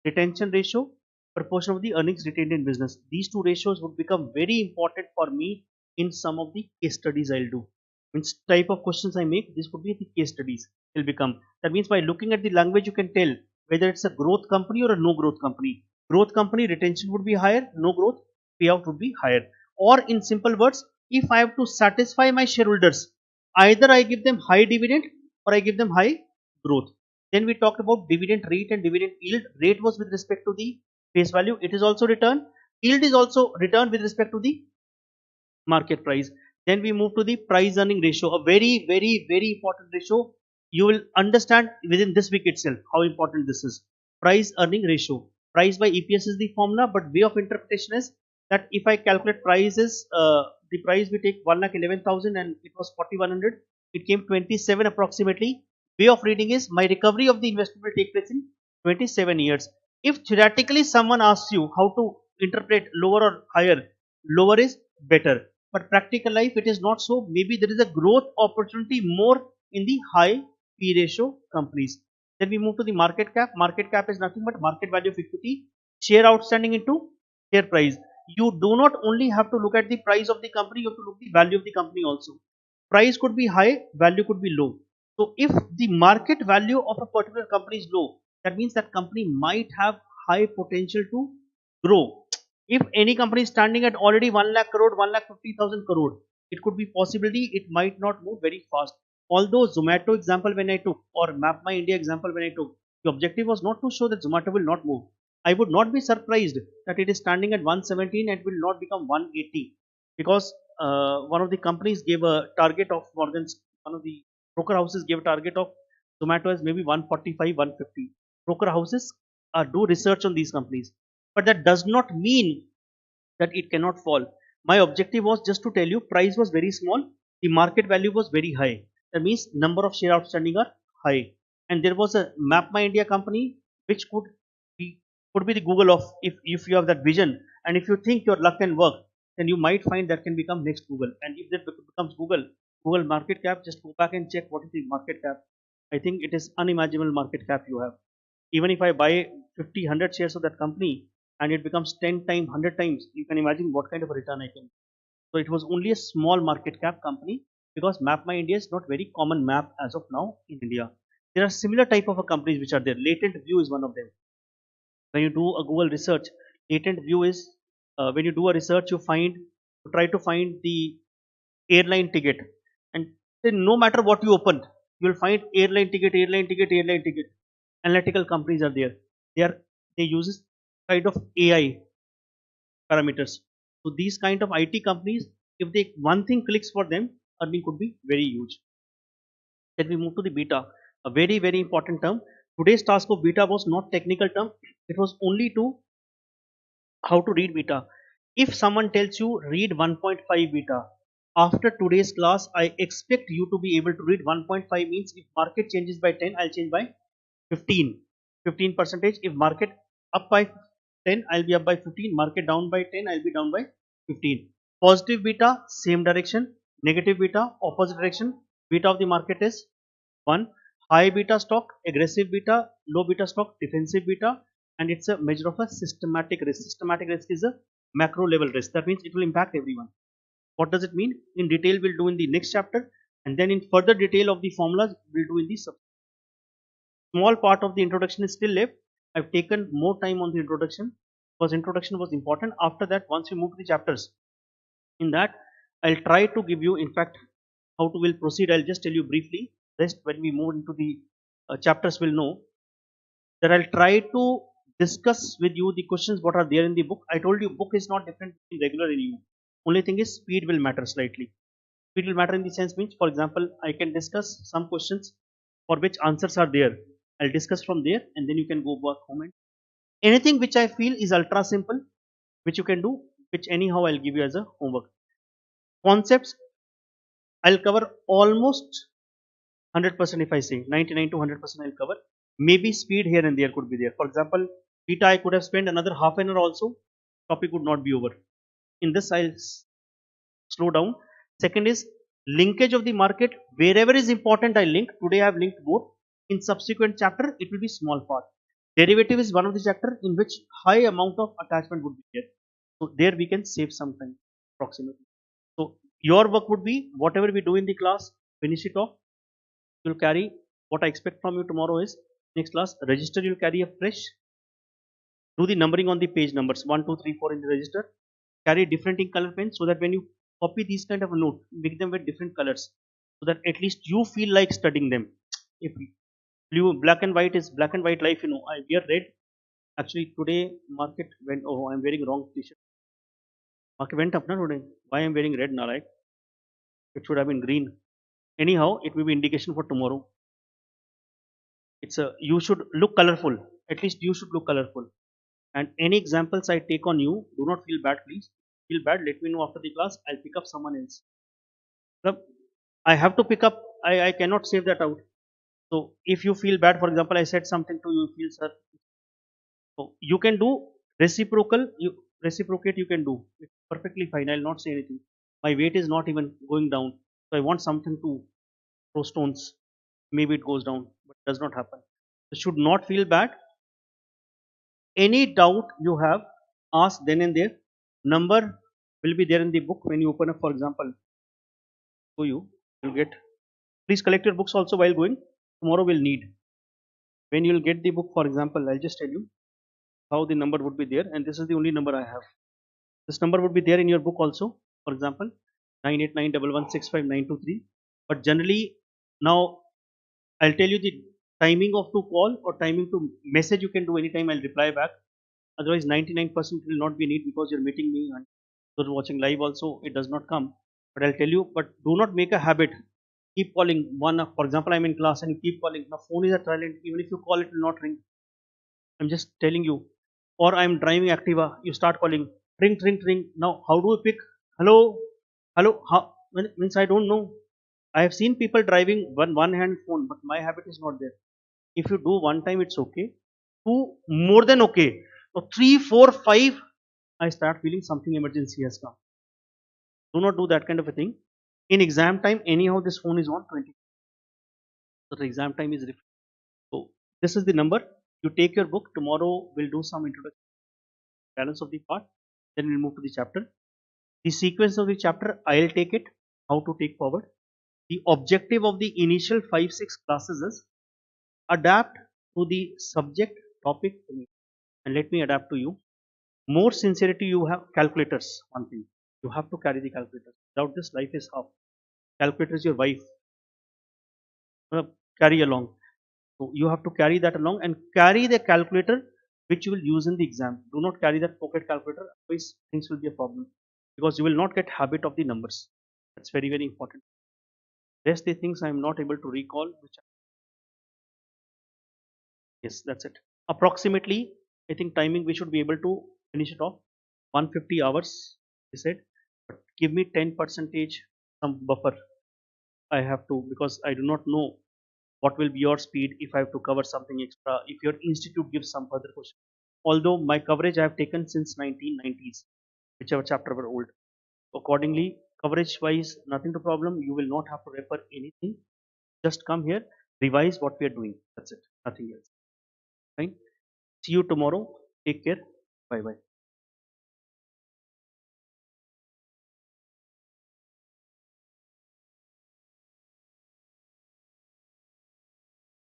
Retention ratio, proportion of the earnings retained in business. These two ratios would become very important for me in some of the case studies I'll do. Means type of questions I make, this could be the case studies will become. That means by looking at the language, you can tell whether it's a growth company or a no growth company. Growth company retention would be higher, no growth payout would be higher. Or in simple words, if I have to satisfy my shareholders, either I give them high dividend or I give them high growth. Then we talked about dividend rate and dividend yield. Rate was with respect to the face value. It is also return. Yield is also return with respect to the market price. Then we move to the price earning ratio, a very, very, very important ratio. You will understand within this week itself how important this is. Price earning ratio. Price by EPS is the formula, but way of interpretation is that if I calculate prices, the price we take 1,11,000 and it was 4,100, it came 27 approximately. Way of reading is my recovery of the investment will take place in 27 years. If theoretically someone asks you how to interpret lower or higher, lower is better, but practical life it is not so. Maybe there is a growth opportunity more in the high P ratio companies. Then we move to the market cap. Market cap is nothing but market value of equity, share outstanding into share price. You do not only have to look at the price of the company, you have to look at the value of the company also. Price could be high, value could be low. So if the market value of a particular company is low, that means that company might have high potential to grow. If any company is standing at already 1 lakh crore, 1 lakh 50,000 crore, it could be possibility it might not move very fast. Although Zomato example when I took, or Map My India example when I took, the objective was not to show that Zomato will not move. I would not be surprised that it is standing at 117 and will not become 180, because one of the companies gave a target of more than, one of the broker houses gave a target of Zomato as maybe 145, 150. Broker houses do research on these companies, but that does not mean that it cannot fall. My objective was just to tell you price was very small, the market value was very high. That means number of share outstanding are high, and there was a Map My India company which could be the Google of, if you have that vision and if you think your luck can work, then you might find that can become next Google. And if that becomes Google market cap, just go back and check what is the market cap. I think it is unimaginable market cap you have. Even if I buy 50, 100 shares of that company and it becomes 10 times, 100 times, you can imagine what kind of a return I can. So it was only a small market cap company, because Map My India is not very common map as of now in India. There are similar type of companies which are there. Latent View is one of them. When you do a Google research, latent view is when you do a research, you try to find the airline ticket, and then no matter what you open, you will find airline ticket, airline ticket, airline ticket. Analytical companies are there. They use kind of AI parameters. So these kind of IT companies, if they one thing clicks for them, earning could be very huge. Then we move to the beta, a very, very important term. Today's task of beta was not technical term, it was only to how to read beta. If someone tells you read 1.5 beta, after today's class, I expect you to be able to read 1.5 means if market changes by 10, I'll change by 15, 15 percentage. If market up by 10, I'll be up by 15. Market down by 10, I'll be down by 15. Positive beta, same direction. Negative beta, opposite direction. Beta of the market is 1. High beta stock, aggressive beta, low beta stock, defensive beta, and it's a measure of a systematic risk. Systematic risk is a macro level risk. That means it will impact everyone. What does it mean? In detail, we'll do in the next chapter, and then in further detail of the formulas, we'll do in the small part of the introduction is still left. I've taken more time on the introduction because introduction was important. After that, once we move to the chapters, in that I'll try to give you, in fact, how to will proceed. I'll just tell you briefly. Rest when we move into the chapters, we'll know that I'll try to discuss with you the questions what are there in the book. I told you book is not different in regular review. Only thing is speed will matter slightly. Speed will matter in the sense means, for example, I can discuss some questions for which answers are there. I'll discuss from there, and then you can go back home and anything which I feel is ultra simple, which you can do, which anyhow I'll give you as a homework. Concepts I'll cover almost 100%. If I say 99 to 100% I'll cover. Maybe speed here and there could be there. For example, Beta, I could have spent another half an hour also. Topic would not be over. In this, I'll slow down. Second is linkage of the market. Wherever is important, I link. Today I have linked both. In subsequent chapter, it will be small part. Derivative is one of the chapter in which high amount of attachment would be there. So there we can save some time approximately. So your work would be whatever we do in the class, finish it off. You'll carry what I expect from you tomorrow is next class register. You'll carry a fresh. Do the numbering on the page numbers 1, 2, 3, 4 in the register. Carry different ink color pens so that when you copy these kind of a note, make them with different colors so that at least you feel like studying them. If blue, black and white is black and white life, I wear red. Actually, today market went. Oh, I'm wearing wrong t-shirt. Market went up, na today. Why I'm wearing red now? Like it should have been green. Anyhow, it will be indication for tomorrow. It's a you should look colorful. At least you should look colorful. And any examples I take on you, do not feel bad, please. Feel bad, let me know after the class. I'll pick up someone else. I have to pick up. I cannot save that out. So if you feel bad, for example, I said something to you, feel sir. So you can do reciprocal. You reciprocate. You can do. It's perfectly fine. I'll not say anything. My weight is not even going down. So I want something to throw stones. Maybe it goes down, but it does not happen. You should not feel bad. Any doubt you have, ask then and there. Number will be there in the book when you open up, for example, to you. You'll get. Please collect your books also while going. Tomorrow we'll need. When you'll get the book, for example, I'll just tell you how the number would be there, and this is the only number I have. This number would be there in your book also. For example, 989116592 But generally, now I'll tell you the timing of to call or timing to message. You can do anytime. I'll reply back. Otherwise, 99% will not be need because you're meeting me and you're watching live also. It does not come. But I'll tell you. But do not make a habit. Keep calling one. For example, I'm in class and you keep calling. Now phone is at silent. Even if you call, it will not ring. I'm just telling you. Or I'm driving Activa. You start calling. Ring, ring, ring. Now how do we pick? Hello, hello. How? Means I don't know. I have seen people driving one hand phone, but my habit is not there. If you do one time, it's okay. Two, more than okay. So three, four, five, I start feeling something emergency has come. Do not do that kind of a thing. In exam time, anyhow, this phone is on 20. So the exam time is different. So this is the number. You take your book. Tomorrow we'll do some introduction, balance of the part. Then we'll move to the chapter. The sequence of the chapter, I'll take it. How to take forward. The objective of the initial 5-6 classes is adapt to the subject topic and let me adapt to you. More sincerity you have calculators. One thing you have to carry the calculators. Without this, life is half. Calculator is your wife. Carry along. So you have to carry that along and carry the calculator which you will use in the exam. Do not carry that pocket calculator, otherwise things will be a problem because you will not get habit of the numbers. That's very very important. Rest the things I am not able to recall. Yes, that's it. Approximately, I think timing we should be able to finish it off. 150 hours, he said. But give me 10 percentage some buffer. I have to because I do not know what will be your speed if I have to cover something extra. If your institute gives some further question. Although my coverage I have taken since 1990s, whichever chapter were old. Accordingly, coverage wise, nothing to problem. You will not have to refer anything. Just come here, revise what we are doing. That's it. Nothing else. Fine. See you tomorrow. Take care. Bye bye.